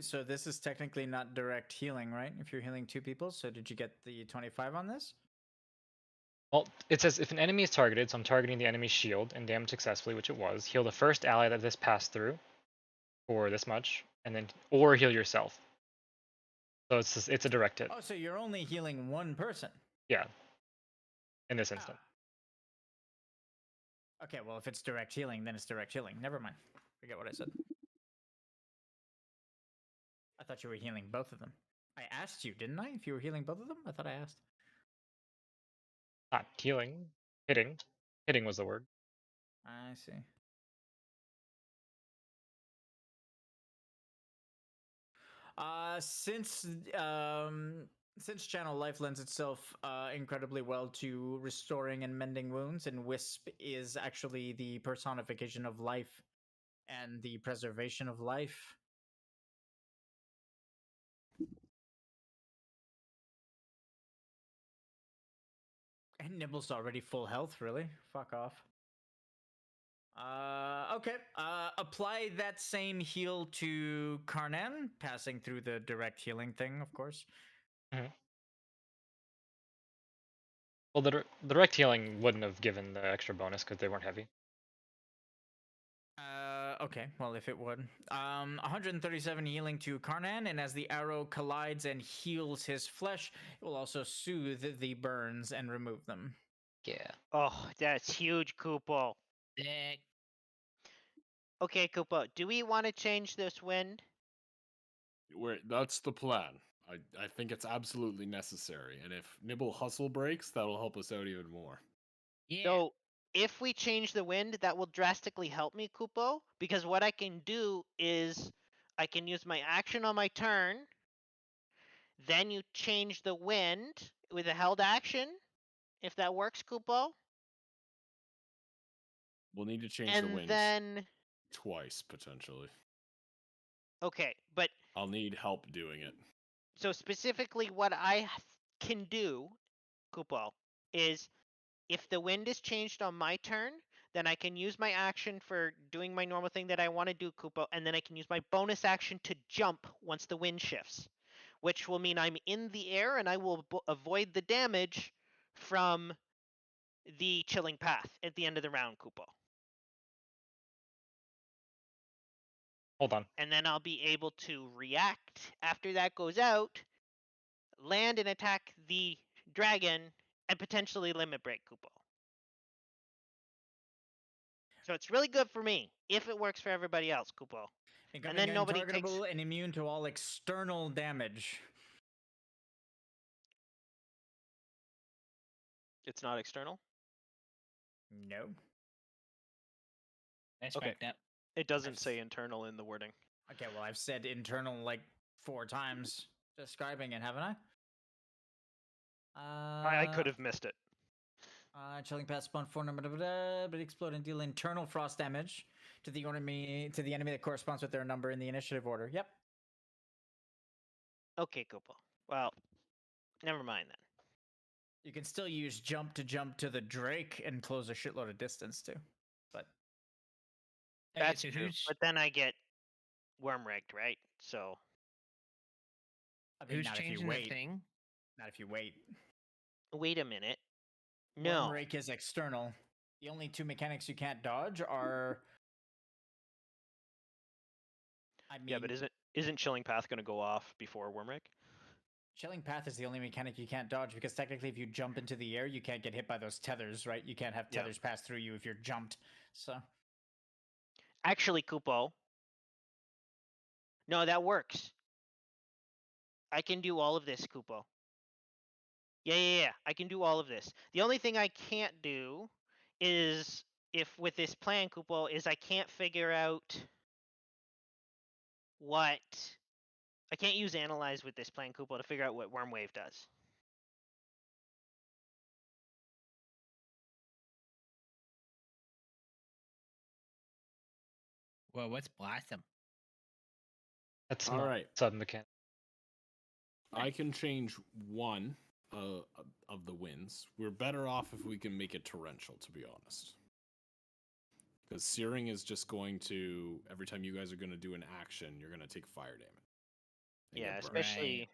So this is technically not direct healing, right? If you're healing two people, so did you get the 25 on this? Well, it says if an enemy is targeted, so I'm targeting the enemy's shield and damage successfully, which it was, heal the first ally that this passed through for this much, and then or heal yourself. So it's a direct hit. Oh, so you're only healing one person. Yeah. In this instant. Okay, well if it's direct healing, then it's direct healing. Never mind. Forget what I said. I thought you were healing both of them. I asked you, didn't I? If you were healing both of them? I thought I asked. Not healing. Hitting. Hitting was the word. I see. Since Since Channel Life lends itself incredibly well to restoring and mending wounds, and Wisp is actually the personification of life and the preservation of life. And Nibble's already full health, really? Fuck off. Okay. Apply that same heal to Karnan, passing through the direct healing thing, of course. Well, the direct healing wouldn't have given the extra bonus because they weren't heavy. Okay, well, if it would. 137 healing to Karnan, and as the arrow collides and heals his flesh, it will also soothe the burns and remove them. Yeah. Oh, that's huge, Koopo. Sick. Okay, Koopo, do we want to change this wind? That's the plan. I think it's absolutely necessary, and if Nibble hustle breaks, that'll help us out even more. Yeah. So, if we change the wind, that will drastically help me, Koopo, because what I can do is I can use my action on my turn, then you change the wind with a held action, if that works, Koopo. We'll need to change the And winds then, twice potentially. okay, but I'll need help doing it. so specifically what I can do, Koopo, is if the wind is changed on my turn, then I can use my action for doing my normal thing that I want to do, Koopo, and then I can use my bonus action to jump once the wind shifts, which will mean I'm in the air and I will avoid the damage from the chilling path at the end of the round, Koopo. Hold on. And then I'll be able to react after that goes out, land and attack the dragon, and potentially limit break Koopo. So it's really good for me if it works for everybody else, Koopo. Becoming And then nobody takes. untargetable and immune to all external damage. It's not external. No. That's Okay. fucked up. It doesn't say internal in the wording. Okay, well, I've said internal like 4 times describing it, haven't I? I could have missed it. Chilling path spawn 4 number, but explode and deal internal frost damage to the enemy that corresponds with their number in the initiative order. Yep. Okay, Koopo. Well, never mind then. You can still use jump to the Drake and close a shitload of distance too. But Okay, That's so true. who's But then I get worm rigged, right? So I mean, who's not if you changing the wait. thing? Not if you wait. wait a minute. Worm No. rake is external. The only 2 mechanics you can't dodge are. I mean, Yeah, but isn't chilling path going to go off before Wormrick? Chilling path is the only mechanic you can't dodge because technically, if you jump into the air, you can't get hit by those tethers, right? You can't have Yeah. tethers pass through you if you're jumped. So Actually, Koopo. No, that works. I can do all of this, Koopo. Yeah. I can do all of this. The only thing I can't do is if with this plan, Koopo, is I can't figure out what. I can't use analyze with this plan, Koopo, to figure out what Worm Wave does. Well, what's Blossom? That's All not right. sub mechanic. I can change one of the winds. We're better off if we can make it torrential, to be honest. Because searing is just going to, every time you guys are going to do an action, you're going to take fire damage. and Yeah, get burned. especially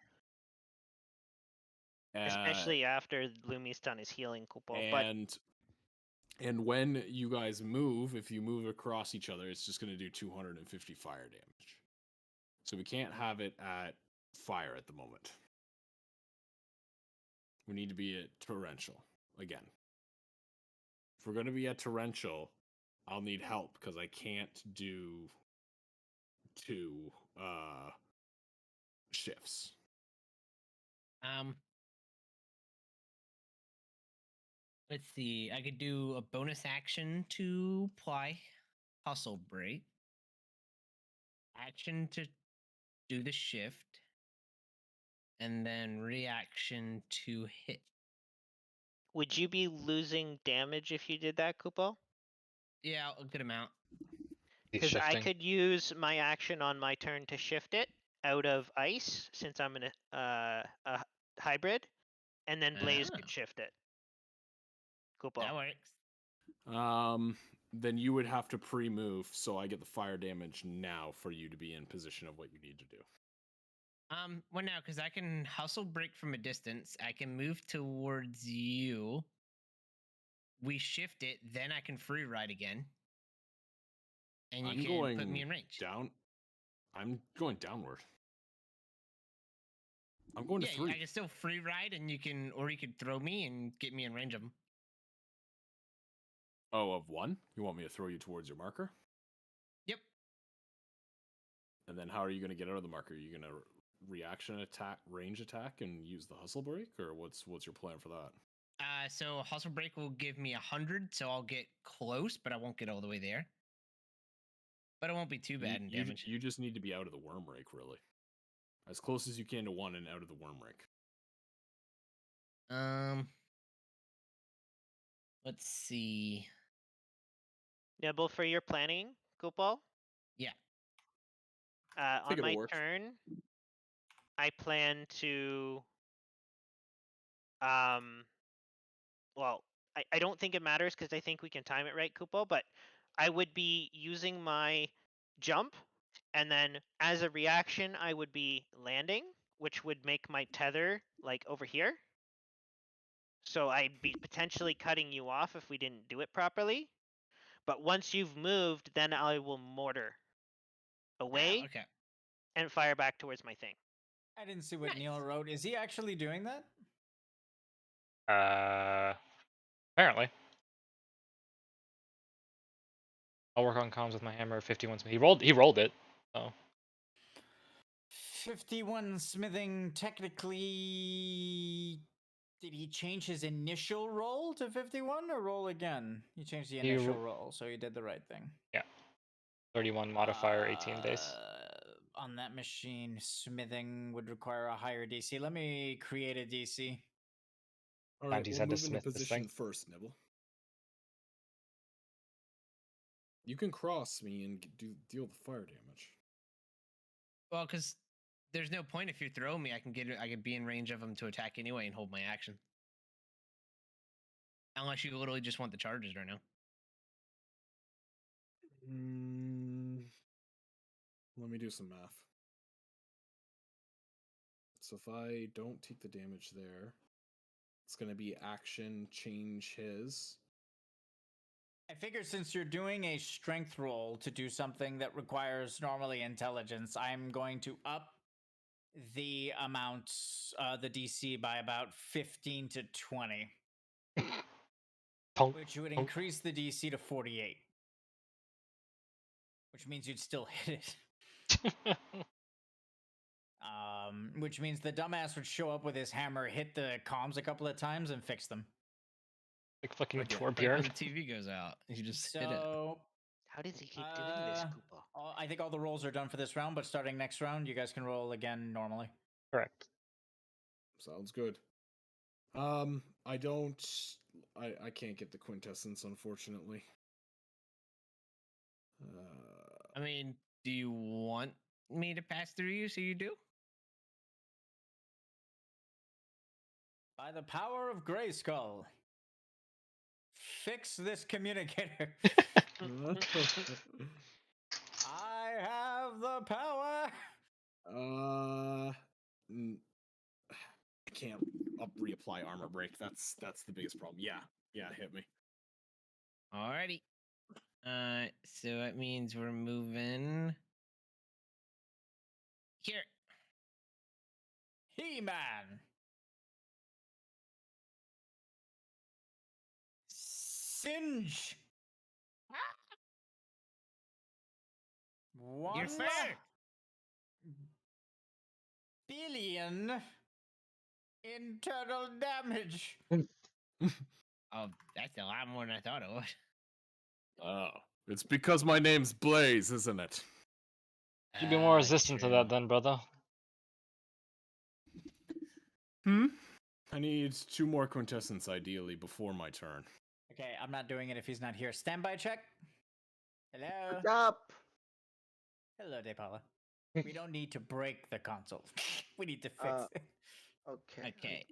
especially after Lumi's done his healing, Koopo. But And when you guys move, if you move across each other, it's just going to do 250 fire damage. So we can't have it at fire at the moment. We need to be at torrential again. If we're going to be at torrential, I'll need help because I can't do 2 shifts. Let's see. I could do a bonus action to apply hustle break. Action to do the shift. and then reaction to hit. Would you be losing damage if you did that, Kupo? Yeah, a good amount. He's Because I shifting. could use my action on my turn to shift it out of ice, since I'm a hybrid, and then Blaze Ah. could shift it. Kupo. That works. Then you would have to pre-move, so I get the fire damage now for you to be in position of what you need to do. Well, now because I can hustle break from a distance, I can move towards you. We shift it, then I can free ride again, and you I'm can going put me in range. down. I'm going downward. I'm going to Yeah, 3. I can still free ride, and you can, or you could throw me and get me in range of them. Oh, of 1? You want me to throw you towards your marker? Yep. And then how are you going to get out of the marker? Are you going to reaction attack, range attack, and use the hustle break, or what's your plan for that? So hustle break will give me 100, so I'll get close, but I won't get all the way there. But it won't be too bad in damage. You just need to be out of the worm rake, really. As close as you can to 1 and out of the worm rake. Let's see. Nibble for your planning, Kupo. Yeah. On my work. turn, I plan to well, I don't think it matters because I think we can time it right, Kupo, but I would be using my jump, and then as a reaction, I would be landing, which would make my tether like over here. So I'd be potentially cutting you off if we didn't do it properly. But once you've moved, then I will mortar away Okay. and fire back towards my thing. I didn't see what Nice. Neil wrote. Is he actually doing that? Apparently. I'll work on comms with my hammer. 51 smith. He rolled it. So 51 smithing technically. Did he change his initial roll to 51 or roll again? He changed the He initial ro- roll, so he did the right thing. 31 modifier, 18 base. On that machine, smithing would require a higher DC. Let me create a DC. All right, Times he's we'll had to move into smith this position thing. first, Nibble. You can cross me and deal the fire damage. Well, because there's no point if you throw me. I can be in range of them to attack anyway and hold my action. Unless you literally just want the charges right now. Let me do some math. So if I don't take the damage there, it's going to be action change his. I figure since you're doing a strength roll to do something that requires normally intelligence, I'm going to up the amount, the DC by about 15 to 20, which would increase the DC to 48, which means you'd still hit it. Which means the dumbass would show up with his hammer, hit the comms a couple of times, and fix them. Like fucking Like Torbjorn. when the TV goes out, you just hit it. How does he keep doing this, Kupo? I think all the rolls are done for this round, but starting next round, you guys can roll again normally. Correct. Sounds good. I can't get the quintessence, unfortunately. I mean, do you want me to pass through you so you do? By the power of Grayskull, fix this communicator. I have the power. I can't reapply armor break. That's the biggest problem. Yeah, hit me. Alrighty. So that means we're moving here. He-Man. Singe. You're 1 fair. billion internal damage. Oh, that's a lot more than I thought it was. Oh, it's because my name's Blaze, isn't it? You'd be more resistant to that then, brother. I need 2 more quintessence, ideally, before my turn. Okay, I'm not doing it if he's not here. Standby check. Hello. What's up? Hello, Depala. We don't need to break the console. We need to fix Uh, it. Okay. Okay.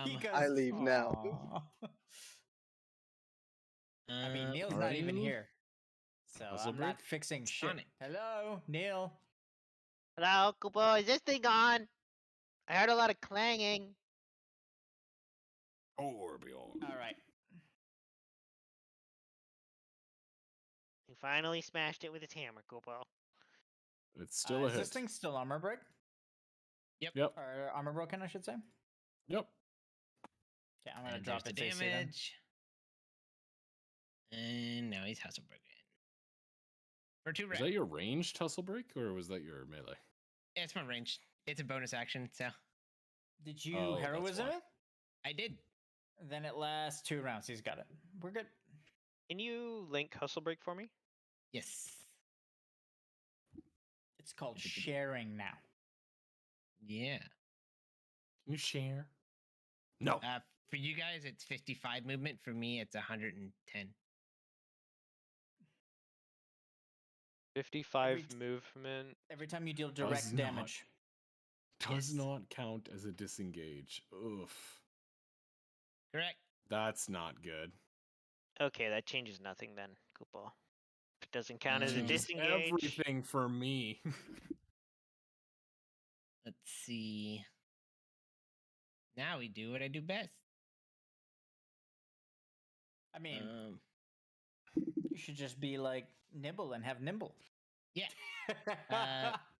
He goes, I leave now. "Aw." I mean, Neil's are not even you? here, so Puzzle I'm break? not fixing shit. on it. Hello, Neil. Hello, Kubo. Is this thing on? I heard a lot of clanging. Orbeon. All right. He finally smashed it with his hammer, Kubo. It's still a Is hit. this thing still armor break? Yep. Yep. Or armor broken, I should say. Yep. Okay, I'm gonna And drop there's its the AC then. damage. And now he's hustle broken. For 2 Was rounds. that your ranged tussle break, or was that your melee? Yeah, it's my range. It's a bonus action, so Did you Oh, that's heroism why. it? I did. Then it lasts 2 rounds. He's got it. We're good. Can you link Hustle Break for me? Yes. It's called sharing now. Yeah. Can you share? No. For you guys, it's 55 movement. For me, it's 110. 55 Every- movement. Every time you deal Does direct not. damage. Does Yes. not count as a disengage. Oof. Correct. That's not good. Okay, that changes nothing then, Kubo. If it doesn't count as a Changes disengage. Everything for me. Let's see. Now we do what I do best. I mean, you should just be like Nibble and have Nimble. Yeah.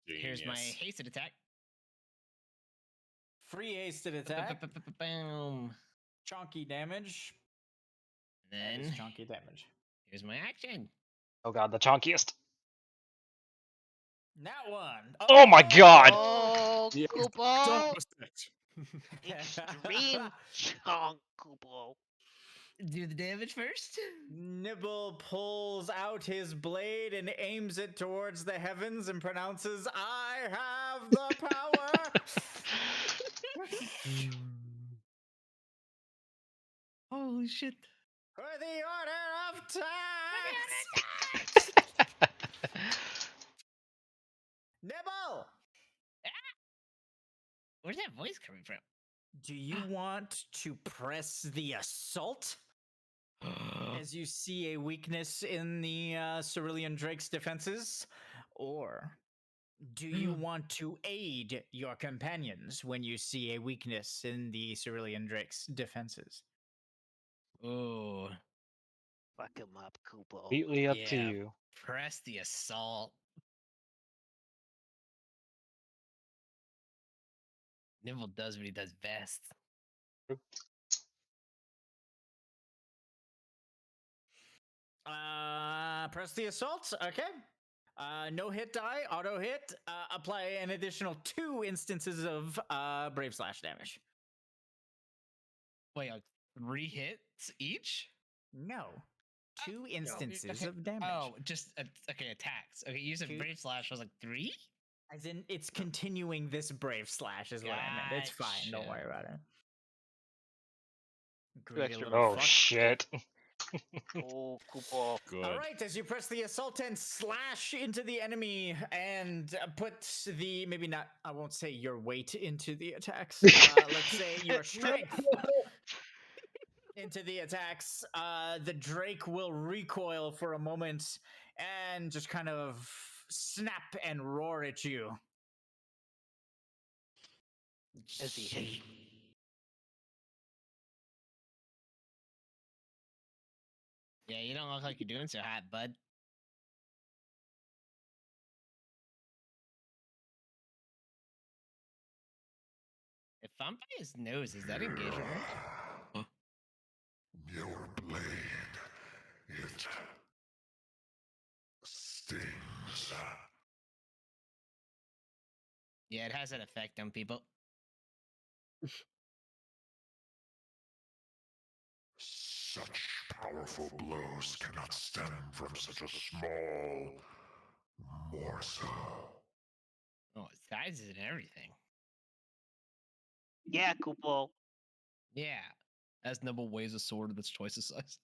Here's my Genius. hasted attack. Free hasted attack. Boom. Chunky damage. That Then is chunky damage. here's my action. Oh god, the chonkiest. That one. Oh my god! Oh, The exact Kubo! opposite. Extreme chunk, Kubo. Do the damage first. Nibble pulls out his blade and aims it towards the heavens and pronounces, "I have the power." Holy shit. For the order of tax. Nibble, Where's that voice coming from? do you want to press the assault? As you see a weakness in the Cerulean Drake's defenses? Or do you want to aid your companions when you see a weakness in the Cerulean Drake's defenses? Oh, Fuck him up, Kubo. Completely up to Yeah. you. press the assault. Nimble does what he does best. Press the assault. Okay. No hit die, auto hit. Apply an additional 2 instances of Brave Slash damage. Wait, 3 hits each? No. 2 instances Okay. of damage. Oh, just okay, attacks. Okay, you said 2. Brave Slash. I was like 3? As in, it's continuing this Brave Slash is what I meant. It's fine. Don't worry Gotcha. about it. 2 Greedy extra little Oh fuck. shit. Oh, Kubo. Good. All right, as you press the assault and slash into the enemy and put the, maybe not, I won't say your weight into the attacks. Let's say your strength into the attacks. The Drake will recoil for a moment and just kind of snap and roar at you. As he hit. Yeah, you don't look like you're doing so hot, bud. If I'm by his nose, is that engagement work? Your blade, it stings. Yeah, it has an effect on people. Such powerful blows cannot stem from such a small morsel. Oh, it sizes and everything. Yeah, Kupo. Yeah. As Nibble weighs a sword that's twice his size.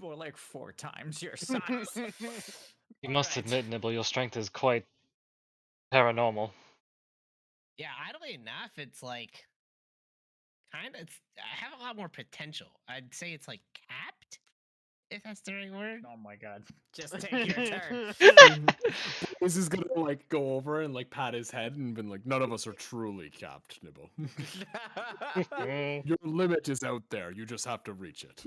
More like 4 times your size. You must admit, Nibble, your strength is quite paranormal. Yeah, oddly enough, it's like kind of. I have a lot more potential. I'd say it's like capped, if that's the right word. Oh my god. Just take your turn. This is gonna like go over and like pat his head and been like, none of us are truly capped, Nibble. Your limit is out there. You just have to reach it.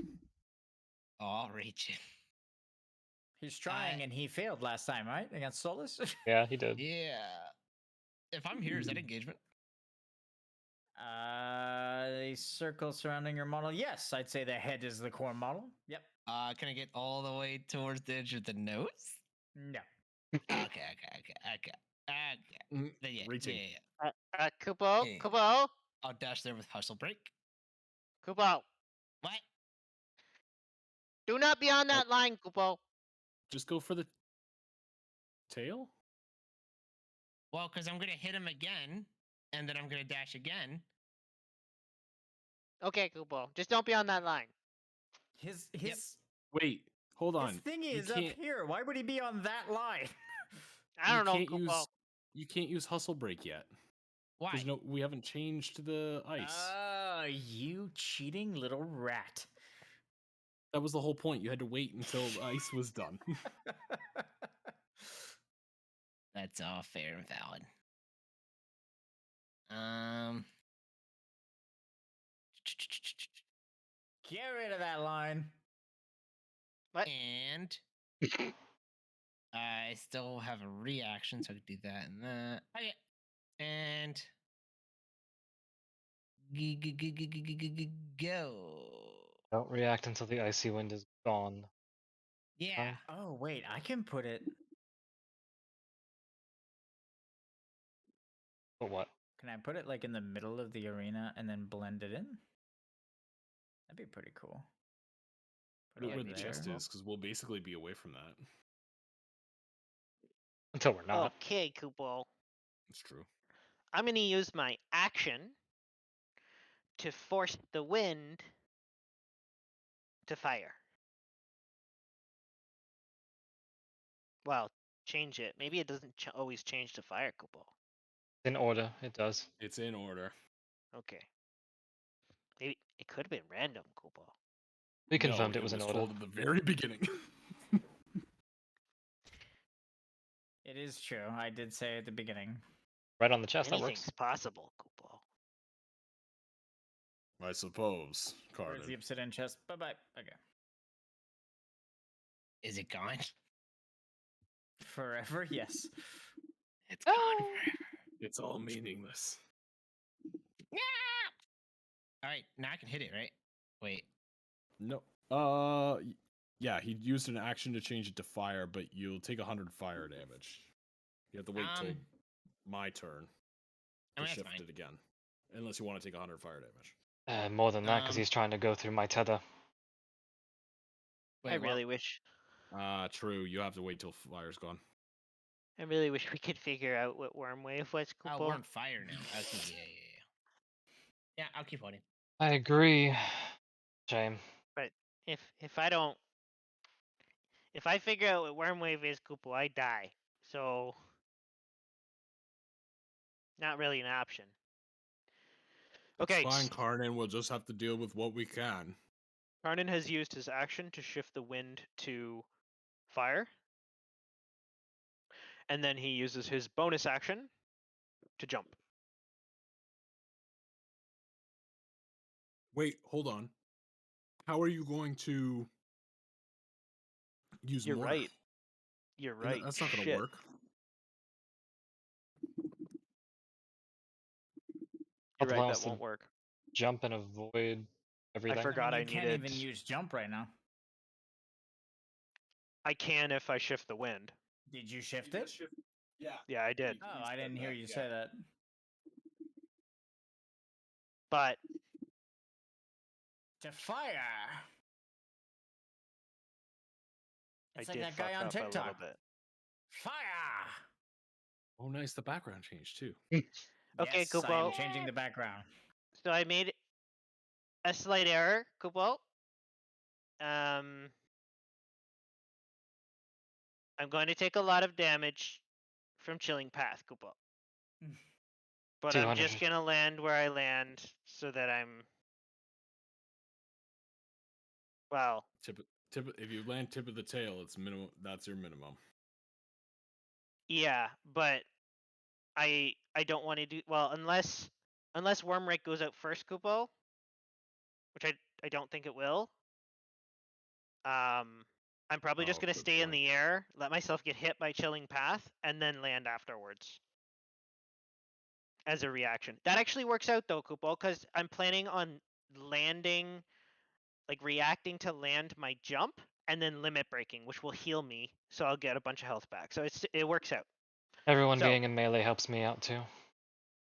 Oh, I'll reach it. He's trying and he failed last time, right? Against Solus? Yeah, he did. Yeah. If I'm here, is that engagement? A circle surrounding your model. Yes, I'd say the head is the core model. Yep. Can I get all the way towards the edge of the nose? No. Okay. Then yeah, Reaching. yeah. Kupo, Yeah. Kupo, I'll dash there with hustle break. Kupo. What? Do not be on that line, Kupo. Just go for the tail? Well, because I'm gonna hit him again, and then I'm gonna dash again. Okay, Kupo. Just don't be on that line. His Wait, hold on. his thingy You is up can't- here. Why would he be on that line? I don't know, can't Kupo. you can't use hustle break yet. Why? There's no, we haven't changed the ice. You cheating little rat. That was the whole point. You had to wait until the ice was done. That's all fair and valid. Get rid of that line. What? And I still have a reaction, so I could do that and that. Okay. And go. Don't react until the icy wind is gone. Yeah. Oh wait, I can put it. But what? Can I put it like in the middle of the arena and then blend it in? That'd be pretty cool. Put it Where like the there. chest is, because we'll basically be away from that. Until we're not. Okay, Kupo. It's true. I'm going to use my action to force the wind to fire. Well, change it. Maybe it doesn't always change to fire, Kupo. In order, it does. It's in order. Okay. Maybe it could have been random, Kupo. We confirmed No, it was in order. told at the very beginning. It is true. I did say at the beginning. Right on the chest, that Anything's works. possible, Kupo. I suppose, Where's Carden. the obsidian chest? Bye bye. Okay. Is it gone? Forever? Yes. It's gone forever. It's all meaningless. Yeah. All right, now I can hit it, right? Wait. No. Yeah, he used an action to change it to fire, but you'll take 100 fire damage. You have to wait till my turn I to mean, that's shift fine. it again. Unless you want to take 100 fire damage. More than that, because he's trying to go through my tether. Wait, I what? really wish. True. You have to wait till fire's gone. I really wish we could figure out what worm wave was, Oh, Kupo. we're on fire now. Okay, yeah. Yeah, I'll keep holding. I agree. Shame. But if I don't, if I figure out what worm wave is, Kupo, I die. So not really an option. Okay. It's fine, Karnan. We'll just have to deal with what we can. Karnan has used his action to shift the wind to fire. And then he uses his bonus action to jump. Wait, hold on. How are you going to use You're more? right. You're right. That's not going to Shit. work. You're right, Allow that us to won't work. jump and avoid everything. forgot I I mean, you can't needed- even use jump right now. I can if I shift the wind. Did you shift it? Yeah, I did. Oh, I didn't hear you say that. But To fire. It's I like did that guy fuck on up a little TikTok. bit. Fire. Oh, nice. The background changed too. Okay, Yes, I am Kupo. changing the background. So I made a slight error, Kupo. I'm going to take a lot of damage from Chilling Path, Kupo. But I'm 200. just gonna land where I land so that I'm. Well, If you land tip of the tail, it's minimum. That's your minimum. yeah, but I don't want to do well unless Wormrake goes out first, Kupo, which I don't think it will. I'm probably just gonna Good stay in point. the air, let myself get hit by Chilling Path, and then land afterwards as a reaction. That actually works out though, Kupo, because I'm planning on landing, like reacting to land my jump, and then limit breaking, which will heal me, so I'll get a bunch of health back. So it works out. Everyone So- being in melee helps me out too.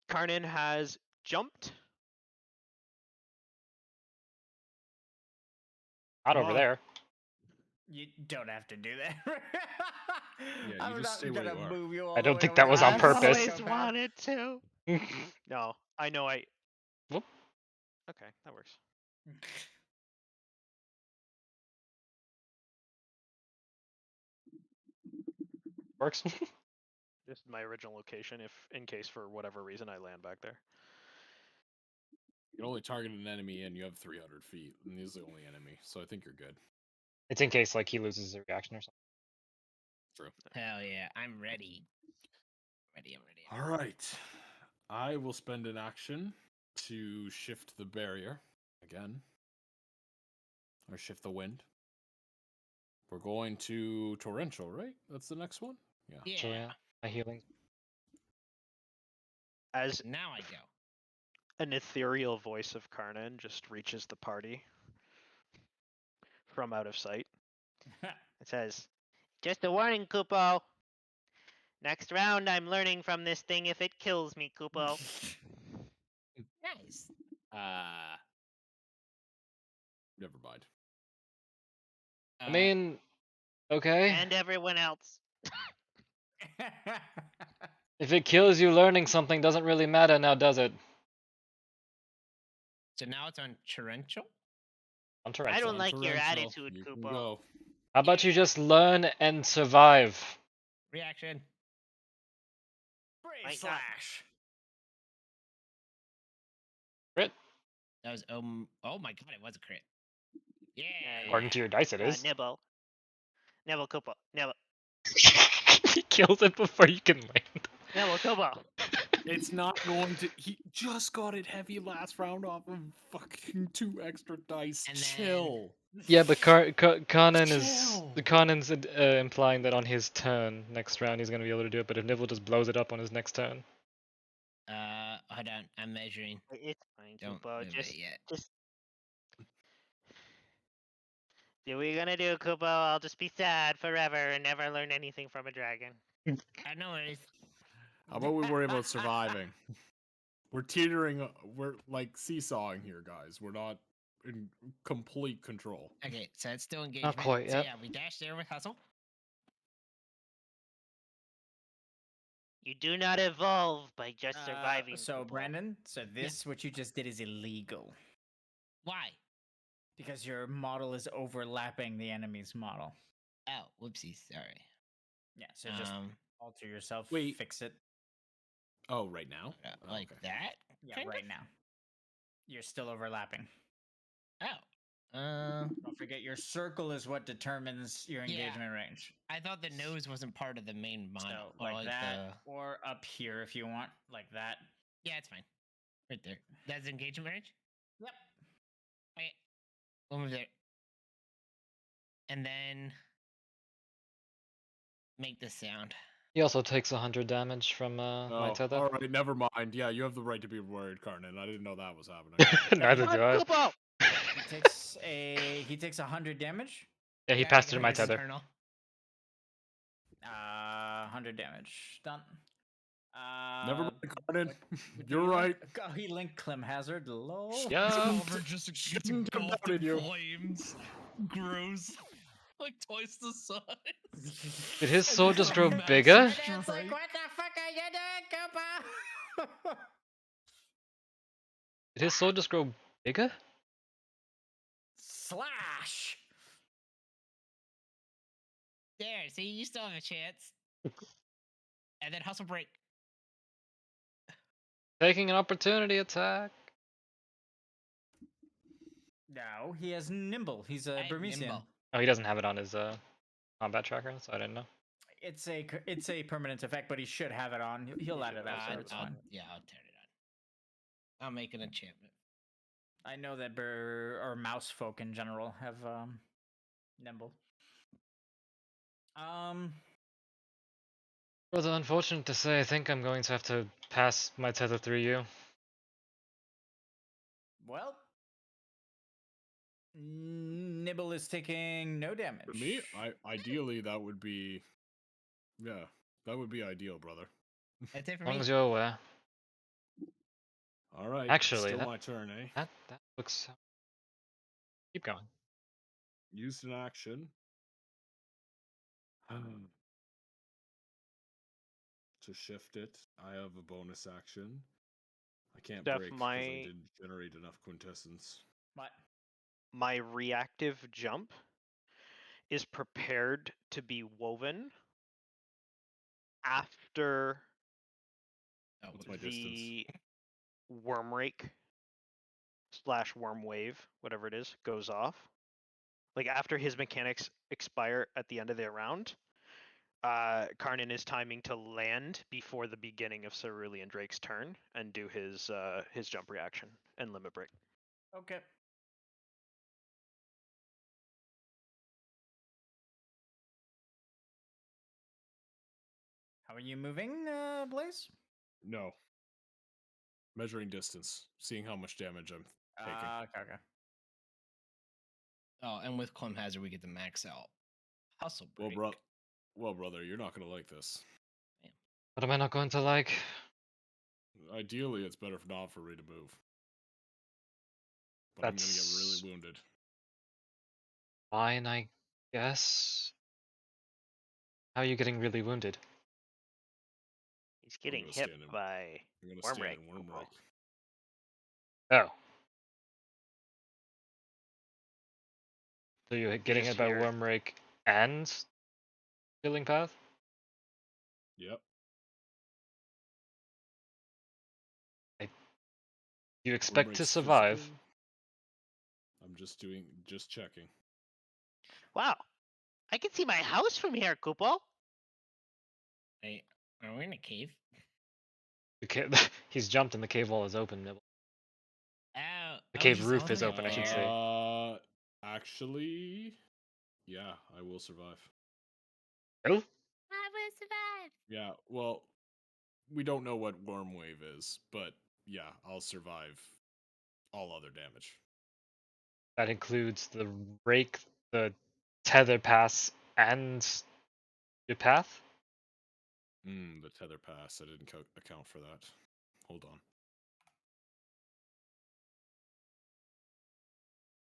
Karnan has jumped. Not over Well, there. You don't have to do that. Yeah, I'm you just not stay where gonna you are. move you all I the don't way think over that was there. on I've purpose. always wanted to. No, I know I. Whoop. Okay, that works. Works. Just my original location, if in case for whatever reason I land back there. You can only target an enemy and you have 300 feet, and he's the only enemy, so I think you're good. It's in case like he loses a reaction or something. True. Hell yeah, I'm ready. I'm ready. All right. I will spend an action to shift the barrier again, or shift the wind. We're going to torrential, right? That's the next one. Yeah. Yeah. So yeah, my healing. As Now I go. an ethereal voice of Karnan just reaches the party from out of sight. It says, "Just a warning, Kupo. Next round, I'm learning from this thing if it kills me, Kupo." Nice. Never mind. I mean, okay. And everyone else. If it kills you, learning something doesn't really matter now, does it? So now it's on torrential. On I torrential. don't like your Torrential, attitude, you can Kupo. go. How about you just learn and survive? Reaction. Brave Might not. slash. Crit. That was oh my god, it was a crit. Yeah. According to your dice, it is. Nibble. Nibble, Kupo. Nibble. He kills it before you can land. Nibble, Kupo. It's not going to. He just got it heavy last round off of fucking 2 extra dice. And then- Chill. Yeah, but Karnan is Chill. Kanan's implying that on his turn next round he's gonna be able to do it. But if Nibble just blows it up on his next turn, Hold on, I'm measuring. It's fine, Don't Kupo. move Just it yet. do what you're gonna do, Kupo. I'll just be sad forever and never learn anything from a dragon. I know it is. How about we worry about surviving? We're teetering. We're like seesawing here, guys. We're not in complete control. Okay, so it's still engagement. quite So yet. yeah, we dash there with hustle. You do not evolve by just surviving. So Kupo. Brandon, what you just did is illegal Why? because your model is overlapping the enemy's model. Oh, whoopsies. Sorry. Yeah, so just alter yourself. Wait. Fix it. Oh, right now? Oh, like okay. that? Yeah, kind of? right now. You're still overlapping. Oh. Don't forget your circle is what determines your Yeah. engagement range. I thought the nose wasn't part of the main model. So like that, or up here if you want, like that. Yeah, it's fine. Right there. That's engagement range? Yep. Okay. We'll move there. And then make the sound. he also takes 100 damage from my tether. All right, never mind. Yeah, you have the right to be worried, Karnan. I didn't know that was happening. Neither do I. Kupo! He takes 100 damage. Yeah, he Yeah, passed I through can my hit his tether. internal. 100 damage. Done. Never mind, Karnan. what You're do you right. link? Oh, he linked Clem Hazard. Lol. Yeah. Cavern just gets Shouldn't have engulfed doubted in you. flames. Grows like twice the size. Did his sword just grow Massive bigger? strike. What the fuck are you doing, Cooper? Did his sword just grow bigger? Slash. There, see, you still have a chance. And then hustle break. Taking an opportunity attack. No, he has nimble. He's a I have Burmesian. nimble. Oh, he doesn't have it on his combat tracker, so I didn't know. It's a permanent effect, but he should have it on. He'll add it after. It's fine. Yeah, I'll turn it on. I'll make an enchantment. I know that mouse folk in general have nimble. Rather unfortunate to say, I think I'm going to have to pass my tether through you. Well, Nibble is taking no damage. For me, ideally that would be, yeah, that would be ideal, brother. That's it for As long me. as you're aware. All right. Actually, still that- my turn, eh? That looks. Keep going. Used an action. To shift it, I have a bonus action. I can't Steph, break because my- I didn't generate enough quintessence. What? My reactive jump is prepared to be woven after What's my distance? the worm rake / worm wave, whatever it is, goes off. Like after his mechanics expire at the end of the round, Karnan is timing to land before the beginning of Cerulean Drake's turn and do his jump reaction and limit break. Okay. How are you moving, Blaze? No. Measuring distance, seeing how much damage I'm taking. Okay. Oh, and with Clone Hazard, we get to max out hustle break. Well, brother, you're not gonna like this. What am I not going to like? Ideally, it's better not for me to move. But That's I'm gonna get really wounded. Fine, I guess. How are you getting really wounded? He's getting gonna hit stand in- by I'm gonna worm stand rake. in worm rake. Oh. So you're getting just hit by hear- worm rake and healing path? Yep. You Worm expect to rake's survive? physical. I'm just checking. Wow. I can see my house from here, Kupo. Wait, are we in a cave? He's jumped and the cave wall is open. Nibble. Oh, The oh, cave he's roof is holding open, I should say. there. Actually, yeah, I will survive. Oh? I will survive. Yeah, well, we don't know what worm wave is, but yeah, I'll survive all other damage. That includes the rake, the tether pass, and your path? The tether pass. I didn't account for that. Hold on.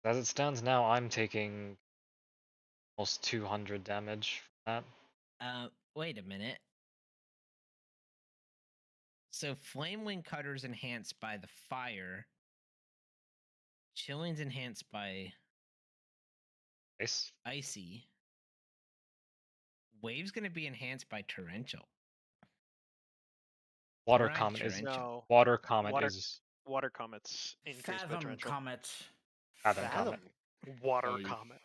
As it stands now, I'm taking almost 200 damage from that. Wait a minute. So Flame Wing Cutter's enhanced by the fire. Chilling's enhanced by Nice. icy. Wave's gonna be enhanced by torrential. Water Right, Comet is torrential. No. Water Comet Water- is Water comets increased by Fathom torrential. Comet. Fathom Comet. Water Oh, you- comet.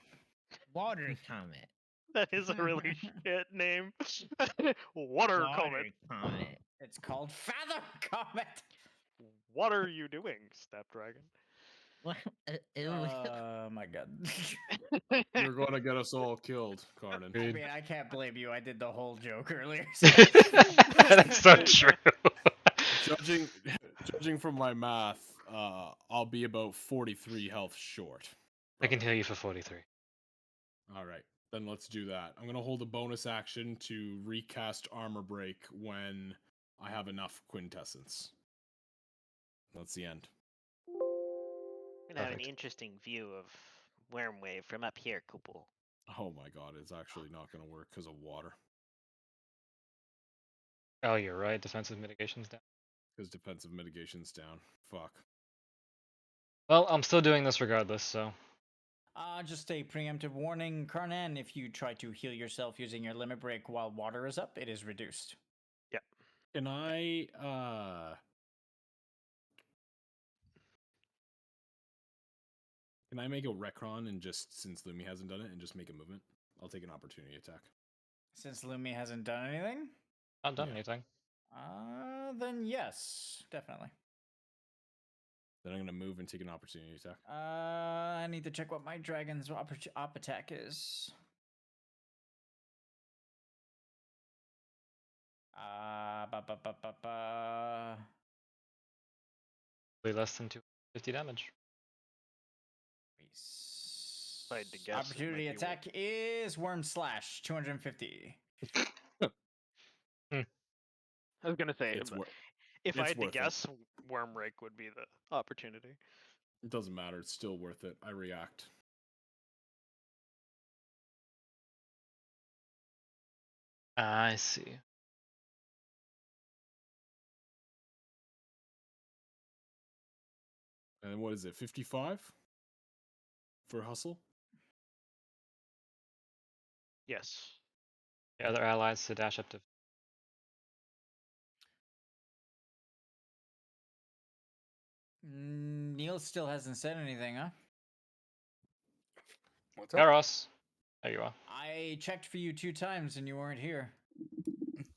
Water Comet. That is a really shit name. Water comet. Comet. It's called Fathom Comet. What are you doing, Snapdragon? What? Oh my god. You're going to get us all killed, Karnan. I Dude. mean, I can't blame you. I did the whole joke earlier. That's so true. Judging from my math, I'll be about 43 health short. I can brother. heal you for 43. All right, then let's do that. I'm gonna hold a bonus action to recast Armor Break when I have enough quintessence. That's the end. I'm gonna have an Perfect. interesting view of Wormwave from up here, Kupul. Oh my god, it's actually not gonna work because of water. Oh, you're right. Defensive mitigation's down. Because defensive mitigation's down. Fuck. Well, I'm still doing this regardless, so. Just a preemptive warning, Karnan. If you try to heal yourself using your limit break while water is up, it is reduced. Can I make a Recron and just, since Lumi hasn't done it, and just make a movement? I'll take an opportunity attack. Since Lumi hasn't done anything? Not done Yeah. anything. Then yes, definitely. Then I'm gonna move and take an opportunity attack. I need to check what my dragon's op attack is. Ba ba ba ba ba. Way less than 250 damage. If I had to guess, it Opportunity might be attack is Worm Slash, 250. I was gonna say, It's if I it's had to worth it. guess, Worm Rake would be the opportunity. It doesn't matter. It's still worth it. I react. I see. And what is it? 55 for hustle. Yes. The other allies to dash up to. Neil still hasn't said anything, huh? What's up? Eros. There you are. I checked for you 2 times and you weren't here.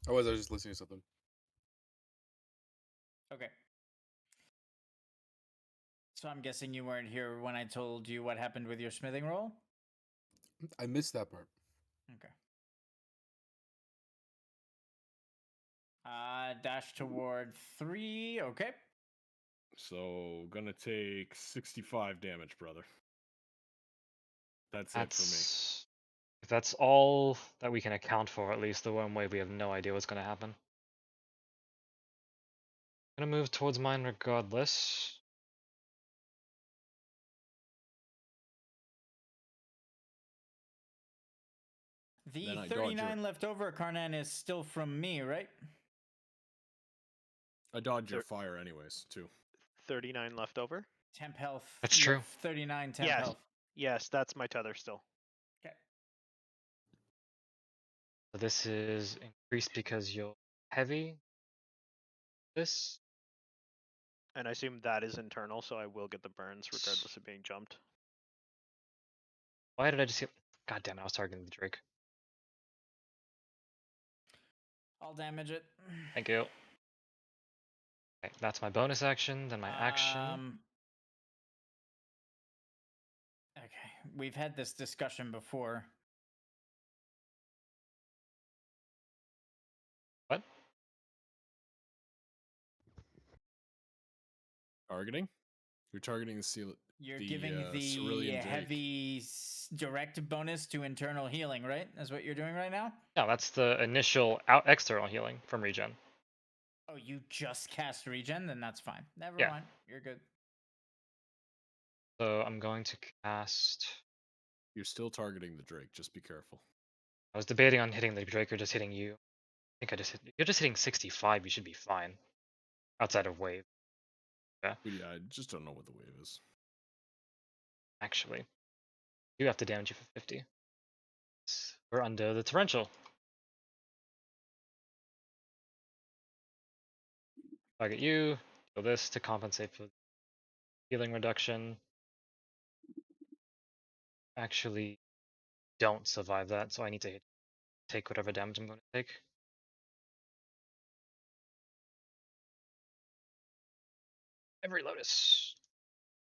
I was just listening to something. Okay. So I'm guessing you weren't here when I told you what happened with your smithing roll? I missed that part. Okay. Dash toward 3. Okay. So gonna take 65 damage, brother. That's it for me. If that's all that we can account for, at least the one way we have no idea what's going to happen. I'm going to move towards mine regardless. The Then I dodge 39 your- left over, Karnan, is still from me, right? I dodge your fire anyways, too. 39 left over? Temp health. That's You have true. 39 temp Yes. health. Yes, that's my tether still. Okay. So this is increased because you're heavy. This. And I assume that is internal, so I will get the burns regardless of being jumped. Why did I just get. God damn it, I was targeting the Drake. I'll damage it. Thank you. Okay, that's my bonus action, then my action. Okay, we've had this discussion before. What? Targeting? You're targeting the seal. You're the, giving the Cerulean Drake. heavy direct bonus to internal healing, right? That's what you're doing right now? No, that's the initial external healing from regen. Oh, you just cast regen? Then that's fine. Never Yeah. mind. You're good. So I'm going to cast. You're still targeting the Drake. Just be careful. I was debating on hitting the Drake or just hitting you. I think I just hit. You're just hitting 65. You should be fine. Outside of wave. But yeah, I just don't know what the wave is. Actually, you have to damage you for 50. We're under the torrential. Target you. Deal this to compensate for healing reduction. Actually, don't survive that, so I need to take whatever damage I'm going to take. Every Lotus.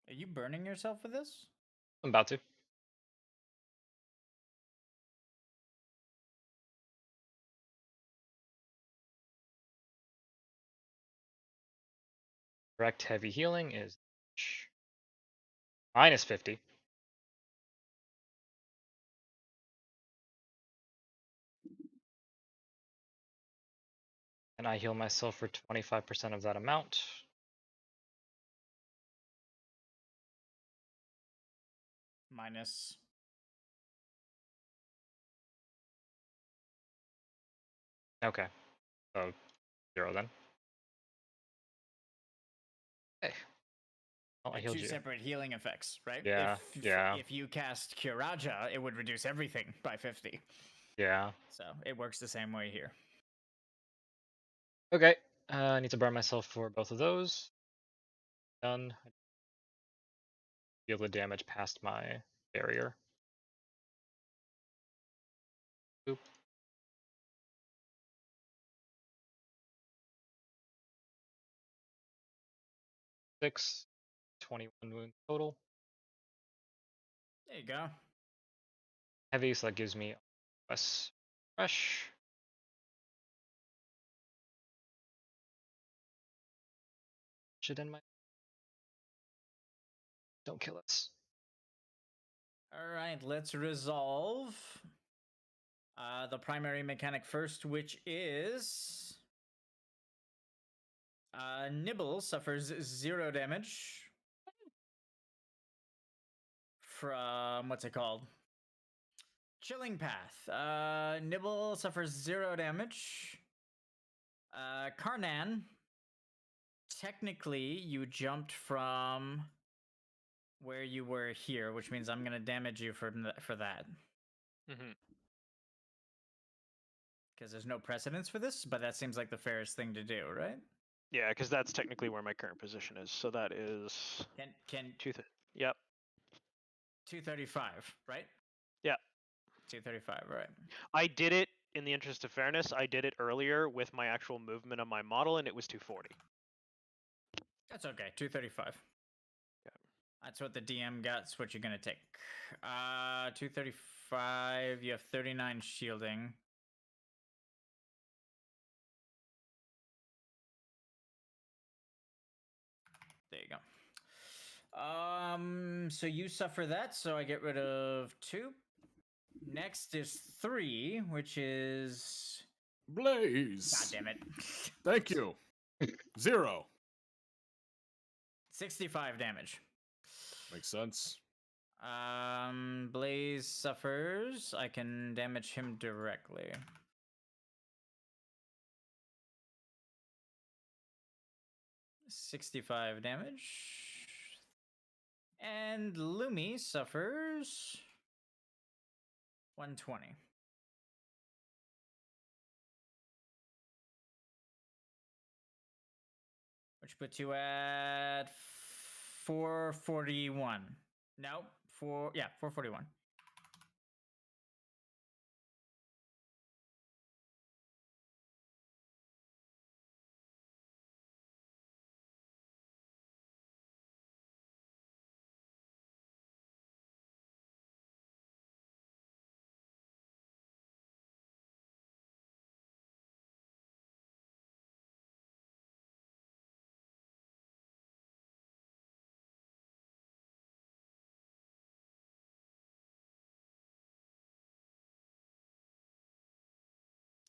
Are you burning yourself for this? I'm about to. Direct heavy healing is minus 50. And I heal myself for 25% of that amount. Minus. Okay. So 0 then. Hey. Oh, I They're healed two you. separate healing effects, right? Yeah, yeah. If you cast Kiraja, it would reduce everything by 50. Yeah. So it works the same way here. Okay. I need to burn myself for both of those. Done. Deal the damage past my barrier. Boop. Six. 21 wounds total. There you go. Heavy, so that gives me less fresh. Shit in my. Don't kill us. All right, let's resolve the primary mechanic first, which is Nibble suffers 0 damage from what's it called? Chilling Path. Nibble suffers 0 damage. Karnan, technically you jumped from where you were here, which means I'm gonna damage you for that. Mm-hmm. Because there's no precedence for this, but that seems like the fairest thing to do, right? Yeah, because that's technically where my current position is. So that is Can Yep. 235, right? Yeah. 235, right? I did it in the interest of fairness. I did it earlier with my actual movement of my model, and it was 240. That's okay. 235. Okay. That's what the DM got. It's what you're gonna take. 235. You have 39 shielding. There you go. So you suffer that, so I get rid of 2. Next is 3, which is Blaze. God damn it. Thank you. 0. 65 damage. Makes sense. Blaze suffers. I can damage him directly. $65 damage. And Lumi suffers 120. Which puts you at 441. No, 441.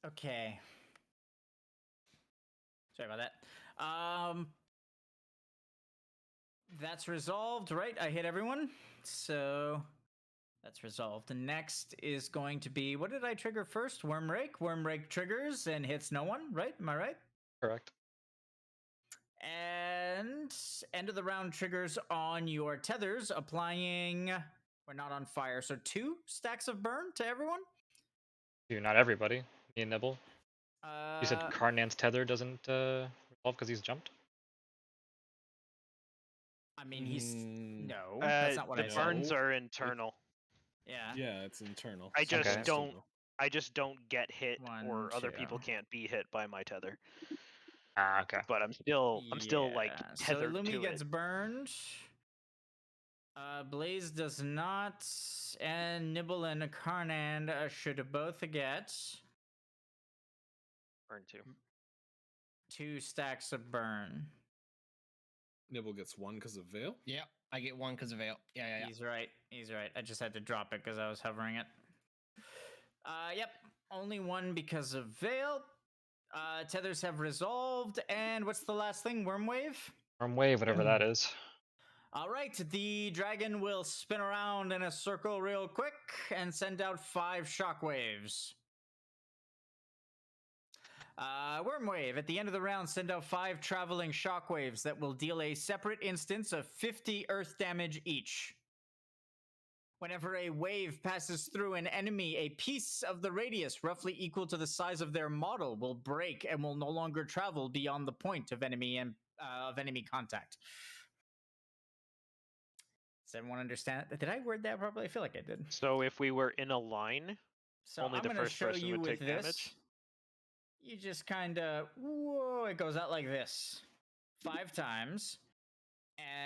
Okay. Sorry about that. That's resolved, right? I hit everyone. So that's resolved. The next is going to be, what did I trigger first? Worm Rake. Worm Rake triggers and hits no one, right? Am I right? Correct. And end of the round triggers on your tethers, applying. We're not on fire, so 2 stacks of burn to everyone. Not everybody. Me and Nibble. You said Uh, Karnan's tether doesn't resolve because he's jumped? I mean, he's no. Uh, That's not what the I said. burns are internal. Yeah. Yeah, it's internal. I just Okay. don't. I just don't get hit, One, or other 2. people can't be hit by my tether. Ah, okay. But I'm still like Yeah, tethered so Lumi to gets it. burned. Blaze does not, and Nibble and Karnan should both get Burn 2. 2 stacks of burn. Nibble gets 1 because of Veil. Yep, I get 1 because of Veil. Yeah. He's right. He's right. I just had to drop it because I was hovering it. Yep. Only 1 because of Veil. Tethers have resolved. And what's the last thing? Worm Wave? Worm wave, whatever that is. All right. The dragon will spin around in a circle real quick and send out 5 shockwaves. Wormwave. At the end of the round, send out 5 traveling shockwaves that will deal a separate instance of 50 earth damage each. Whenever a wave passes through an enemy, a piece of the radius roughly equal to the size of their model will break and will no longer travel beyond the point of enemy contact. Does everyone understand? Did I word that properly? I feel like I did. So if we were in a line, So only I'm the going to first show person you would with take this. damage. You just kind of, whoa, it goes out like this 5 times.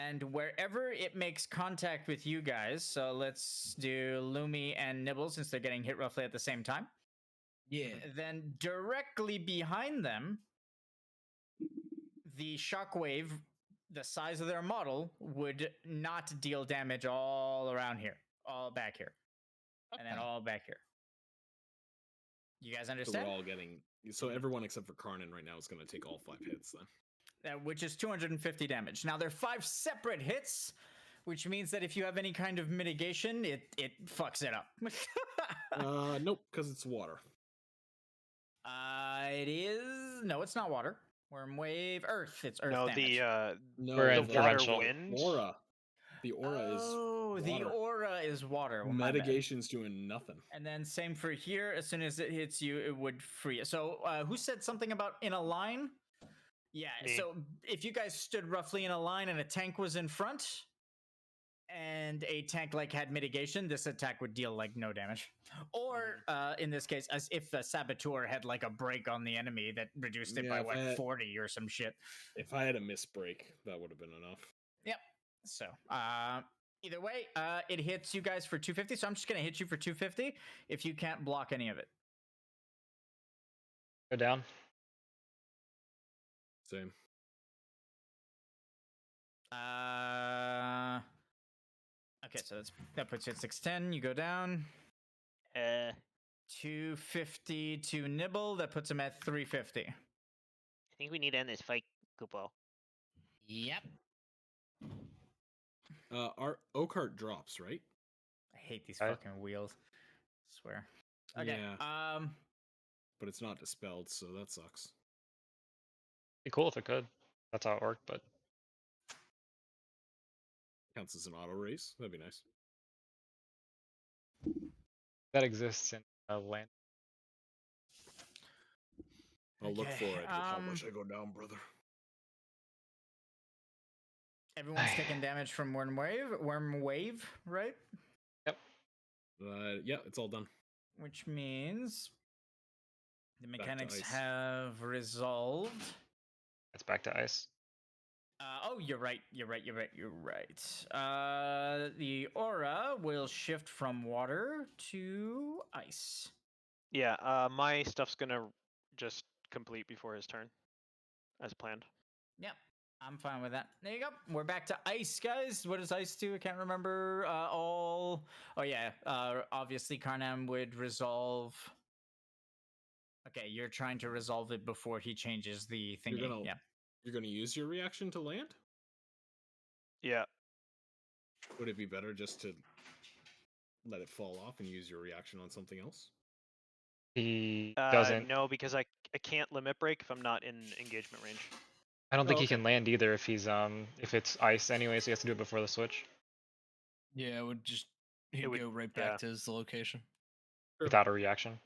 And wherever it makes contact with you guys, so let's do Lumi and Nibble since they're getting hit roughly at the same time. Yeah. Then directly behind them, the shockwave, the size of their model, would not deal damage all around here, all back here, and then Okay. all back here. You guys So understand? we're all getting. So everyone except for Karnan right now is going to take all 5 hits then. Which is 250 damage. Now they're 5 separate hits, which means that if you have any kind of mitigation, it fucks it up. Nope, because it's water. It is no, it's not water. Wormwave, earth. It's earth No, damage. No, We're in the water torrential. wind. Aura. The aura is water. The aura is water. Well, my bad. Mitigation's doing nothing. And then same for here. As soon as it hits you, it would free it. So who said something about in a line? Yeah. Me. So if you guys stood roughly in a line and a tank was in front, and a tank like had mitigation, this attack would deal like no damage. Or in this case, as if a saboteur had like a break on the enemy that reduced it by what 40 or some shit. If I had a miss break, that would have been enough. Yep. So either way, it hits you guys for 250. So I'm just gonna hit you for 250 if you can't block any of it. Go down. Same. Okay, so that puts you at 610. You go down. 250 to Nibble. That puts him at 350. I think we need to end this fight, Kupo. Yep. Our Oakheart drops, right? I hate these fucking wheels. I swear. Okay. Yeah. But it's not dispelled, so that sucks. Be cool if it could. That's how it worked, but Counts as an auto race. That'd be nice. that exists in land. I'll look Okay, for it. How much I go down, brother? Everyone's taking damage from Wormwave, right? Yep. Yeah, it's all done. Which means the to mechanics ice. have resolved. It's back to ice. You're right. The aura will shift from water to ice. Yeah, my stuff's gonna just complete before his turn, as planned. Yep, I'm fine with that. There you go. We're back to ice, guys. What does ice do? I can't remember. Obviously, Karnam would resolve. Okay, you're trying to resolve it before he changes the thingy. You're gonna use your reaction to land? Yeah. Would it be better just to let it fall off and use your reaction on something else? He doesn't. No, because I can't limit break if I'm not in engagement range. I don't think he can land either if he's if it's ice anyway, so he has to do it before the switch. Yeah, he'd go right back to his location. Without a reaction.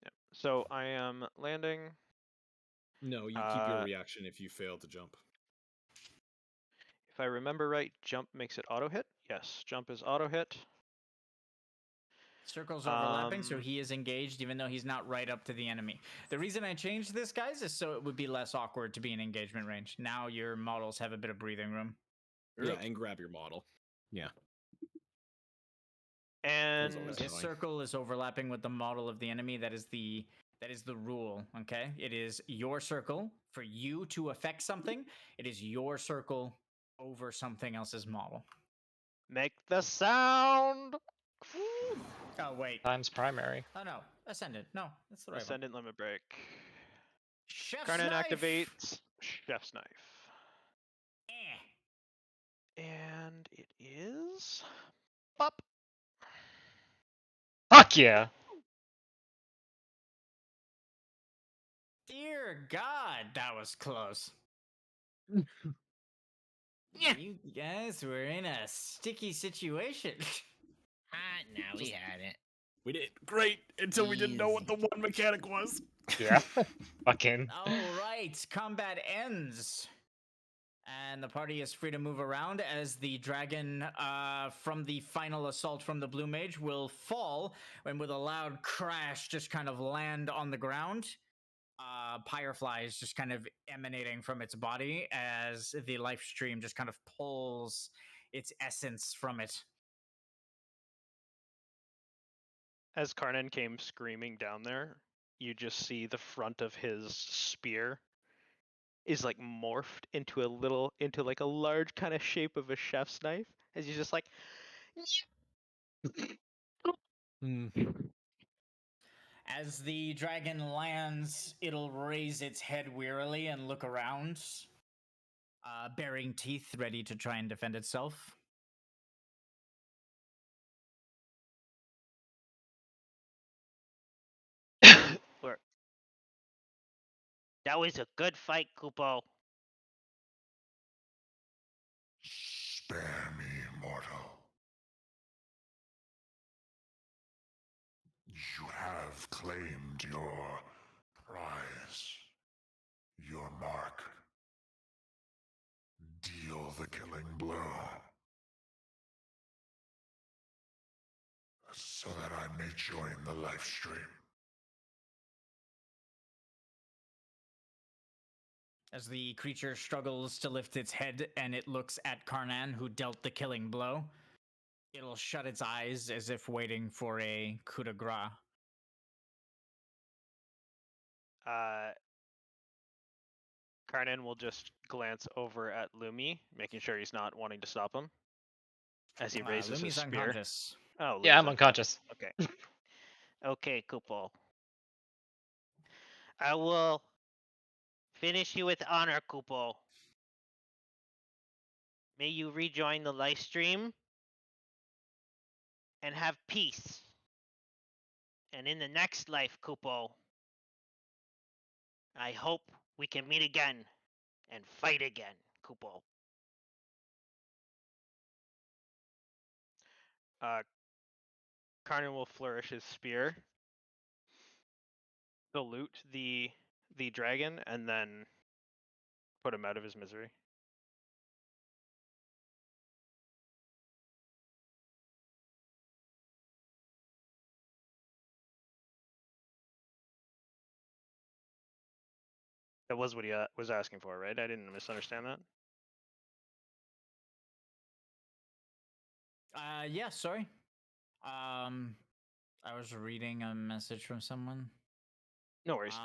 Yeah. So I am landing. No, you keep your reaction if you fail to jump. If I remember right, jump makes it auto hit. Yes, jump is auto hit. Circles overlapping, so he is engaged even though he's not right up to the enemy. The reason I changed this, guys, is so it would be less awkward to be in engagement range. Now your models have a bit of breathing room. Yeah, and grab your model. Yeah. And his circle is overlapping with the model of the enemy. That is the rule, okay? It is your circle for you to affect something. It is your circle over something else's model. Make the sound. Oh, wait. Times primary. Oh, no. Ascendant. No, that's the right Ascendant limit break. Chef's Karnan knife. activates Chef's Knife. Eh. And it is up. Fuck yeah! Dear God, that was close. Yeah. You guys were in a sticky situation. Now we had it. We did great until we didn't know what the one mechanic was. Yeah. Fucking. All right, combat ends. And the party is free to move around as the dragon from the final assault from the Blue Mage will fall and with a loud crash just kind of land on the ground. Fireflies just kind of emanating from its body as the life stream just kind of pulls its essence from it. As Karnan came screaming down there, you just see the front of his spear is like morphed into like a large kind of shape of a chef's knife. As he's just like, As the dragon lands, it'll raise its head wearily and look around, baring teeth, ready to try and defend itself. Or- That was a good fight, Kupo. Spare me, mortal. You have claimed your prize, your mark. Deal the killing blow, so that I may join the life stream. As the creature struggles to lift its head and it looks at Karnan, who dealt the killing blow, it'll shut its eyes as if waiting for a coup de grace. Karnan will just glance over at Lumi, making sure he's not wanting to stop him. As he raises his Lumi's spear. unconscious. Oh, Yeah, Lumi's I'm unconscious. Okay. Okay, Kupo. I will finish you with honor, Kupo. May you rejoin the live stream and have peace. And in the next life, Kupo, I hope we can meet again and fight again, Kupo. Karnan will flourish his spear, salute the dragon, and then put him out of his misery. That was what he was asking for, right? I didn't misunderstand that. Yeah, sorry. I was reading a message from someone. No worries.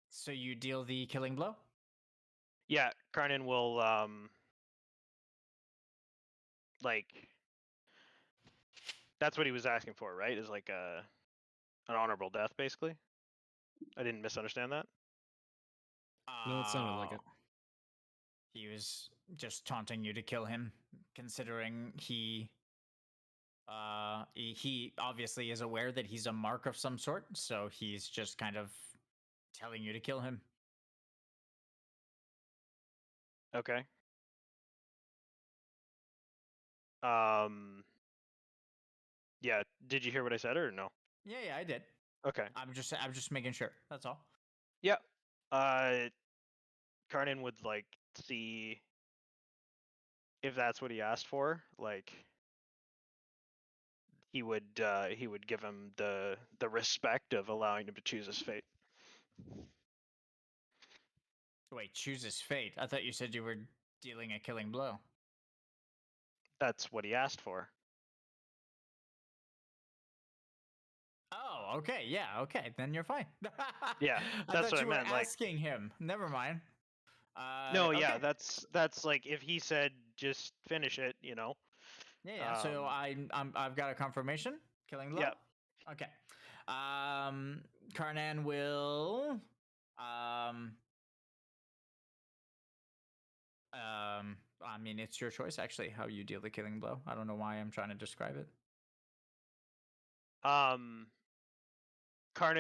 So you deal the killing blow? Yeah, Karnan will like that's what he was asking for, right? Is like an honorable death, basically. I didn't misunderstand that. No, it sounded like it. He was just taunting you to kill him, considering he obviously is aware that he's a mark of some sort, so he's just kind of telling you to kill him. Okay. Yeah, did you hear what I said or no? Yeah, I did. Okay. I'm just making sure. That's all. Yeah. Karnan would like see if that's what he asked for, like he would give him the respect of allowing him to choose his fate. Wait, choose his fate. I thought you said you were dealing a killing blow. That's what he asked for. Oh, okay, yeah, okay, then you're fine. Yeah, I that's thought what I you were meant, like- asking him. Never mind. No, yeah, okay. that's like if he said just finish it, you know. Yeah. So I've got a confirmation. Killing blow. Yeah. Okay. Karnan will I mean, it's your choice actually how you deal the killing blow. I don't know why I'm trying to describe it. Karnan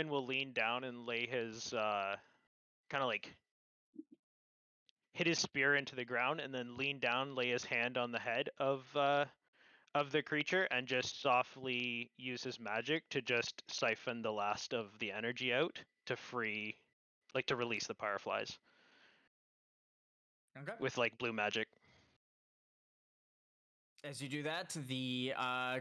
will lean down and lay his kind of like hit his spear into the ground and then lean down, lay his hand on the head of the creature, and just softly use his magic to just siphon the last of the energy out to free, like to release the fireflies Okay. with like blue magic. As you do that, the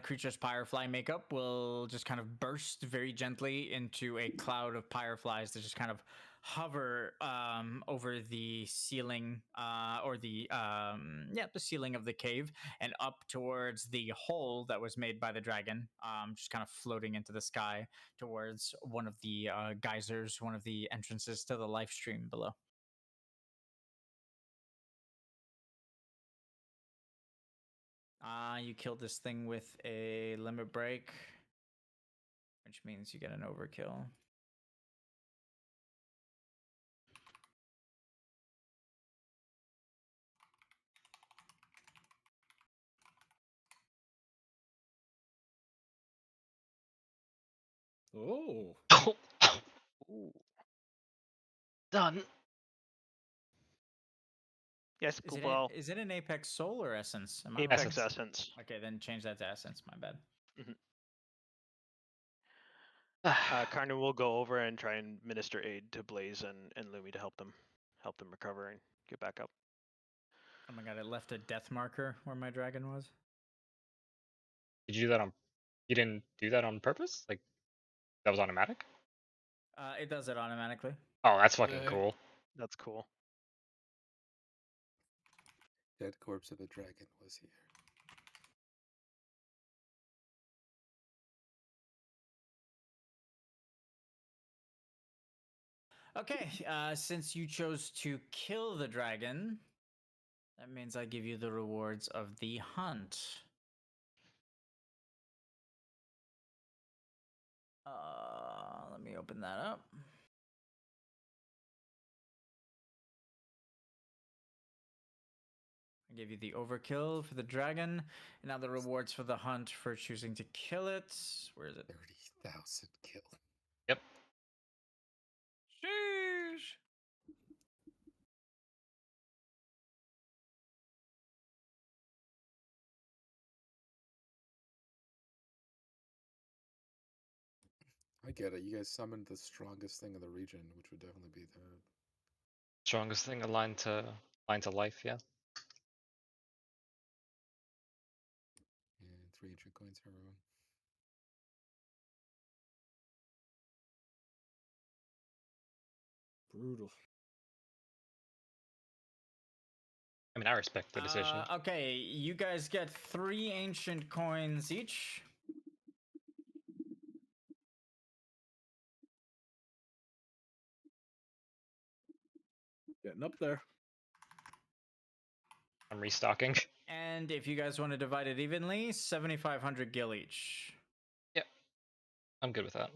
creature's pyrefly makeup will just kind of burst very gently into a cloud of pyreflies that just kind of hover over the ceiling or the ceiling of the cave and up towards the hole that was made by the dragon, just kind of floating into the sky towards one of the geysers, one of the entrances to the live stream below. You killed this thing with a limit break, which means you get an overkill. Oh. Ooh. Done. Yes, Is it, well, is it an Apex Soul or Essence? Am I Apex wrong? Essence. Okay, then change that to Essence. My bad. Karna will go over and try and minister aid to Blaze and Lumi to help them recover and get back up. Oh my god, it left a death marker where my dragon was. Did you do that on? You didn't do that on purpose? Like that was automatic? It does it automatically. Oh, that's fucking cool. That's cool. Dead corpse of a dragon was here. Okay, since you chose to kill the dragon, that means I give you the rewards of the hunt. Let me open that up. I gave you the overkill for the dragon, and now the rewards for the hunt for choosing to kill it. Where is it? 30,000 kill. Yep. Sheesh. I get it. You guys summoned the strongest thing in the region, which would definitely be the Strongest thing aligned to life, yeah. and 300 coins heroin. Brutal. I mean, I respect the decision. Okay, you guys get 3 ancient coins each. Getting up there. I'm restocking. And if you guys want to divide it evenly, 7,500 gil each. Yep. I'm good with that.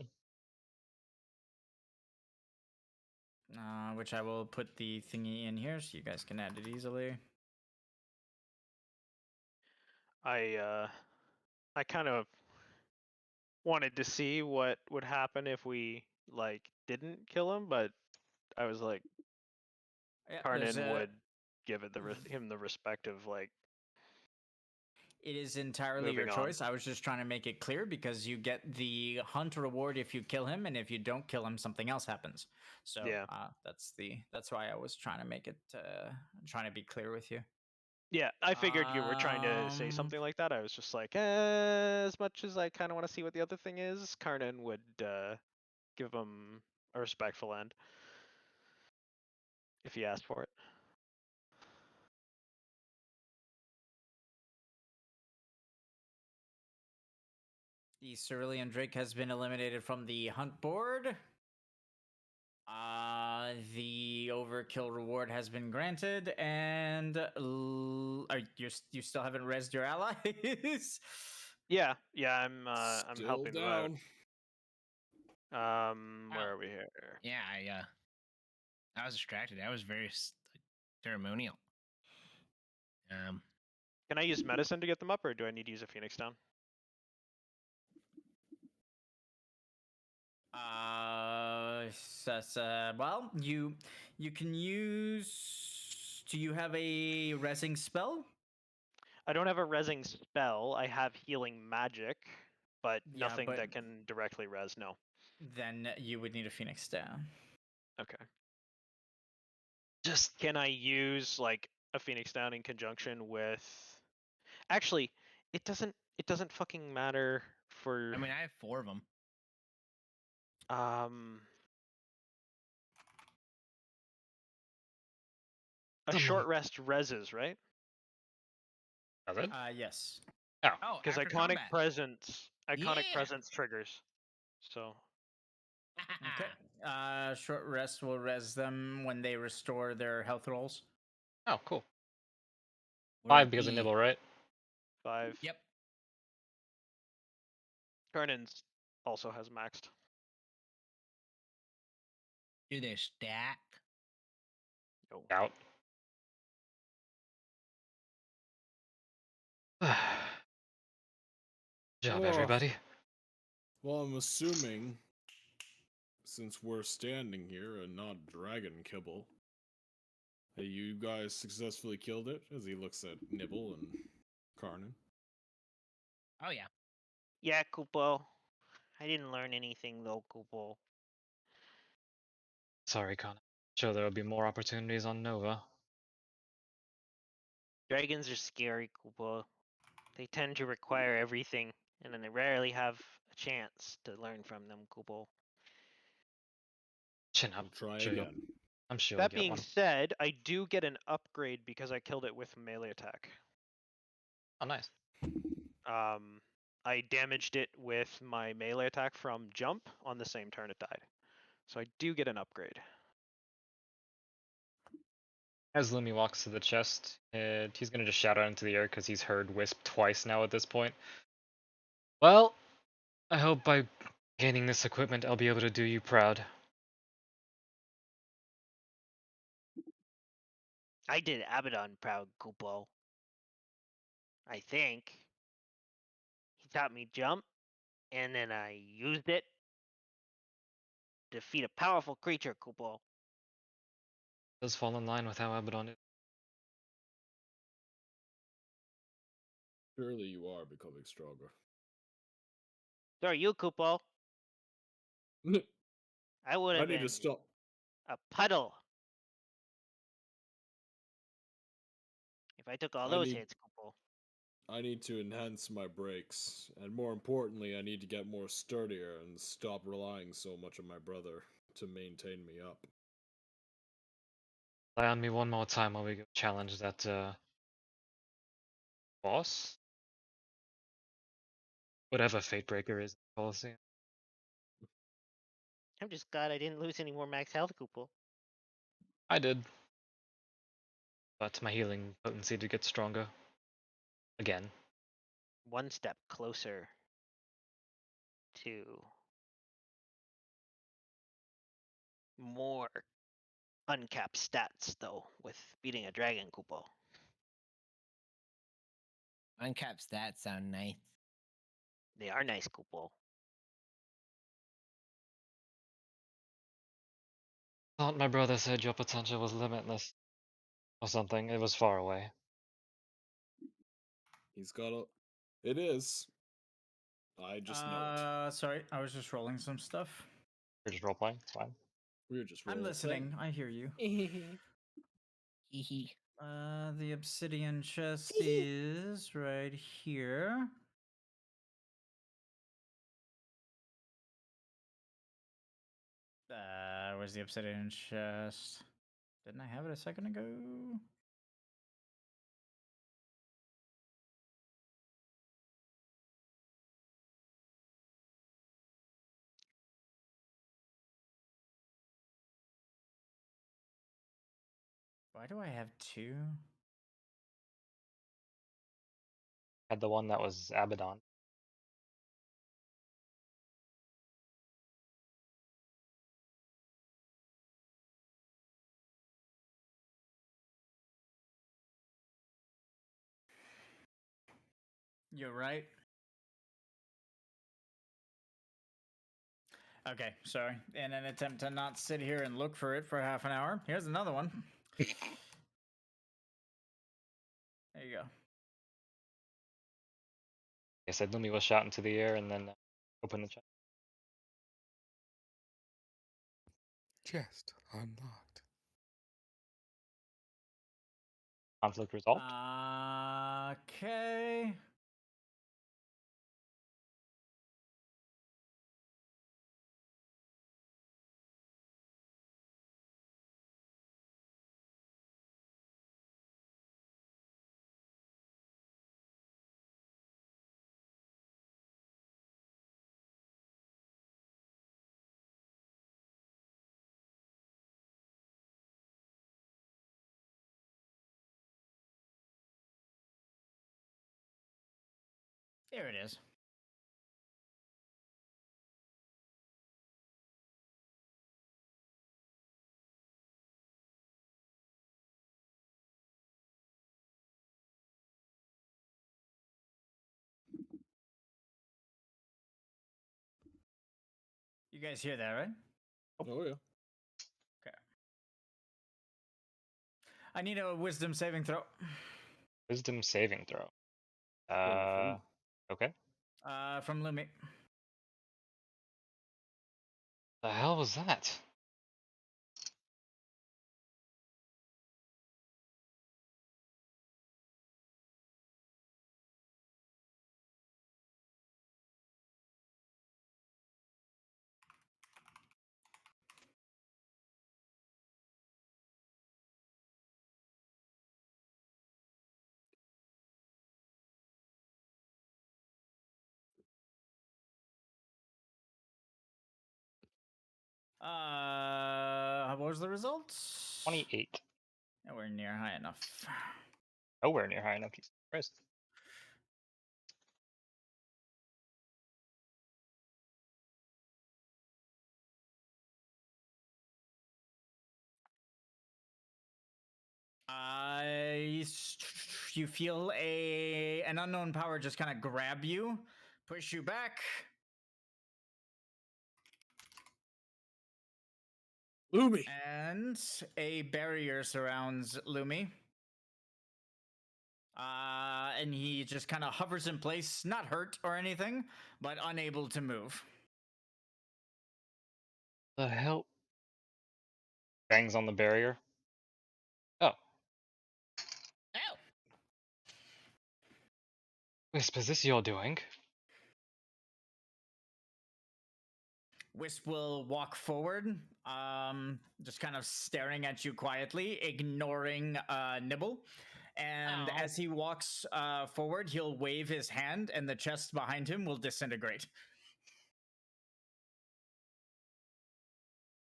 Which I will put the thingy in here so you guys can add it easily. I kind of wanted to see what would happen if we like didn't kill him, but I was like, Yeah, Karnan would give it him the respect of like. It is entirely your Moving on. choice. I was just trying to make it clear because you get the hunt reward if you kill him, and if you don't kill him, something else happens. So Yeah. that's why I was trying to make it trying to be clear with you. Yeah, I figured you were trying to say something like that. I was just like, as much as I kind of want to see what the other thing is, Karnan would give him a respectful end if he asked for it. The Cerulean Drake has been eliminated from the hunt board. The overkill reward has been granted, and you still haven't rezzed your allies? Yeah, I'm Still helping down. them out. Where are we here? Yeah, I was distracted. I was very ceremonial. Can I use medicine to get them up, or do I need to use a Phoenix down? Well, you can use. Do you have a resing spell? I don't have a resing spell. I have healing magic, but Yeah, nothing but that can directly res. No. then you would need a phoenix down. Okay. Just Can I use like a phoenix down in conjunction with? Actually, it doesn't. It doesn't fucking matter for. I mean, I have 4 of them. A short rest reses, right? does it? Yes. Oh, Oh, Because after iconic combat. presence, iconic Yeah. presence triggers. So Okay. Short rest will res them when they restore their health rolls. oh, cool. Would 5 it because of be- nibble, right? 5. Yep. Karnan's also has maxed. Do they stack? No. Out. Job, Oh. everybody. Well, I'm assuming, since we're standing here and not dragon kibble, that you guys successfully killed it. As he looks at Nibble and Karnan. Oh yeah. Yeah, Kupo. I didn't learn anything though, Kupo. Sorry, Connor. Sure, there will be more opportunities on Nova. Dragons are scary, Kupo. They tend to require everything, and then they rarely have a chance to learn from them, Kupo. Chin up. We'll try Sure you'll- again. I'm sure That you'll get being one. said, I do get an upgrade because I killed it with melee attack. Oh, nice. I damaged it with my melee attack from jump on the same turn it died. So I do get an upgrade. As Lumi walks to the chest, he's gonna just shout out into the air because he's heard Wisp twice now at this point. Well, I hope by gaining this equipment I'll be able to do you proud. I did Abaddon proud, Kupo. I think. He taught me jump, and then I used it to defeat a powerful creature, Kupo. Does fall in line with how Abaddon is. Surely you are becoming stronger. So are you, Kupo. I would I have need been to stop. a puddle if I took all I those need- hits, Kupo. I need to enhance my brakes, and more importantly, I need to get more sturdier and stop relying so much on my brother to maintain me up. Lie on me one more time while we go challenge that boss? Whatever Fatebreaker is in the policy. I'm just glad I didn't lose any more max health, Kupo. I did. But my healing potency did get stronger. Again. One step closer to more uncapped stats, though, with beating a dragon, Kupo. Uncapped stats sound nice. They are nice, Kupo. Thought my brother said your potential was limitless. Or something. It was far away. He's got a. It is. I just know it. Sorry, I was just rolling some stuff. We're just role playing. It's fine. We're just. I'm listening. I hear you. Hee The obsidian chest is right here. Where's the obsidian chest? Didn't I have it a second ago? Why do I have 2? Had the one that was Abaddon. You're right. Okay, sorry. In an attempt to not sit here and look for it for half an hour, here's another one. There you go. I said Lumi will shout into the air and then open the chest. Chest unlocked. Conflict resolved. Okay. Here it is. You guys hear that, right? Oh yeah. Okay. I need a wisdom saving throw. Wisdom saving throw. Okay. From Lumi. The hell was that? What was the result? 28. Nowhere near high enough. Nowhere near high enough. Jesus Christ. You feel an unknown power just kind of grab you, push you back. Lumi. And a barrier surrounds Lumi. And he just kind of hovers in place, not hurt or anything, but unable to move. The hell? Bangs on the barrier. Oh. Ow! Wisp, is this you're doing? Wisp will walk forward, just kind of staring at you quietly, ignoring Nibble. And as he walks forward, he'll wave his hand, and the chest behind him will disintegrate.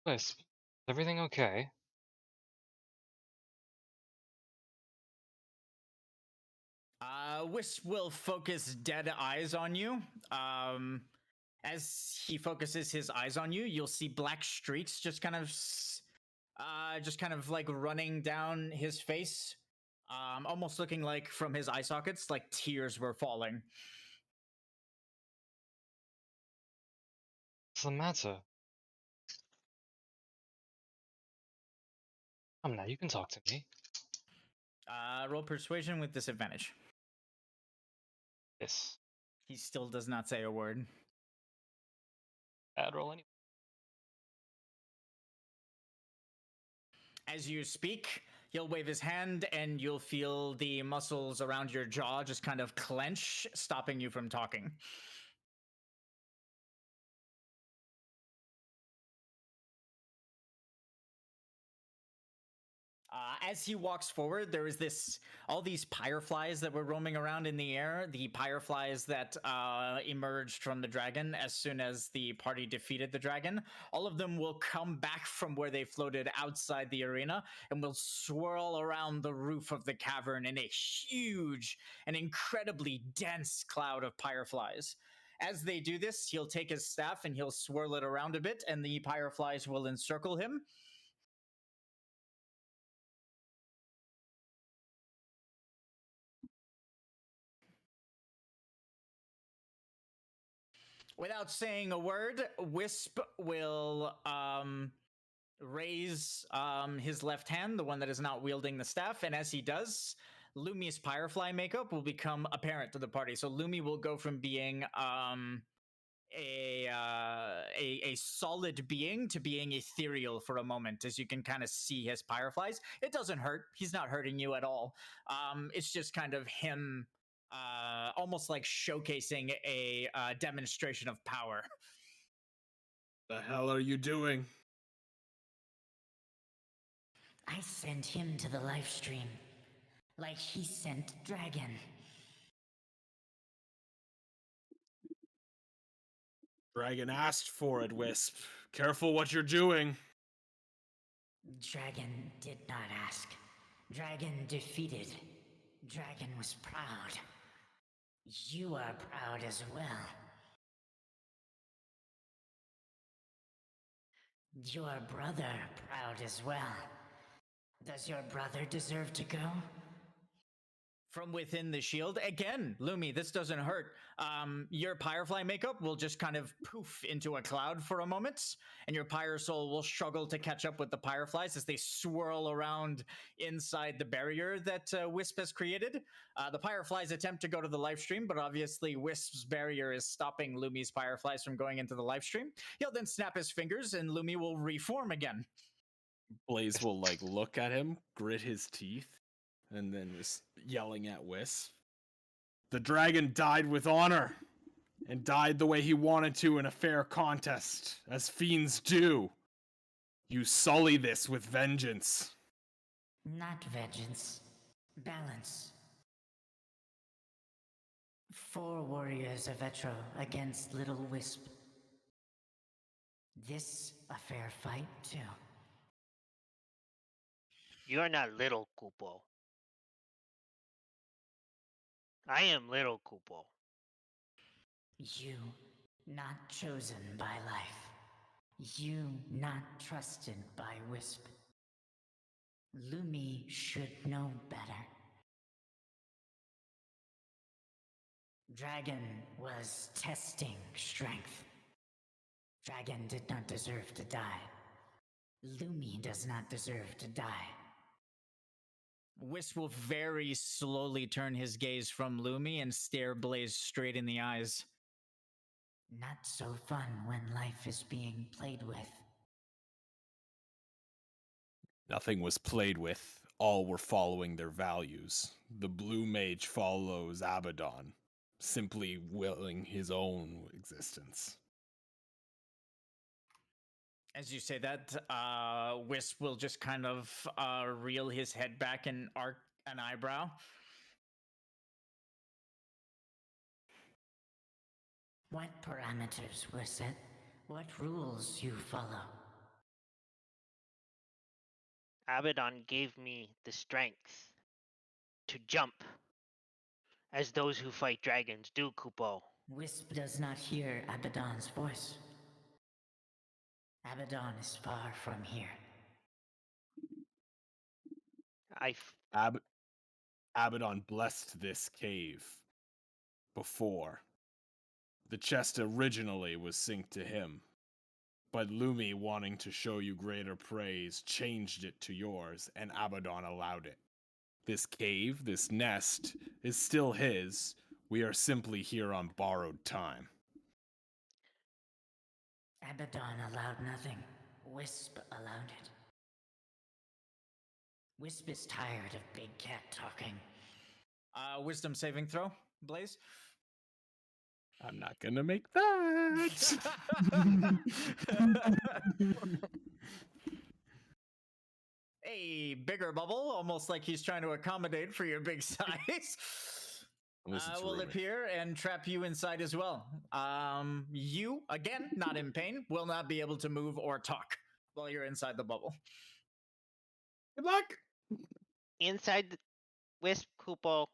Wisp, is everything okay? Wisp will focus dead eyes on you. As he focuses his eyes on you, you'll see black streaks just kind of like running down his face, almost looking like from his eye sockets, like tears were falling. What's the matter? Come now, you can talk to me. Roll persuasion with disadvantage. Yes. He still does not say a word. Bad roll anyway. As you speak, he'll wave his hand, and you'll feel the muscles around your jaw just kind of clench, stopping you from talking. As he walks forward, there is all these pyreflies that were roaming around in the air. The pyreflies that emerged from the dragon as soon as the party defeated the dragon. All of them will come back from where they floated outside the arena and will swirl around the roof of the cavern in a huge and incredibly dense cloud of pyreflies. As they do this, he'll take his staff and he'll swirl it around a bit, and the pyreflies will encircle him. Without saying a word, Wisp will raise his left hand, the one that is not wielding the staff, and as he does, Lumi's Firefly makeup will become apparent to the party. So Lumi will go from being a solid being to being ethereal for a moment, as you can kind of see his fireflies. It doesn't hurt. He's not hurting you at all. It's just kind of him, almost like showcasing a demonstration of power. The hell are you doing? I sent him to the live stream, like he sent Dragon. Dragon asked for it, Wisp. Careful what you're doing. Dragon did not ask. Dragon defeated. Dragon was proud. You are proud as well. Your brother proud as well. Does your brother deserve to go? From within the shield, again, Lumi, this doesn't hurt. Your Firefly makeup will just kind of poof into a cloud for a moment, and your Pyre Soul will struggle to catch up with the Fireflies as they swirl around inside the barrier that Wisp has created. The Fireflies attempt to go to the live stream, but obviously Wisp's barrier is stopping Lumi's Fireflies from going into the live stream. He'll then snap his fingers, and Lumi will reform again. Blaze will like look at him, grit his teeth, and then is yelling at Wisp. The dragon died with honor, and died the way he wanted to in a fair contest, as fiends do. You sully this with vengeance. Not vengeance. Balance. 4 warriors of Etro against Little Wisp. This a fair fight, too. You're not little, Kupo. I am little Kupo. You not chosen by life. You not trusted by Wisp. Lumi should know better. Dragon was testing strength. Dragon did not deserve to die. Lumi does not deserve to die. Wisp will very slowly turn his gaze from Lumi and stare Blaze straight in the eyes. Not so fun when life is being played with. Nothing was played with. All were following their values. The blue mage follows Abaddon, simply willing his own existence. As you say that, Wisp will just kind of reel his head back and arc an eyebrow. What parameters were set? What rules you follow? Abaddon gave me the strength to jump, as those who fight dragons do, Kupo. Wisp does not hear Abaddon's voice. Abaddon is far from here. Abaddon blessed this cave before. The chest originally was synced to him, but Lumi, wanting to show you greater praise, changed it to yours, and Abaddon allowed it. This cave, this nest, is still his. We are simply here on borrowed time. Abaddon allowed nothing. Wisp allowed it. Wisp is tired of Big Cat talking. Wisdom saving throw, Blaze? I'm not gonna make that. A bigger bubble, almost like he's trying to accommodate for your big size. Will appear and trap you inside as well. You, again, not in pain, will not be able to move or talk while you're inside the bubble. Good luck. Inside the Wisp, Kupo,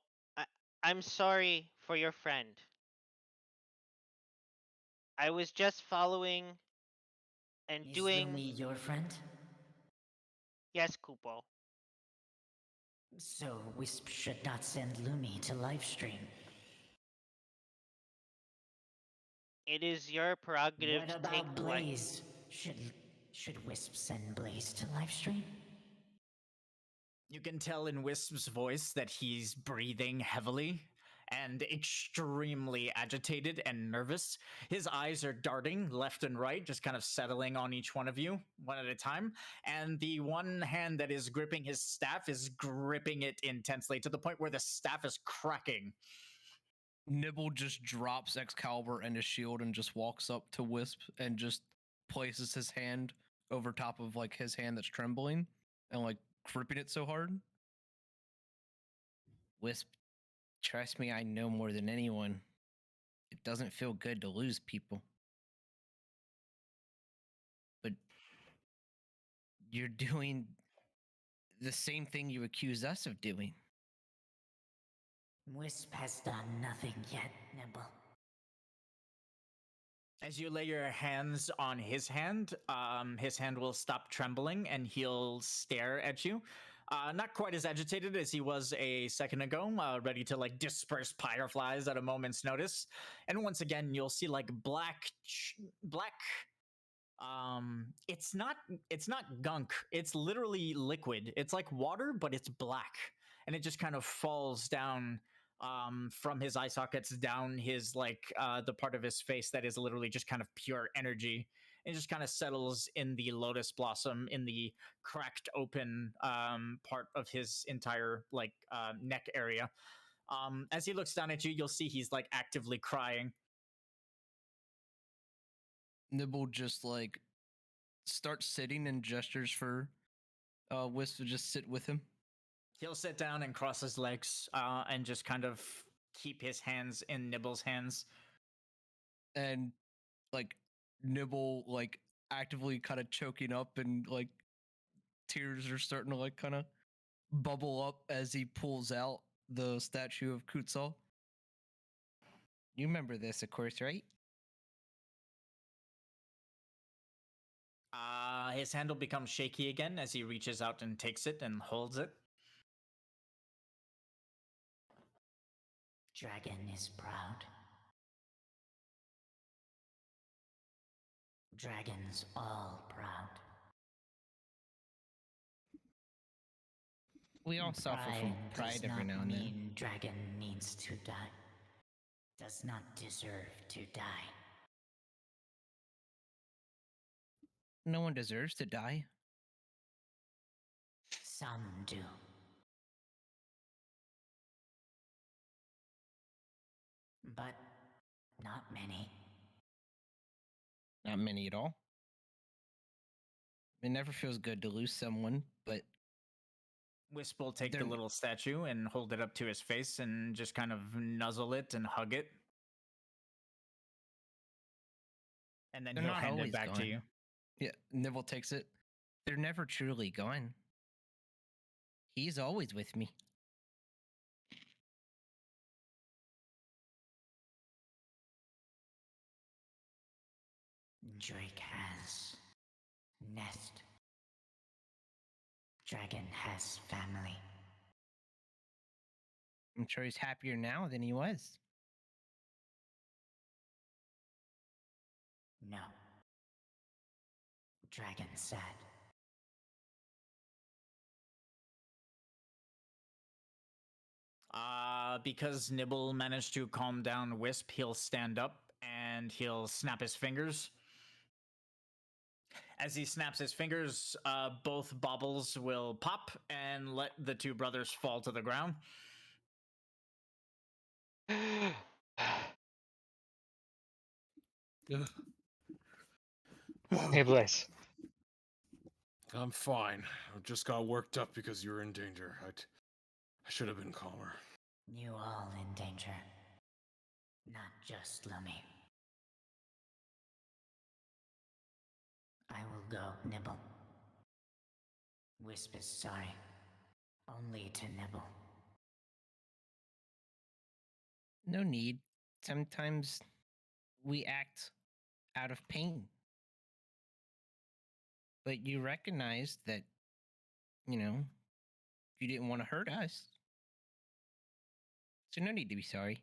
I'm sorry for your friend. I was just following and Is doing. Lumi your friend? Yes, Kupo. So Wisp should not send Lumi to livestream. It is your prerogative What to take about Blaze? Should Wisp send Blaze to livestream? You can tell in Wisp's voice that he's breathing heavily and extremely agitated and nervous. His eyes are darting left and right, just kind of settling on each one of you, one at a time. And the one hand that is gripping his staff is gripping it intensely to the point where the staff is cracking. Nibble just drops Excalibur and his shield and just walks up to Wisp and just places his hand over top of like his hand that's trembling and like gripping it so hard. Wisp, trust me, I know more than anyone. It doesn't feel good to lose people. But you're doing the same thing you accuse us of doing. Wisp has done nothing yet, Nibble. As you lay your hands on his hand will stop trembling and he'll stare at you. Not quite as agitated as he was a second ago, ready to like disperse fireflies at a moment's notice. And once again, you'll see like black. It's not gunk. It's literally liquid. It's like water, but it's black, and it just kind of falls down from his eye sockets down his the part of his face that is literally just kind of pure energy. It just kind of settles in the lotus blossom in the cracked open part of his entire neck area. As he looks down at you, you'll see he's like actively crying. Nibble just like starts sitting and gestures for Wisp to just sit with him. He'll sit down and cross his legs and just kind of keep his hands in Nibble's hands. And like Nibble like actively kind of choking up and like tears are starting to like kind of bubble up as he pulls out the statue of Kutzal. You remember this, of course, right? His hand will become shaky again as he reaches out and takes it and holds it. Dragon is proud. Dragons all proud. We all suffer from pride every now and then. Dragon needs to die. Does not deserve to die. No one deserves to die. Some do. But not many. Not many at all. It never feels good to lose someone, but Wisp will take the little statue and hold it up to his face and just kind of nuzzle it and hug it. And then he'll hand it back to you. Yeah, Nibble takes it. They're never truly gone. He's always with me. Drake has nest. Dragon has family. I'm sure he's happier now than he was. No. Dragon sad. Because Nibble managed to calm down Wisp, he'll stand up and he'll snap his fingers. As he snaps his fingers, both baubles will pop and let the two brothers fall to the ground. Hey, Blaze. I'm fine. I just got worked up because you were in danger. I should have been calmer. You all in danger. Not just Lummy. I will go, Nibble. Wisp is sorry. Only to Nibble. No need. Sometimes we act out of pain. But you recognized that, you didn't want to hurt us. So no need to be sorry.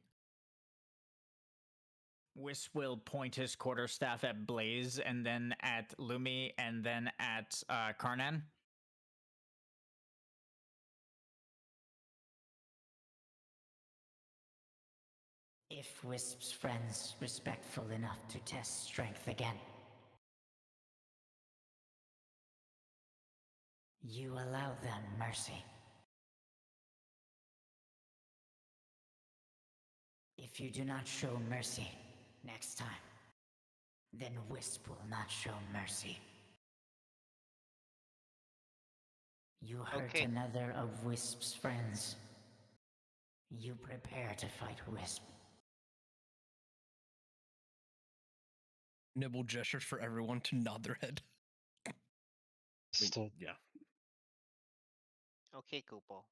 Wisp will point his quarterstaff at Blaze, and then at Lumi, and then at Karnan. If Wisp's friends respectful enough to test strength again, you allow them mercy. If you do not show mercy next time, then Wisp will not show mercy. You hurt Okay. another of Wisp's friends. You prepare to fight Wisp. Nibble gestures for everyone to nod their head. Still, Yeah. Okay, Kupo.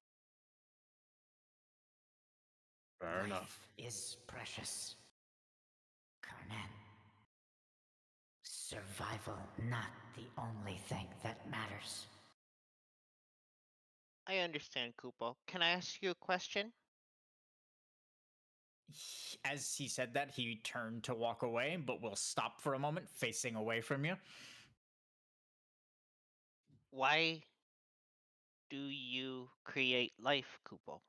Fair Life enough. is precious. Karnan. Survival, not the only thing that matters. I understand, Kupo. Can I ask you a question? As he said that, he turned to walk away, but will stop for a moment, facing away from you. Why do you create life, Kupo?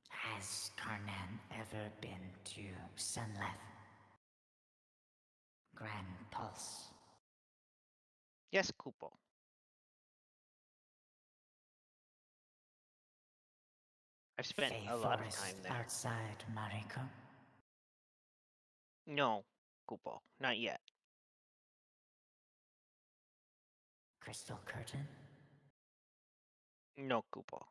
Has Karnan ever been to Sunleth? Grand Pulse. Yes, Kupo. I've spent Fey a lot of Forest time there. outside Mariko. No, Kupo, not yet. Crystal Curtain. No, Kupo.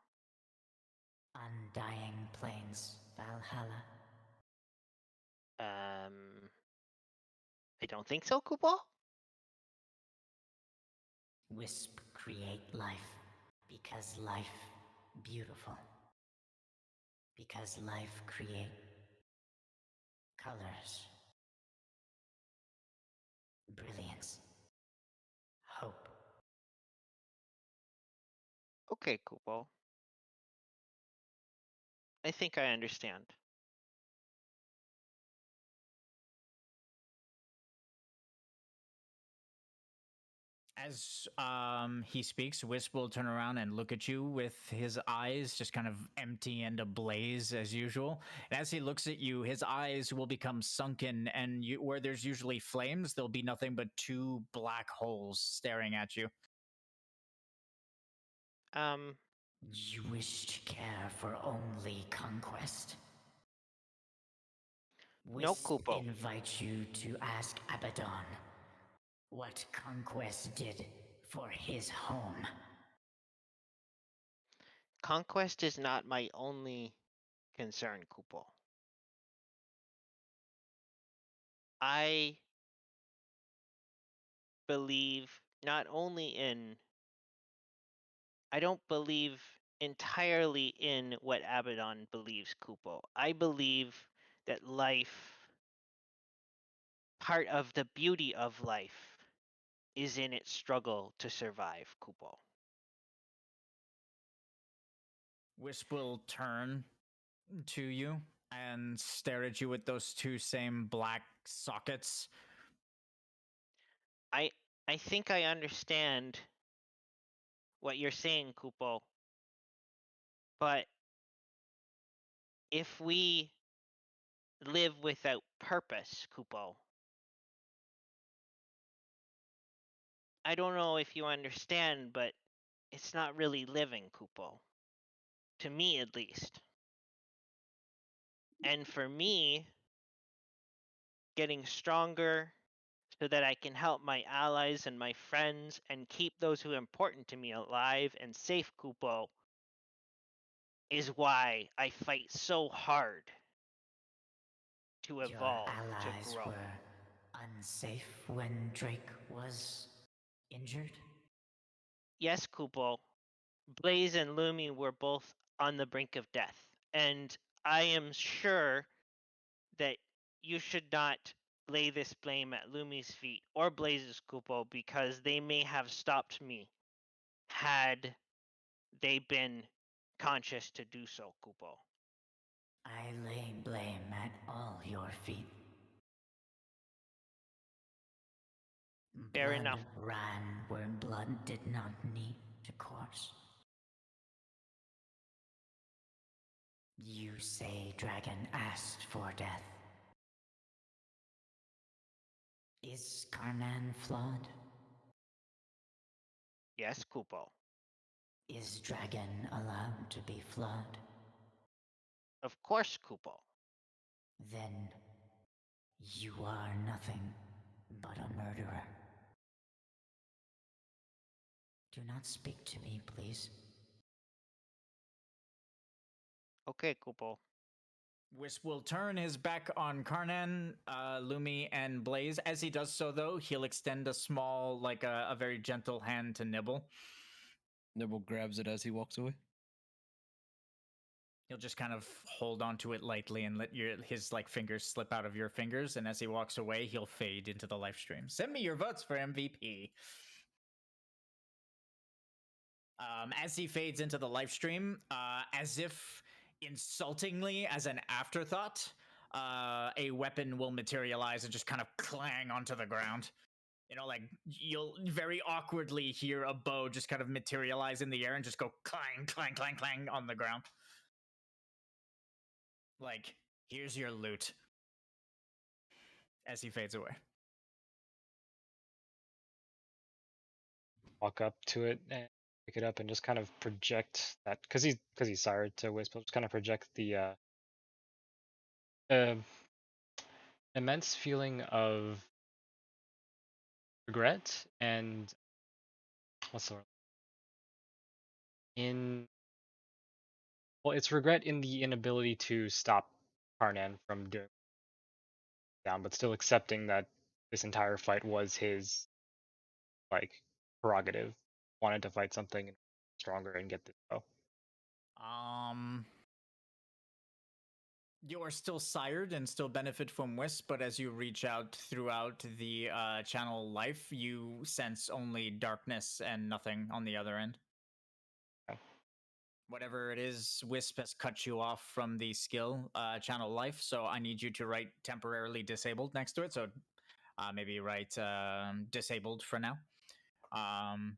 Undying Plains, Valhalla. I don't think so, Kupo. Wisp create life because life beautiful. Because life create colors, brilliance, hope. Okay, Kupo. I think I understand. As he speaks, Wisp will turn around and look at you with his eyes just kind of empty and ablaze as usual. And as he looks at you, his eyes will become sunken, and where there's usually flames, there'll be nothing but two black holes staring at you. You wish to care for only conquest? No, Wisp Kupo. invites you to ask Abaddon what conquest did for his home. Conquest is not my only concern, Kupo. I believe not only in... I don't believe entirely in what Abaddon believes, Kupo. I believe that life, part of the beauty of life, is in its struggle to survive, Kupo. Wisp will turn to you and stare at you with those two same black sockets. I think I understand what you're saying, Kupo. But if we live without purpose, Kupo, I don't know if you understand, but it's not really living, Kupo. To me, at least. And for me, getting stronger so that I can help my allies and my friends and keep those who are important to me alive and safe, Kupo, is why I fight so hard to evolve, Your allies to grow. were unsafe when Drake was injured? Yes, Kupo. Blaze and Lumi were both on the brink of death, and I am sure that you should not lay this blame at Lumi's feet or Blaze's, Kupo, because they may have stopped me had they been conscious to do so, Kupo. I lay blame at all your feet. Fair Blood enough. ran where blood did not need to course. You say Dragon asked for death. Is Karnan flawed? Yes, Kupo. Is Dragon allowed to be flawed? Of course, Kupo. Then you are nothing but a murderer. Do not speak to me, please. Okay, Kupo. Wisp will turn his back on Karnan, Lumi, and Blaze. As he does so, though, he'll extend a small, like a very gentle hand to Nibble. Nibble grabs it as he walks away. He'll just kind of hold onto it lightly and let his like fingers slip out of your fingers. And as he walks away, he'll fade into the live stream. Send me your votes for MVP. As he fades into the live stream, as if insultingly, as an afterthought, a weapon will materialize and just kind of clang onto the ground. You know, like you'll very awkwardly hear a bow just kind of materialize in the air and just go clang, clang, clang, clang on the ground. Like, here's your loot. As he fades away. Walk up to it and pick it up and just kind of project that, because he's sired to Wisp, just kind of project the immense feeling of regret and what's the word? It's regret in the inability to stop Karnan from doing down, but still accepting that this entire fight was his like prerogative. Wanted to fight something stronger and get this bow. You are still sired and still benefit from Wisp, but as you reach out throughout the channel life, you sense only darkness and nothing on the other end. Okay. Whatever it is, Wisp has cut you off from the skill channel life, so I need you to write temporarily disabled next to it. So maybe write disabled for now.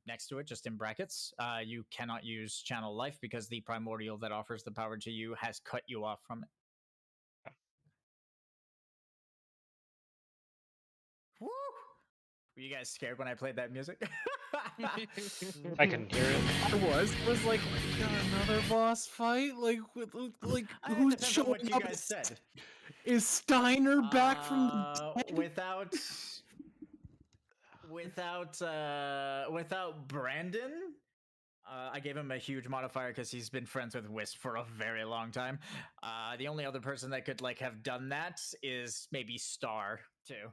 Next to it, just in brackets, you cannot use channel life because the primordial that offers the power to you has cut you off from it. Woo! Were you guys scared when I played that music? I can hear it. I was like, we got another boss fight? Like who's depends on showing what you up? guys said. Is Steiner back from the dead? Without Brandon, I gave him a huge modifier because he's been friends with Wisp for a very long time. The only other person that could like have done that is maybe Star too.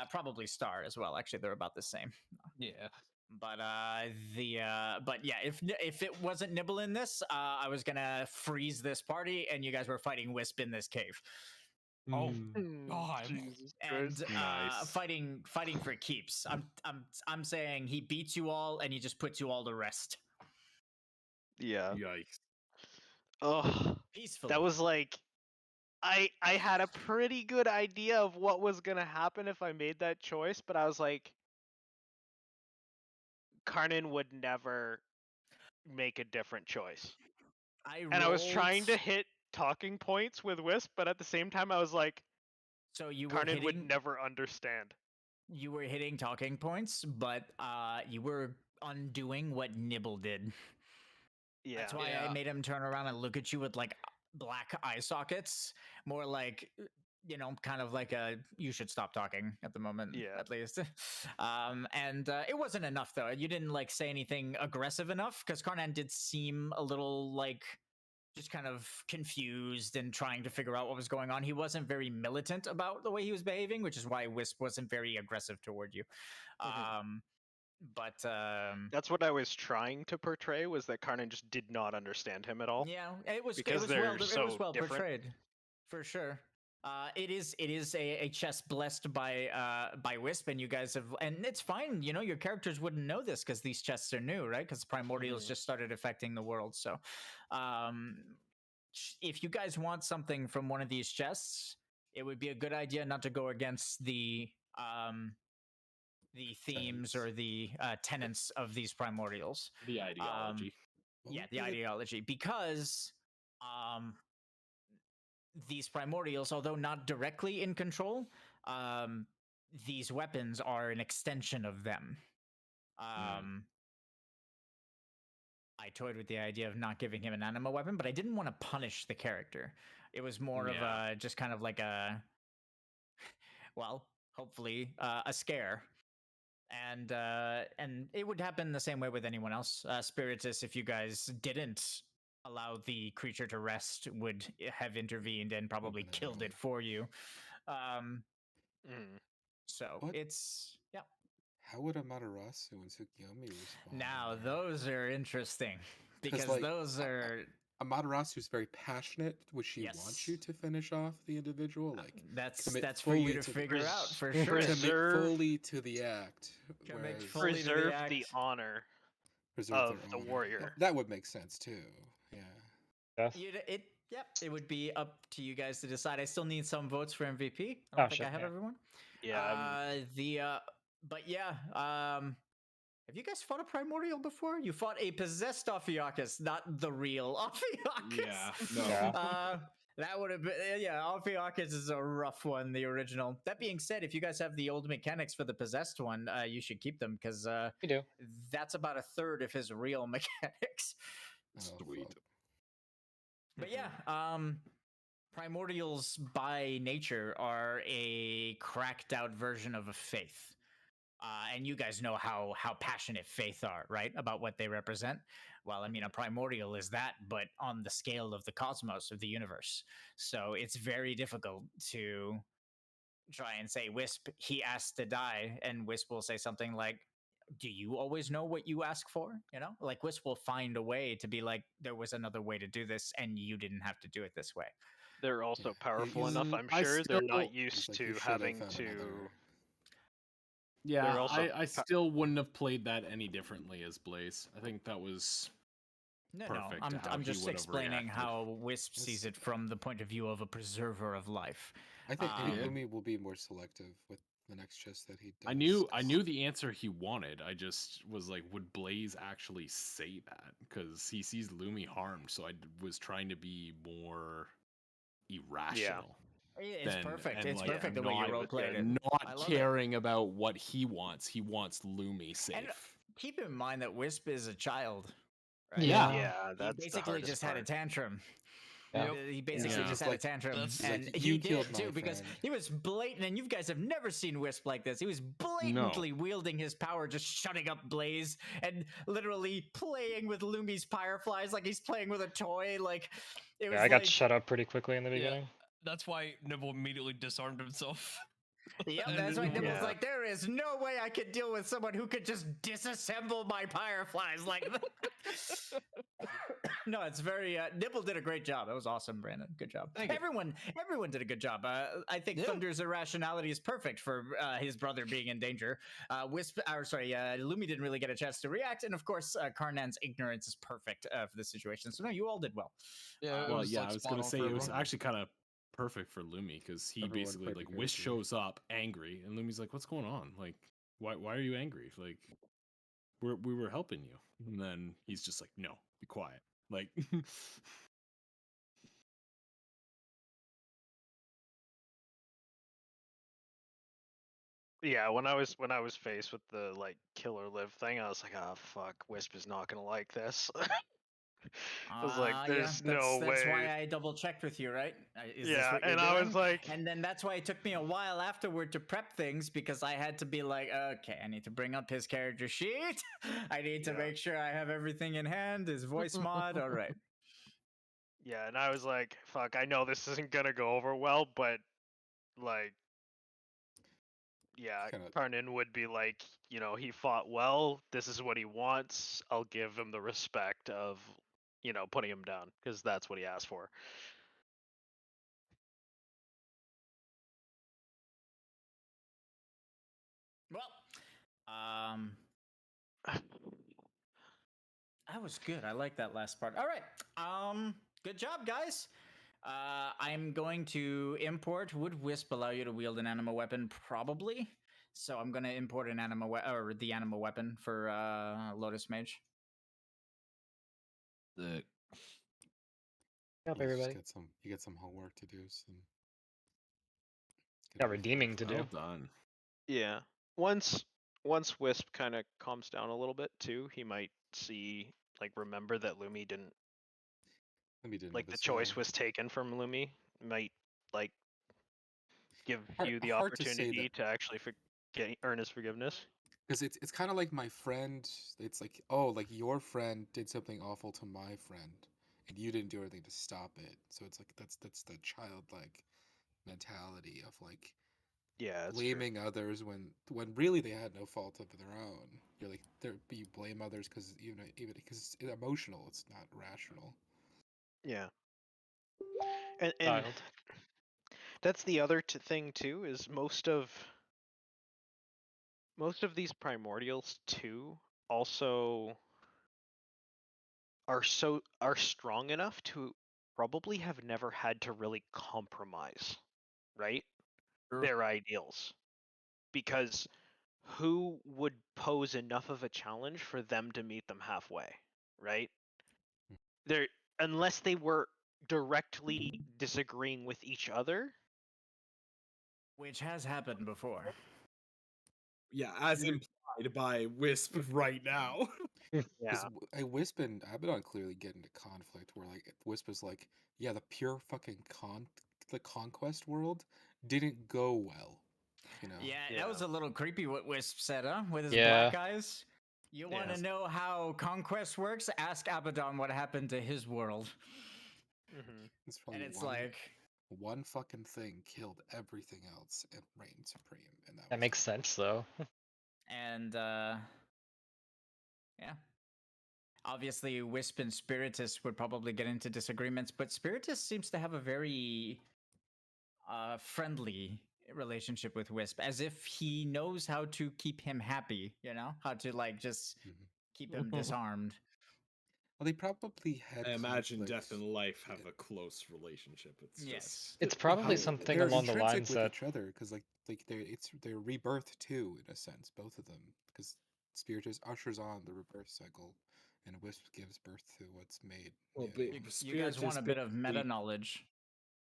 Probably Star as well. Actually, they're about the same. Yeah. But yeah, if it wasn't Nibble in this, I was gonna freeze this party, and you guys were fighting Wisp in this cave. Oh Hmm. God. Jesus And Christ. Nice. fighting for keeps. I'm saying he beats you all, and he just puts you all to rest Yeah. Yikes. Oh, peacefully. that was like I had a pretty good idea of what was gonna happen if I made that choice, but I was like, Karnan would never make a different choice. And I was trying to hit talking points with Wisp, but at the same time I was like, So you were Karnan would hitting. never understand. You were hitting talking points, but you were undoing what Nibble did. Yeah. That's why I made him turn around and look at you with like black eye sockets, more like, you know, kind of like a you should stop talking at the moment, Yeah. at least. And it wasn't enough though. You didn't like say anything aggressive enough because Karnan did seem a little like just kind of confused and trying to figure out what was going on. He wasn't very militant about the way he was behaving, which is why Wisp wasn't very aggressive toward you. But That's what I was trying to portray, was that Karnan just did not understand him at all. yeah, it was because well they're so well different. portrayed, for sure. It is a chest blessed by Wisp, and you guys have, and it's fine. You know, your characters wouldn't know this because these chests are new, right? Because primordials just started affecting the world. So, if you guys want something from one of these chests, it would be a good idea not to go against the themes or the tenets of these primordials. The ideology. Yeah, the ideology, because these primordials, although not directly in control, these weapons are an extension of them. I toyed with the idea of not giving him an anima weapon, but I didn't want to punish the character. It was more of a just kind of like a, well, hopefully a scare. And it would happen the same way with anyone else. Spiritus, if you guys didn't allow the creature to rest, would have intervened and probably killed it for you. So What? it's How would Amaterasu and Tsukiyomi respond? Now those are interesting because like, those are Amaterasu's very passionate. Would she want you to finish off the individual? Like that's for you to figure out for sure. Commit fully to the act. Preserve the honor of the warrior. That would make sense too. Yeah. It would be up to you guys to decide. I still need some votes for MVP. I don't think I have everyone. Yeah. But yeah, have you guys fought a primordial before? You fought a possessed Ophiuchus, not the real Ophiuchus. Yeah, no. That would have been, Ophiuchus is a rough one, the original. That being said, if you guys have the old mechanics for the possessed one, you should keep them, because we do. That's about a third of his real mechanics. Sweet. But yeah, primordials by nature are a cracked out version of a faith. And you guys know how passionate faith are, right? About what they represent. Well, I mean, a primordial is that, but on the scale of the cosmos, of the universe. So it's very difficult to try and say, Wisp, he asked to die. And Wisp will say something like, do you always know what you ask for? You know, like Wisp will find a way to be like, there was another way to do this and you didn't have to do it this way. They're also powerful enough, I'm sure. They're not used to having to... Yeah, I still wouldn't have played that any differently as Blaze. I think that was perfect. No, I'm just explaining how Wisp sees it from the point of view of a preserver of life. I think Lumi will be more selective with the next chest that he does. I knew the answer he wanted. I just was like, would Blaze actually say that? Because he sees Lumi harmed, so I was trying to be more irrational. It's perfect. It's perfect the way you role played it. Not caring about what he wants. He wants Lumi safe. And keep in mind that Wisp is a child. Right? Yeah, that's he basically just had a tantrum. Yep. He basically just had a tantrum, and he did too, because he was blatant. And you guys have never seen Wisp like this. He was blatantly wielding his power, just shutting up Blaze, and literally playing with Lumi's fireflies like he's playing with a toy. Like it was. I got shut up pretty quickly in the beginning. Yeah. That's why Nibble immediately disarmed himself. Yep, that's why Nibble's like, there is no way I could deal with someone who could just disassemble my fireflies like that. No, it's very Nibble did a great job. That was awesome, Brandon. Good job. Everyone did a good job. I think Thunder's irrationality is perfect for his brother being in danger. Lumi didn't really get a chance to react, and of course, Karnan's ignorance is perfect for this situation. So no, you all did well. Yeah, I was gonna say it was actually kind of perfect for Lumi, because he basically like Wish shows up angry, and Lumi's like, "What's going on? Like, why are you angry? Like, we were helping you." And then he's just like, "No, be quiet." Like, yeah, when I was faced with the like kill or live thing, I was like, "Oh fuck, Wisp is not gonna like this." I was like, "There's no way." That's why I double checked with you, right? Is this what you're and doing? I was like, and then that's why it took me a while afterward to prep things, because I had to be like, okay, I need to bring up his character sheet. I need to make sure I have everything in hand. His voice mod, all right. Yeah, and I was like, "Fuck, I know this isn't gonna go over well, but like." Yeah, Karnan would be like, you know, he fought well. This is what he wants. I'll give him the respect of, you know, putting him down, because that's what he asked for. Well, that was good. I like that last part. All right. Good job, guys. I'm going to import. Would Wisp allow you to wield an animal weapon? Probably. So I'm going to import an animal or the animal weapon for Lotus Mage. Sick. Up, You just everybody. get some homework to do. Some Got redeeming to do. Well done. Yeah. Once Wisp kind of calms down a little bit too, he might see remember that Lumi didn't didn't the choice was taken from Lumi. Might give you the hard to say opportunity that. to actually earn his forgiveness. Because it's kind of like my friend. It's like, oh, like your friend did something awful to my friend, and you didn't do anything to stop it. So it's like that's the childlike mentality of like Yeah, it's blaming others when really they had no fault of their own. You're like you blame others because even because it's emotional, it's not rational. Yeah. And Child. that's the other thing too, is most of these primordials too also are strong enough to probably have never had to really compromise, right? Sure. Their ideals. Because who would pose enough of a challenge for them to meet them halfway, right? They're unless they were directly disagreeing with each other. Which has happened before. Yeah, as implied by Wisp right now. Yeah. Wisp and Abaddon clearly get into conflict where like Wisp is like, yeah, the pure fucking the conquest world didn't go well. You know? Yeah, that was a little creepy what Wisp said, huh? With his Yeah. black eyes. You want to Yes. know how conquest works? Ask Abaddon what happened to his world. Mm-hmm. It's probably And it's like one fucking thing killed everything else and reigned supreme, and That makes sense though. and yeah. Obviously, Wisp and Spiritus would probably get into disagreements, but Spiritus seems to have a very friendly relationship with Wisp, as if he knows how to keep him happy, how to like just keep him disarmed. Well, they probably had. I imagine conflicts. Death and Life have a close relationship. It's Yes. just It's probably How- something they're along the intrinsic lines with that each other because like they're rebirth too in a sense, both of them, because Spiritus ushers on the rebirth cycle, and Wisp gives birth to what's made. well, new. You guys want a bit of meta knowledge?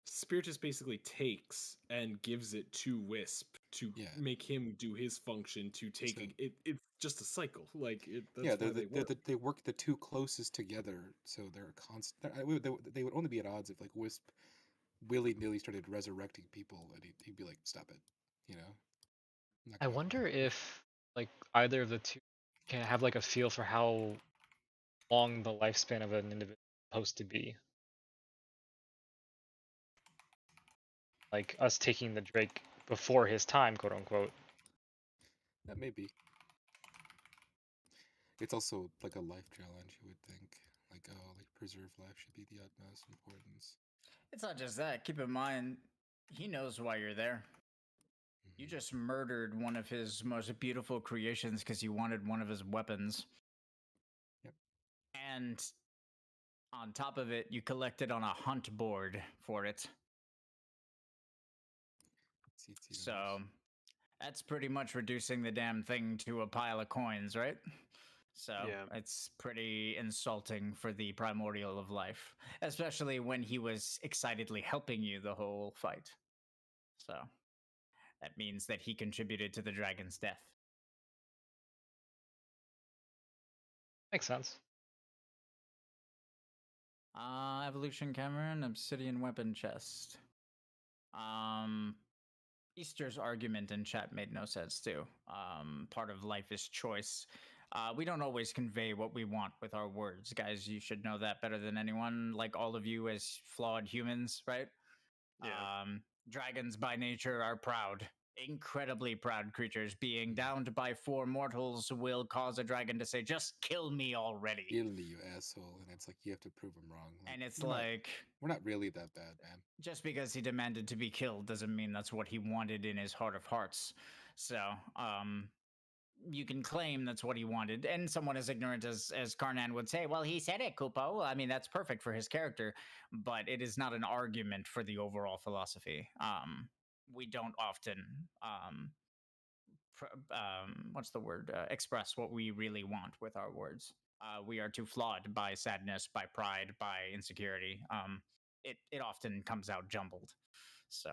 Spiritus basically takes and gives it to Wisp to make him do his function to take it. It's just a cycle. Like that's Yeah, why they work. they work the two closest together, so they're a constant. They would only be at odds if like Wisp willy-nilly started resurrecting people, and he'd be like, "Stop it," you know. Not I gonna wonder if like either of the two can have like a feel for how long the lifespan of an individual is supposed to be. Like us taking the Drake before his time, quote unquote. That may be. It's also like a life challenge, you would think. Like, oh, like preserve life should be the utmost importance. It's not just that. Keep in mind, he knows why you're there. You just murdered one of his most beautiful creations because you wanted one of his weapons. Yep. And on top of it, you collected on a hunt board for it. So that's pretty much reducing the damn thing to a pile of coins, right? So it's pretty insulting for the primordial of life, especially when he was excitedly helping you the whole fight. So that means that he contributed to the dragon's death. Makes sense. Evolution Cavern, Obsidian weapon chest. Easter's argument in chat made no sense too. Part of life is choice. We don't always convey what we want with our words, guys. You should know that better than anyone. Like all of you as flawed humans, right? Yeah. Dragons by nature are proud, incredibly proud creatures. Being downed by 4 mortals will cause a dragon to say, "Just kill me already." Kill me, you asshole. And it's like you have to prove him wrong. Like, And it's we're like we're not really that bad, man. just because he demanded to be killed doesn't mean that's what he wanted in his heart of hearts. So, you can claim that's what he wanted, and someone as ignorant as Karnan would say, "Well, he said it, Kupo." I mean, that's perfect for his character, but it is not an argument for the overall philosophy. We don't often, what's the word? Express what we really want with our words. We are too flawed by sadness, by pride, by insecurity. It often comes out jumbled. So,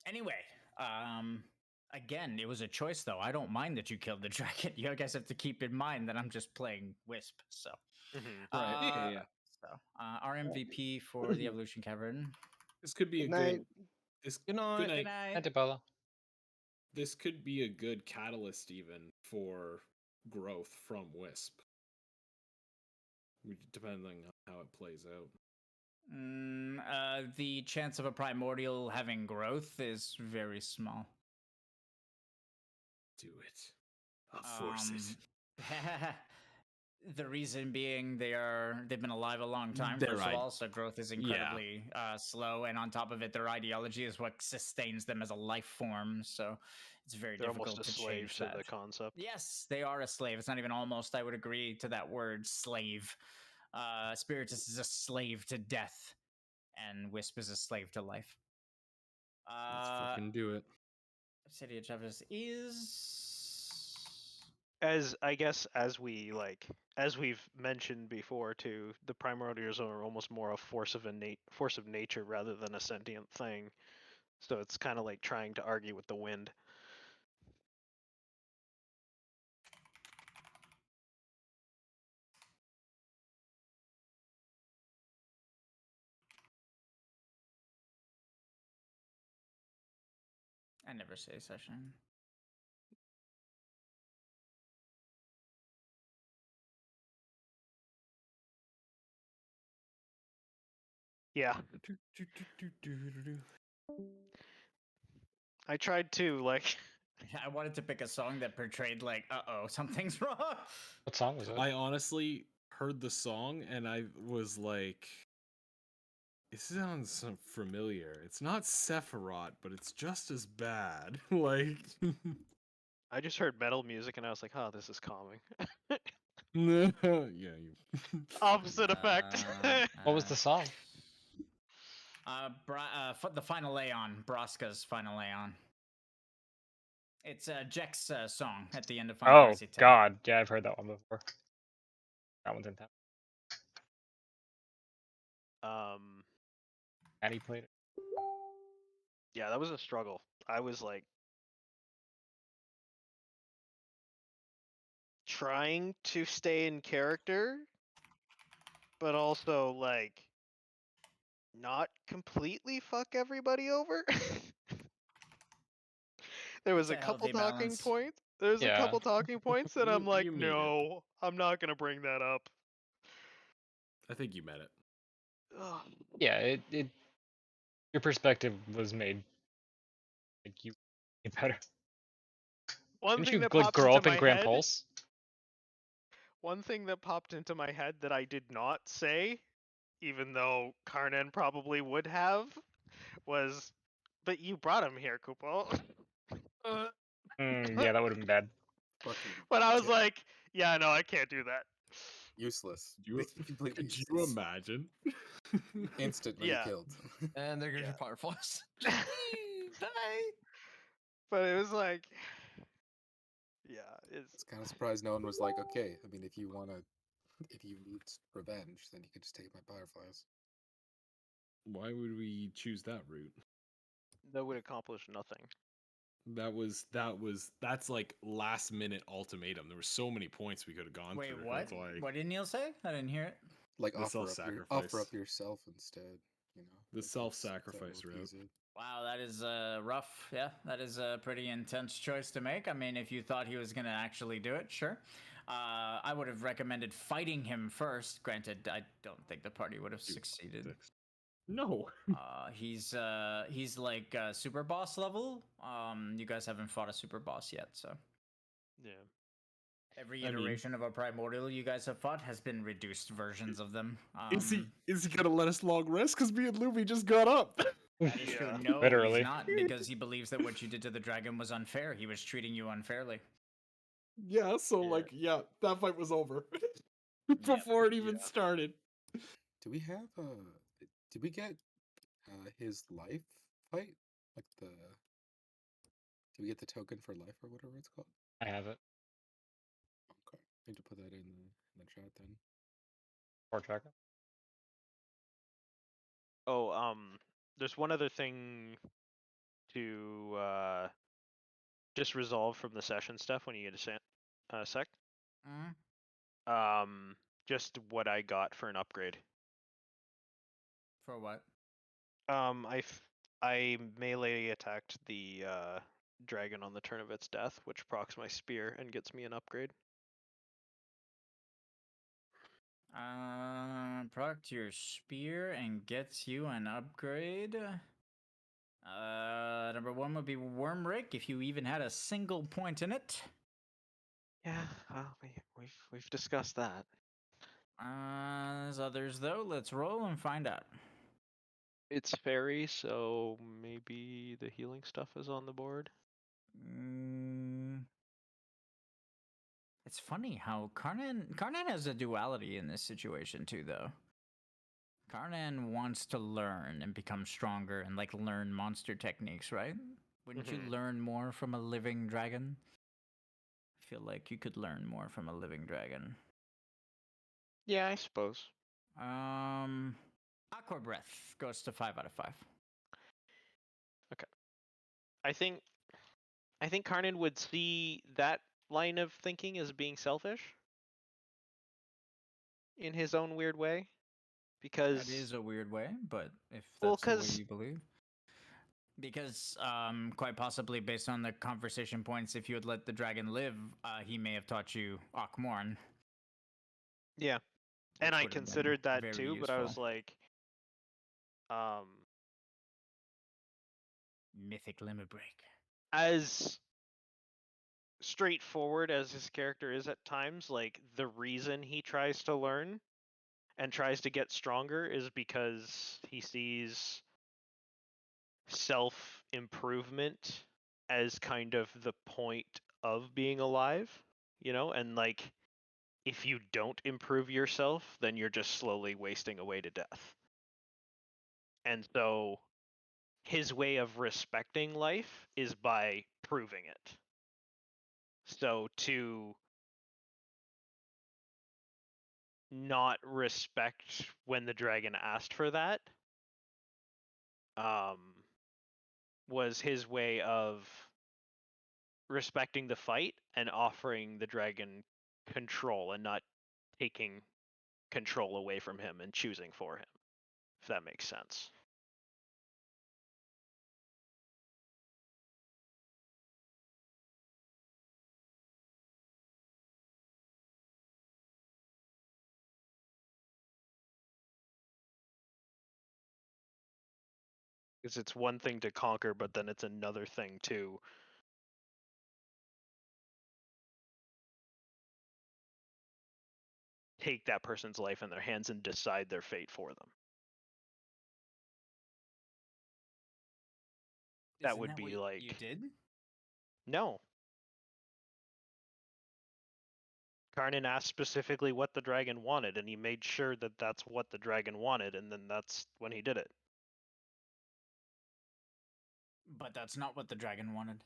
anyway, again, it was a choice, though. I don't mind that you killed the dragon. You guys have to keep in mind that I'm just playing Wisp. So, Right. Yeah. So, our MVP for the Evolution Cavern. This could be Good a night. good. This Good night. Good Good night. night. Antipolo. This could be a good catalyst even for growth from Wisp. Depending on how it plays out. The chance of a primordial having growth is very small. Do it. I'll force it. The reason being they've been alive a long time, Their first of ide- all, so growth is incredibly slow, and on top of it, their ideology is what sustains them as a life form, so it's very They're difficult almost a to slave change to that. the concept. Yes, they are a slave. It's not even almost, I would agree to that word, slave. Spiritus is a slave to death, and Wisp is a slave to life. Let's fucking do it. City of Travis is... As we've mentioned before too, the primordials are almost more a force of nature rather than a sentient thing. So it's kind of like trying to argue with the wind. I never say session. Yeah. I tried to like. I wanted to pick a song that portrayed like, something's wrong. What song was it? I honestly heard the song and I was like, it sounds familiar. It's not Sephiroth, but it's just as bad. Like, I just heard metal music and I was like, "Oh, this is calming." yeah, you. Opposite effect. What was the song? The Final Aeon, Braska's Final Aeon. It's Jack's song at the end of Final Oh Fantasy X. God, yeah, I've heard that one before. That one's in town. Addy played it. Yeah, that was a struggle. I was like trying to stay in character, but also like not completely fuck everybody over. There was It's a a couple healthy talking balance. points. There's a Yeah. couple talking points that I'm like, You made it. no, I'm not gonna bring that up. I think you met it. Ugh. Yeah, it your perspective was made like you better. One Didn't thing you that like popped grow into up in my Grand head. Pulse? One thing that popped into my head that I did not say, even though Karnan probably would have, was, but you brought him here, Kupo. Yeah, that would have been bad. Fucking But I was dead. like, yeah, no, I can't do that. Useless. You, Completely could you useless. imagine? Instantly Yeah. killed. And there goes Yeah. your fireflies. Bye. But it was like, yeah, It's kind of surprised no one was like, okay, I mean, if you need revenge, then you could just take my fireflies. Why would we choose that route? that would accomplish nothing. That's like last minute ultimatum. There were so many points we could have gone Wait, through. what? It's like What did Neil say? I didn't hear it. Like The offer self-sacrifice. up yourself instead, you know. The Like, self-sacrifice that'll route. appease it. Wow, that is rough. Yeah, that is a pretty intense choice to make. I mean, if you thought he was going to actually do it, sure. I would have recommended fighting him first. Granted, I don't think the party would have succeeded. No. He's like super boss level. You guys haven't fought a super boss yet, so Yeah. every I mean- iteration of a primordial you guys have fought has been reduced versions of them. Is he gonna let us long rest? Because me and Lumi just got up. That is true. Yeah. No, Literally. he's not, because he believes that what you did to the dragon was unfair. He was treating you unfairly. Yeah, so Yeah. like, yeah, that fight was over before it even started. Do we have did we get his life fight? Like the do we get the token for life or whatever it's called? I have it. Okay. I need to put that in the chat then. Or tracker. Oh, there's one other thing to just resolve from the session stuff when you get a sec. Mm? Just what I got for an upgrade. For what? I melee attacked the dragon on the turn of its death, which procs my spear and gets me an upgrade. Proc your spear and gets you an upgrade. Number one would be Worm Rake if you even had a single point in it. Yeah, well, we've discussed that. There's others though. Let's roll and find out. It's fairy, so maybe the healing stuff is on the board. It's funny how Karnan has a duality in this situation too, though. Karnan wants to learn and become stronger and like learn monster techniques, right? Wouldn't you learn more from a living dragon? I feel like you could learn more from a living dragon. Yeah, I suppose. Aqua Breath goes to 5 out of 5. Okay. I think Karnan would see that line of thinking as being selfish in his own weird way, because That is a weird way, but if well, that's the way 'cause you believe. Because quite possibly based on the conversation points, if you had let the dragon live, he may have taught you Akmorn. yeah, and I would have been considered that very too, but I was useful. like, Mythic Limit Break. as straightforward as his character is at times, like the reason he tries to learn and tries to get stronger is because he sees self improvement as kind of the point of being alive, you know, and like if you don't improve yourself, then you're just slowly wasting away to death. And so his way of respecting life is by proving it. So to not respect when the dragon asked for that was his way of respecting the fight and offering the dragon control and not taking control away from him and choosing for him, if that makes sense. Because it's one thing to conquer, but then it's another thing to take that person's life in their hands and decide their fate for them. That Isn't would that be what like you did? No. Karnan asked specifically what the dragon wanted, and he made sure that that's what the dragon wanted, and then that's when he did it. But that's not what the dragon wanted.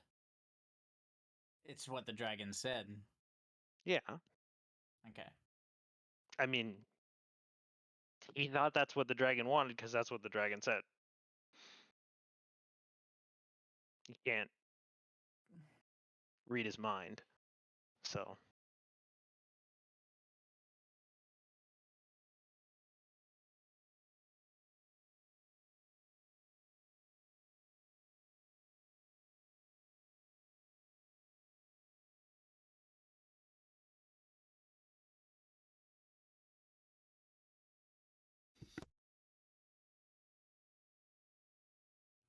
It's what the dragon said. Yeah. Okay. I mean, he thought that's what the dragon wanted because that's what the dragon said. You can't read his mind. So.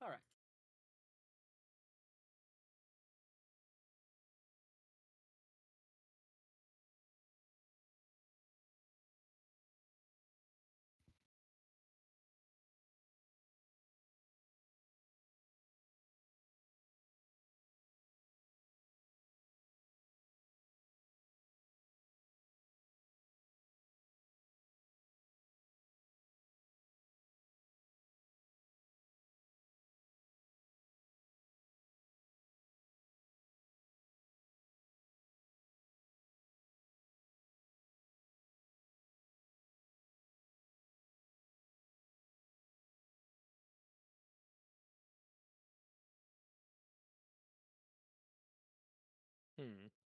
All right. Hmm.